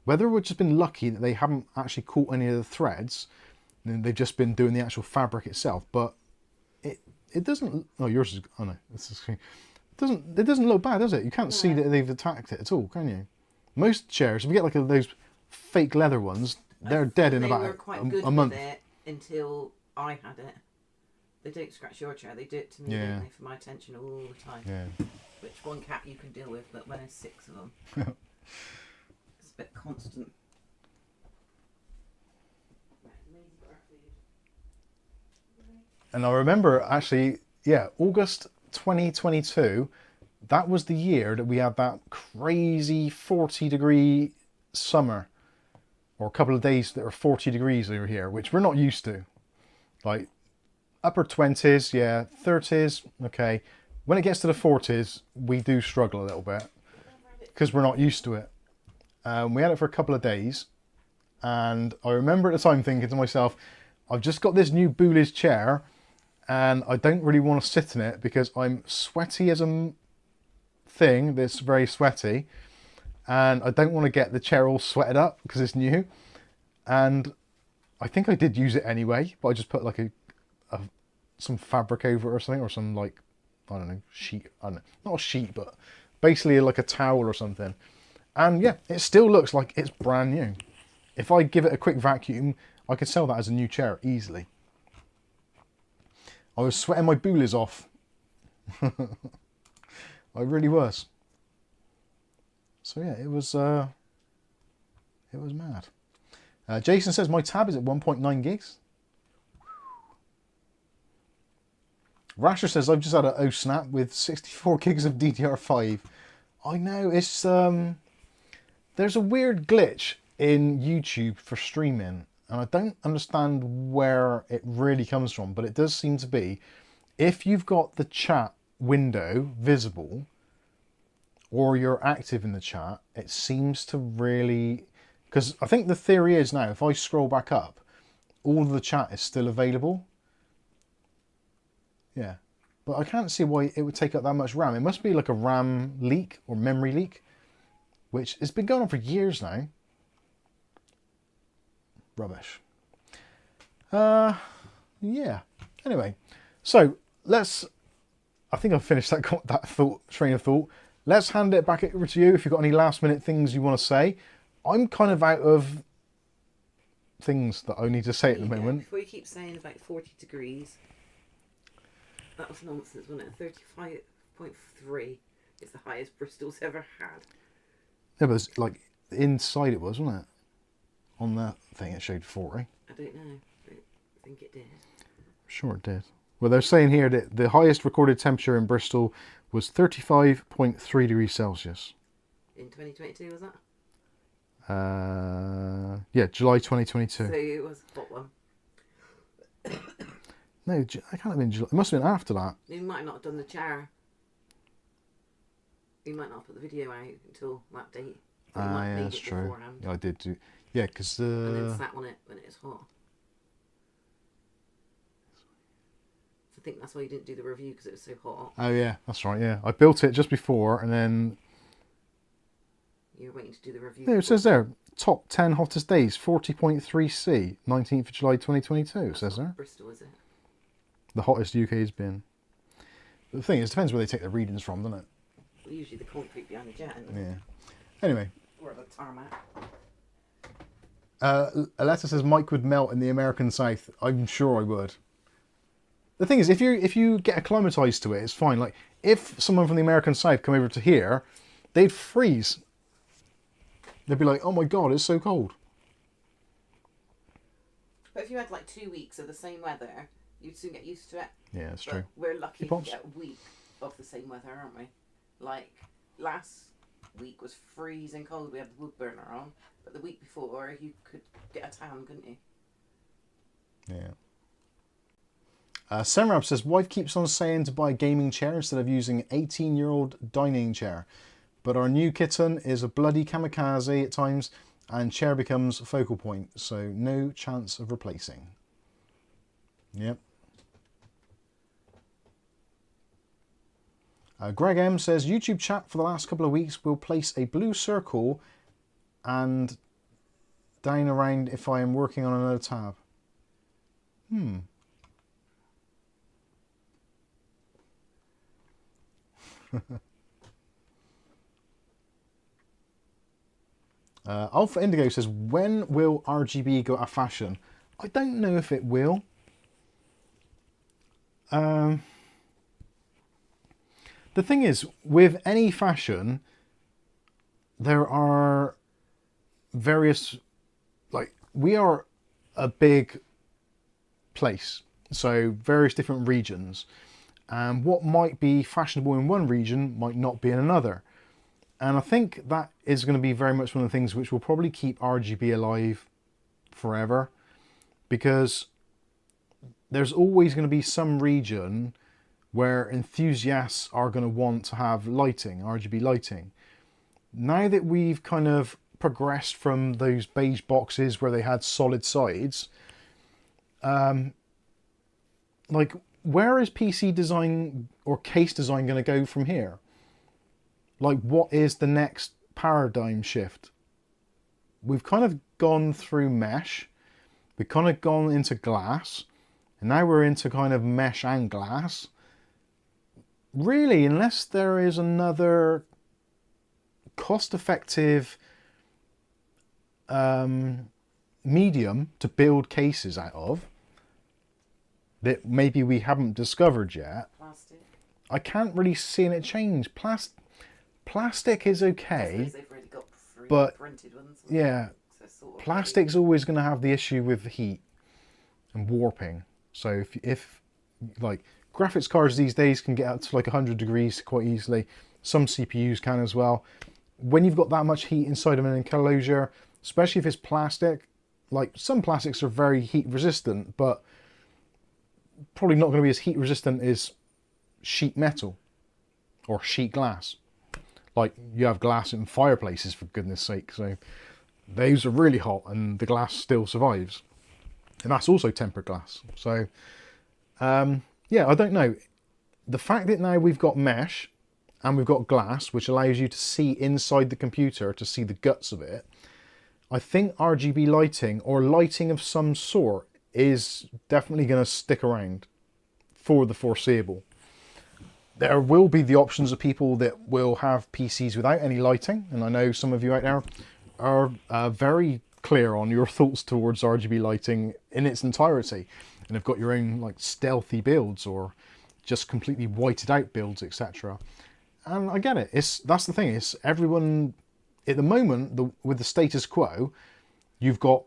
Whether we've just been lucky that they haven't actually caught any of the threads, and they've just been doing the actual fabric itself, but it doesn't. Oh, yours is. Oh no, this is. It doesn't look bad, does it? You can't see that they've attacked it at all, can you? Most chairs, if you get like those fake leather ones, they're dead in about a month. With it until I had it. They don't scratch your chair; they do it to me, Yeah. don't they, for my attention all the time. Yeah. Which one cat you can deal with, but when there's 6 of them, it's a bit constant. And I remember actually, yeah, August 2022, that was the year that we had that crazy 40-degree summer, or a couple of days that were 40 degrees over here, which we're not used to. Like upper 20s, yeah, 30s, okay. When it gets to the 40s, we do struggle a little bit because we're not used to it. We had it for a couple of days, and I remember at the time thinking to myself, I've just got this new Boolies chair, and I don't really want to sit in it because I'm sweaty as a thing that's very sweaty, and I don't want to get the chair all sweated up because it's new. And I think I did use it anyway, but I just put like some fabric over it or something, or some like, I don't know, sheet, I don't know, not a sheet, but basically like a towel or something. And yeah, it still looks like it's brand new. If I give it a quick vacuum, I could sell that as a new chair easily. I was sweating my Boolies off. I really was. So yeah, it was mad. Jason says my tab is at 1.9 gigs. Rasher says I've just had a snap with 64 gigs of DDR5. I know, it's there's a weird glitch in YouTube for streaming, and I don't understand where it really comes from, but it does seem to be, if you've got the chat window visible or you're active in the chat, it seems to really, because I think the theory is now, if I scroll back up, all of the chat is still available. Yeah, but I can't see why it would take up that much RAM. It must be like a RAM leak or memory leak, which has been going on for years now. Rubbish. Yeah. Anyway, so let's. I think I've finished that train of thought. Let's hand it back over to you if you've got any last minute things you want to say. I'm kind of out of things that I need to say at the moment. Before you keep saying about 40 degrees, that was nonsense, wasn't it? 35.3 is the highest Bristol's ever had. Yeah, but it's like inside it was, wasn't it? On that thing it showed 40. I don't know. I think it did. Sure it did. Well, they're saying here that the highest recorded temperature in Bristol was 35.3 degrees Celsius. In 2022, was that? Yeah, July 2022. So it was a hot one. No, I can't have been July. It must have been after that. You might not have done the chair. You might not have put the video out until that date. You might have Yeah, made that's it true. beforehand. Yeah, I did do. Yeah, because And then sat on it when it was hot. I think that's why you didn't do the review, because it was so hot. oh yeah, that's right. Yeah, I built it just before, and then You were waiting to do the review. yeah, it says there top 10 hottest days, 40.3 C, 19th of July 2022. It says there Bristol, is it? the hottest UK has been. But the thing is, it depends where they take their readings from, doesn't it? Well, usually the concrete behind the jet. Yeah. Anyway, Or the tarmac. Aletta says Mike would melt in the American South. I'm sure I would. The thing is, if you get acclimatized to it, it's fine. Like if someone from the American South come over to here, they'd freeze. They'd be like, "Oh my god, it's so cold." But if you had like 2 weeks of the same weather, you'd soon get used to it. Yeah, that's But true. we're lucky Hey, if we Pops. get a week of the same weather, aren't we? Like last week was freezing cold. We had the wood burner on, but the week before you could get a tan, couldn't you? Yeah. Semrab says, wife keeps on saying to buy a gaming chair instead of using an 18-year-old dining chair. But our new kitten is a bloody kamikaze at times and chair becomes a focal point. So no chance of replacing. Yep. Greg M says, YouTube chat for the last couple of weeks will place a blue circle and down around if I am working on another tab. Alpha Indigo says, when will RGB go out of fashion? I don't know if it will. The thing is, with any fashion, there are various, like, we are a big place, so various different regions. And what might be fashionable in one region might not be in another. And I think that is going to be very much one of the things which will probably keep RGB alive forever, because there's always going to be some region where enthusiasts are going to want to have lighting, RGB lighting. Now that we've kind of progressed from those beige boxes where they had solid sides, like, where is PC design or case design going to go from here? Like, what is the next paradigm shift? We've kind of gone through mesh, we've kind of gone into glass, and now we're into kind of mesh and glass. Really, unless there is another cost-effective medium to build cases out of that maybe we haven't discovered yet, Plastic. I can't really see it change. Plastic is I okay, suppose they've already got but printed ones. yeah, So sort of plastic's always going to have the issue with heat and warping. So if like graphics cards these days can get up to like 100 degrees quite easily. Some CPUs can as well. When you've got that much heat inside of an enclosure, especially if it's plastic, like some plastics are very heat resistant, but probably not going to be as heat resistant as sheet metal or sheet glass. Like, you have glass in fireplaces, for goodness sake, so those are really hot and the glass still survives, and that's also tempered glass. So yeah, I don't know. The fact that now we've got mesh and we've got glass, which allows you to see inside the computer, to see the guts of it, I think RGB lighting or lighting of some sort is definitely going to stick around for the foreseeable. There will be the options of people that will have PCs without any lighting, and I know some of you out there are very clear on your thoughts towards RGB lighting in its entirety, and have got your own like stealthy builds or just completely whited out builds, etc. And I get it. That's the thing. It's everyone at the moment, with the status quo, you've got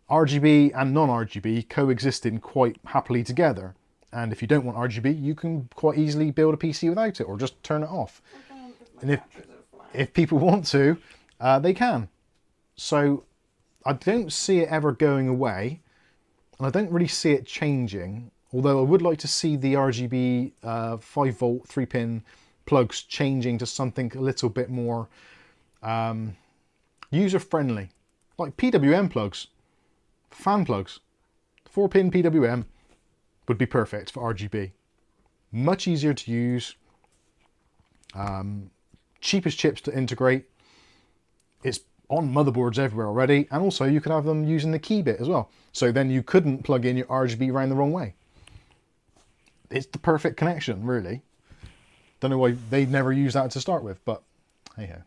RGB and non-RGB coexisting quite happily together. And if you don't want RGB, you can quite easily build a PC without it, or just turn it off. And if people want to, they can. So I don't see it ever going away, and I don't really see it changing. Although I would like to see the RGB 5-volt 3-pin plugs changing to something a little bit more user-friendly, like PWM plugs, fan plugs. 4-pin PWM would be perfect for RGB. Much easier to use, cheapest chips to integrate. It's on motherboards everywhere already, and also you could have them using the key bit as well. So then you couldn't plug in your RGB around the wrong way. It's the perfect connection, really. Don't know why they never use that to start with, but hey ho.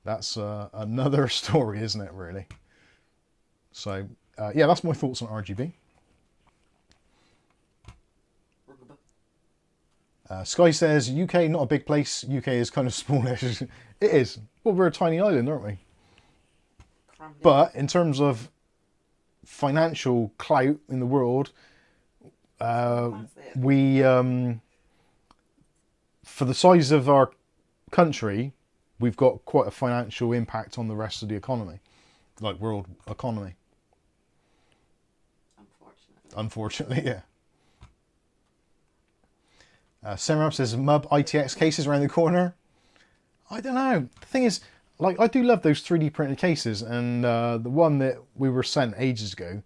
That's another story, isn't it, really? So, yeah, that's my thoughts on RGB. Sky says, UK, not a big place. UK is kind of smallish. It is. Well, we're a tiny island, aren't we? But in terms of financial clout in the world, we, for the size of our country, we've got quite a financial impact on the rest of the economy, like world economy. Unfortunately, yeah. Semrab says, Mub ITX cases around the corner. I don't know. The thing is, like, I do love those 3D printed cases, and the one that we were sent ages ago,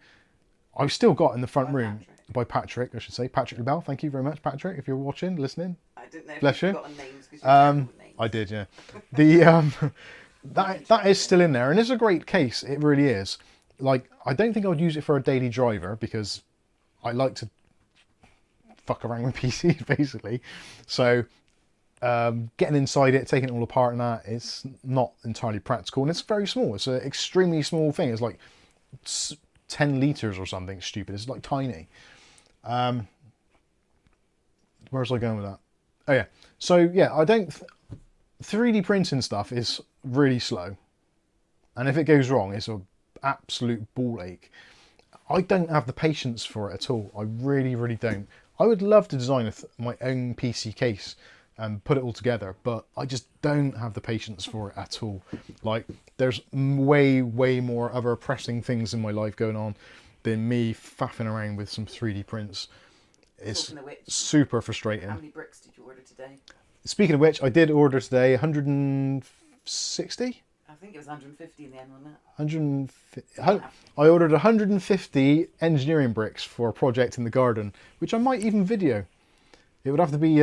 I've still got in the front room. By Patrick, I should say. Patrick LaBelle. Thank you very much, Patrick, if you're watching, listening. I didn't know Bless if you you. got names because you're names. I did, yeah. The that is still in there, and it's a great case. It really is. Like, I don't think I would use it for a daily driver because I like to fuck around with PCs basically. So getting inside it, taking it all apart, and that, it's not entirely practical, and it's very small. It's an extremely small thing. It's like 10 liters or something stupid. It's like tiny. Where was I going with that? Oh yeah. So yeah, I don't. 3D printing stuff is really slow, and if it goes wrong, it's an absolute ball ache. I don't have the patience for it at all. I really, really don't. I would love to design my own PC case and put it all together, but I just don't have the patience for it at all. Like, there's way, way more other pressing things in my life going on than me faffing around with some 3D prints. It's super frustrating. How many bricks did you order today? Speaking of which, I did order today 160? I think it was 150 in the end, wasn't it? 150. I ordered 150 engineering bricks for a project in the garden, which I might even video. It would have to be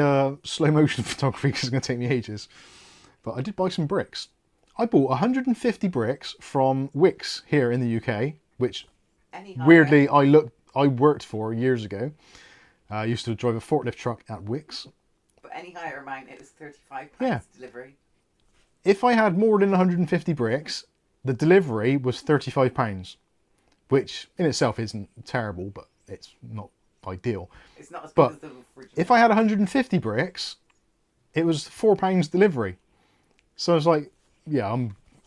slow motion photography because it's going to take me ages. But I did buy some bricks. I bought 150 bricks from Wix here in the UK, which weirdly I worked for years ago. I used to drive a forklift truck at Wix. But any higher amount, it was £35 delivery. If I had more than 150 bricks, the delivery was £35, which in itself isn't terrible, but it's not ideal. It's not as good as the original. If I had 150 bricks, it was £4 delivery. So I was like, yeah,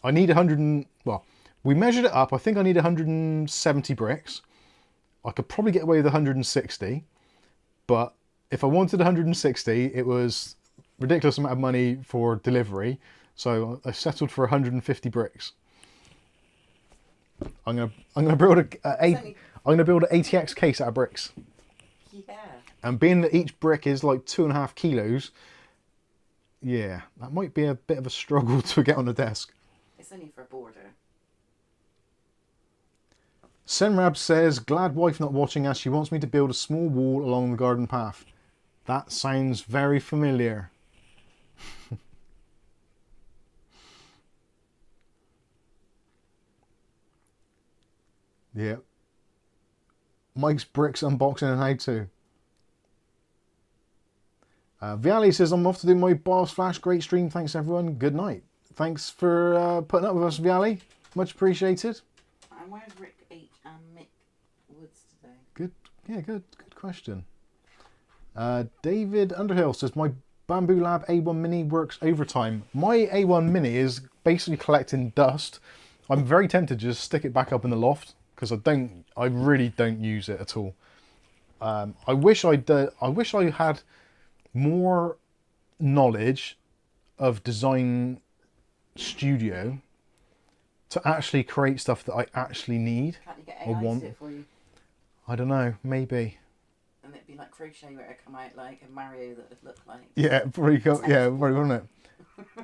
I need 100 well, we measured it up. I think I need 170 bricks. I could probably get away with 160, but if I wanted 160, it was a ridiculous amount of money for delivery. So I settled for 150 bricks. I'm gonna build an ATX case out of bricks. Yeah. And being that each brick is like 2.5 kilos, yeah, that might be a bit of a struggle to get on the desk. It's only for a border. Senrab says, glad wife not watching as she wants me to build a small wall along the garden path. That sounds very familiar. Yeah. Mike's bricks unboxing and how to. Viali says, I'm off to do my BIOS Flash. Great stream. Thanks, everyone. Good night. Thanks for putting up with us, Viali. Much appreciated. And where's Rick H and Mick Woods today? Good. Yeah, good question. David Underhill says, my Bamboo Lab A1 Mini works overtime. My A1 Mini is basically collecting dust. I'm very tempted to just stick it back up in the loft because I really don't use it at all. I wish I had more knowledge of Design Studio to actually create stuff that I actually need Can't you get or AI to want. do it for you? I don't know, maybe. And it'd be like crochet where it come out like a Mario that would look like. Yeah, probably wouldn't it?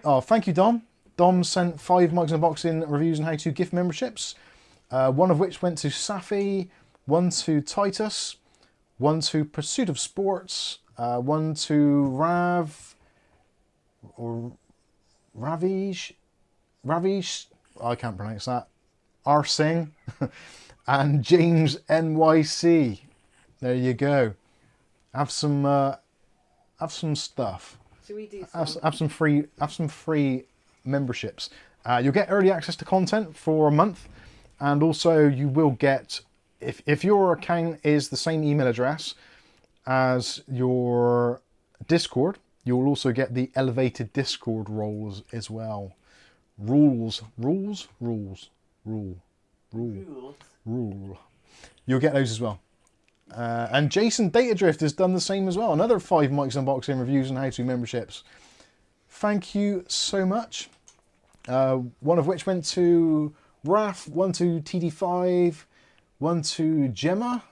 Oh, thank you, Dom. Dom sent 5 Mike's Unboxing reviews and how to gift memberships. One of which went to Safi, one to Titus, one to Pursuit of Sports, one to Ravish, I can't pronounce that, Arsing, and James NYC. There you go. Have some stuff. Should we do some? Have some free memberships. You'll get early access to content for a month, and also you will get, if your account is the same email address as your Discord, you'll also get the elevated Discord roles as well. Rule. You'll get those as well. And Jason Datadrift has done the same as well. Another 5 Mike's Unboxing reviews and how-to memberships. Thank you so much. One of which went to Raf, one to TD5, one to Gemma,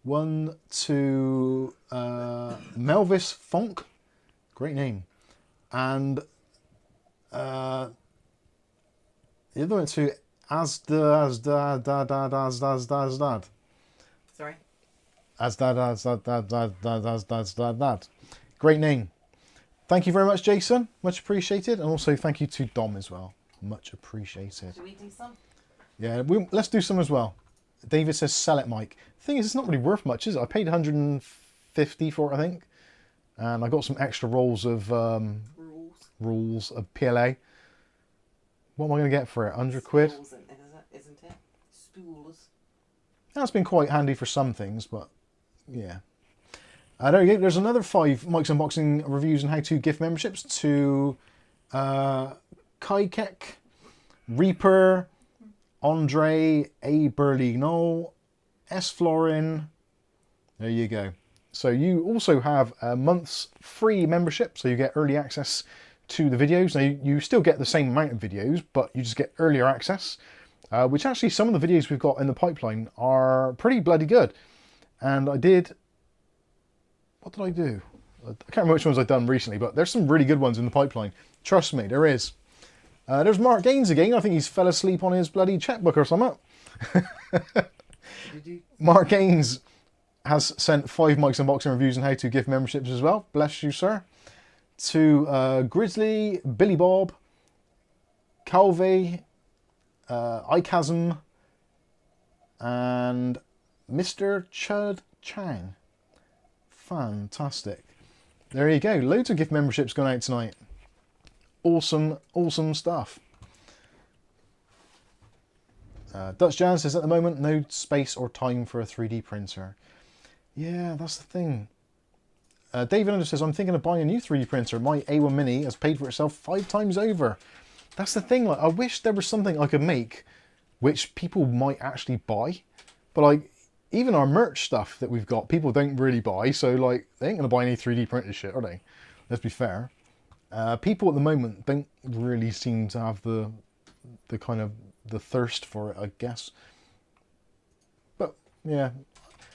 one to Melvis Fonk. Great name. And the other went to Asdad. Sorry. Asdad. Great name. Thank you very much, Jason. Much appreciated. And also thank you to Dom as well. Much appreciated. Should we do some? Yeah, let's do some as well. David says, sell it, Mike. The thing is, it's not really worth much, is it? I paid 150 for it, I think. And I got some extra rolls of rules of PLA. What am I going to get for it? 100 quid? Spools, isn't it? Spools. That's been quite handy for some things, but yeah. There you go. There's another 5 Mike's Unboxing reviews and how-to gift memberships to Kaikek, Reaper, Andre, A. Berlignol, S. Florin. There you go. So you also have a month's free membership, so you get early access to the videos. Now you still get the same amount of videos, but you just get earlier access, which actually some of the videos we've got in the pipeline are pretty bloody good. And what did I do? I can't remember which ones I've done recently, but there's some really good ones in the pipeline. Trust me, there is. There's Mark Gaines again. I think he's fell asleep on his bloody checkbook or something. Mark Gaines has sent 5 Mike's Unboxing reviews and how to gift memberships as well. Bless you, sir. To Grizzly, Billy Bob, Calve, Icasm, and Mr. Chud Chang. Fantastic. There you go. Loads of gift memberships going out tonight. Awesome, awesome stuff. Dutch Jan says, at the moment, no space or time for a 3D printer. Yeah, that's the thing. David Under says, I'm thinking of buying a new 3D printer. My A1 Mini has paid for itself 5 times over. That's the thing. Like, I wish there was something I could make which people might actually buy. But like, even our merch stuff that we've got, people don't really buy. So like, they ain't going to buy any 3D printed shit, are they? Let's be fair. People at the moment don't really seem to have the kind of the thirst for it, I guess. But yeah,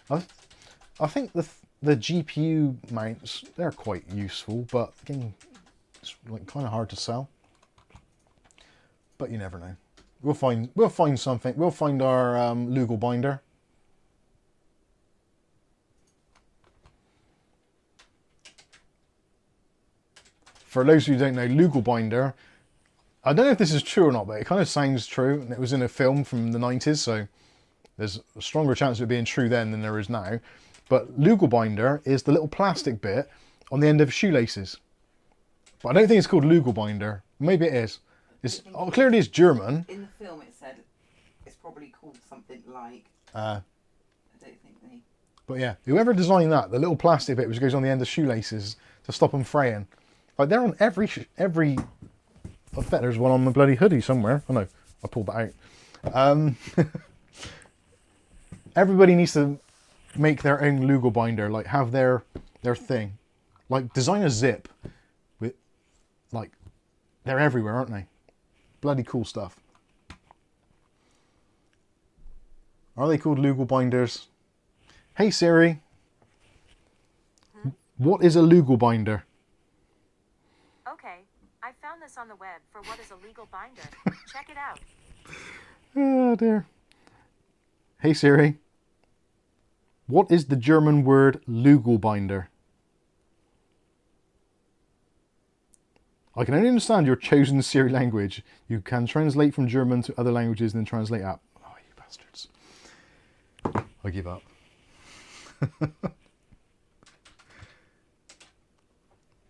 I think the GPU mounts, they're quite useful, but again, it's like kind of hard to sell. But you never know. We'll find something. We'll find our Lugal binder. For those who don't know, Lugal binder, I don't know if this is true or not, but it kind of sounds true, and it was in a film from the 90s, so there's a stronger chance of it being true then than there is now. But Lugal binder is the little plastic bit on the end of shoelaces. But I don't think it's called Lugal binder. Maybe it is. Clearly it's German. In the film it said it's probably called something like... I don't think they... But yeah, whoever designed that, the little plastic bit which goes on the end of shoelaces to stop them fraying. Like they're on every... I bet there's one on my bloody hoodie somewhere. Oh no, I pulled that out. Everybody needs to make their own Lugal binder, like have their thing. Like design a zip with, like, they're everywhere, aren't they? Bloody cool stuff. Are they called Lugal binders? Hey Siri, what is a Lugal binder? Okay, I found this on the web for what is a legal binder. Check it out. Oh dear. Hey Siri, what is the German word Lugal binder? I can only understand your chosen Siri language. You can translate from German to other languages and then translate out. Oh, you bastards. I give up.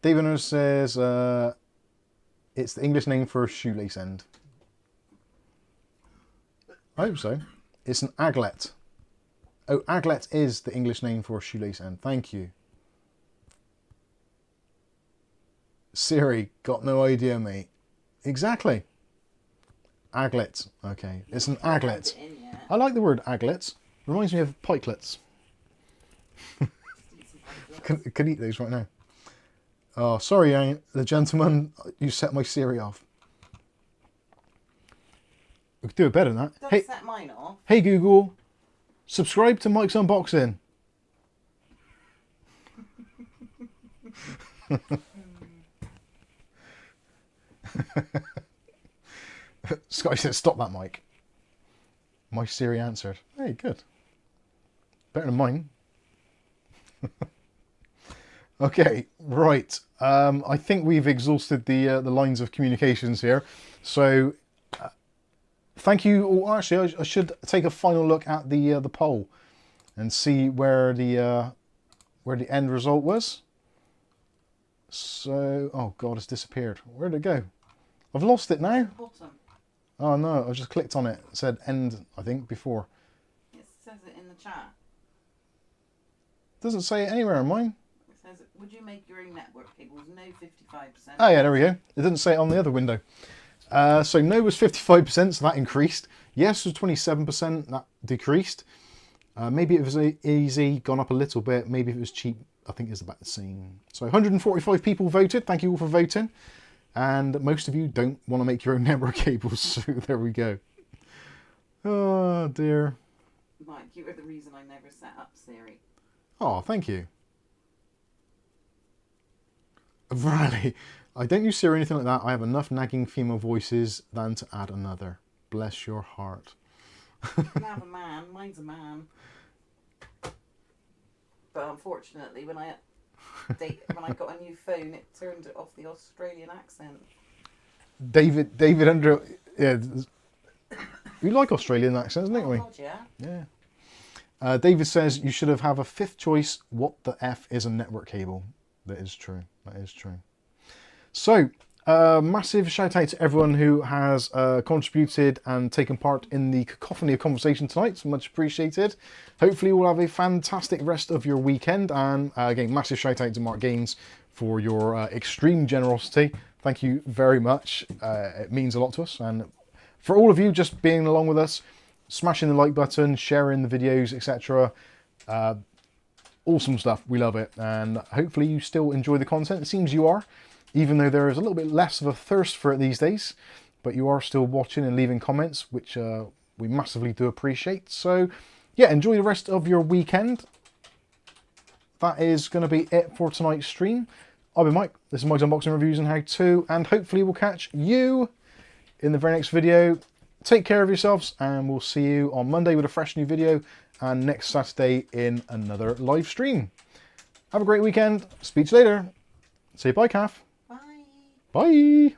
David says it's the English name for a shoelace end. I hope so. It's an aglet. Oh, aglet is the English name for a shoelace end. Thank you. Siri, got no idea, mate. Exactly. Aglet. Okay, it's an aglet. I like the word aglet. Reminds me of pikelets. Can eat those right now. Oh, sorry, the gentleman. You set my Siri off. We could do it better than that. Don't Hey, set mine off. hey Google, subscribe to Mike's Unboxing. Scotty said, stop that, Mike. My Siri answered. Hey, good. Better than mine. Okay, right. I think we've exhausted the lines of communications here. So, thank you. Or actually, I should take a final look at the poll and see where the end result was. So, oh god, it's disappeared. Where'd it go? I've lost it now. Bottom. Oh no, I just clicked on it. It said end, I think, before. It says it in the chat. Doesn't say it anywhere on mine. It says, would you make your own network cables? No, 55%. Oh yeah, there we go. It didn't say it on the other window. So no was 55%, so that increased. Yes was 27%, that decreased. Maybe if it was easy, gone up a little bit. Maybe if it was cheap, I think it's about the same. So 145 people voted. Thank you all for voting. And most of you don't want to make your own network cables, so there we go. Oh dear. Mike, you were the reason I never set up Siri. Oh, thank you. Really? I don't use Siri or anything like that. I have enough nagging female voices than to add another. Bless your heart. You can have a man. Mine's a man. But unfortunately, when I got a new phone, it turned it off the Australian accent. David under, yeah. We like Australian accents, don't we? God, yeah. Yeah. David says you should have a fifth choice. What the F is a network cable? That is true. That is true. So, massive shout out to everyone who has contributed and taken part in the cacophony of conversation tonight. Much appreciated. Hopefully, we'll have a fantastic rest of your weekend. And again, massive shout out to Mark Gaines for your extreme generosity. Thank you very much. It means a lot to us. And for all of you just being along with us, smashing the like button, sharing the videos, etc. Awesome stuff. We love it. And hopefully you still enjoy the content. It seems you are, even though there is a little bit less of a thirst for it these days. But you are still watching and leaving comments, which we massively do appreciate. So yeah, enjoy the rest of your weekend. That is going to be it for tonight's stream. I've been Mike. This is Mike's Unboxing Reviews and How To. And hopefully we'll catch you in the very next video. Take care of yourselves, and we'll see you on Monday with a fresh new video, and next Saturday in another live stream. Have a great weekend. Speak to you later. Say bye, Kath. Bye. Bye.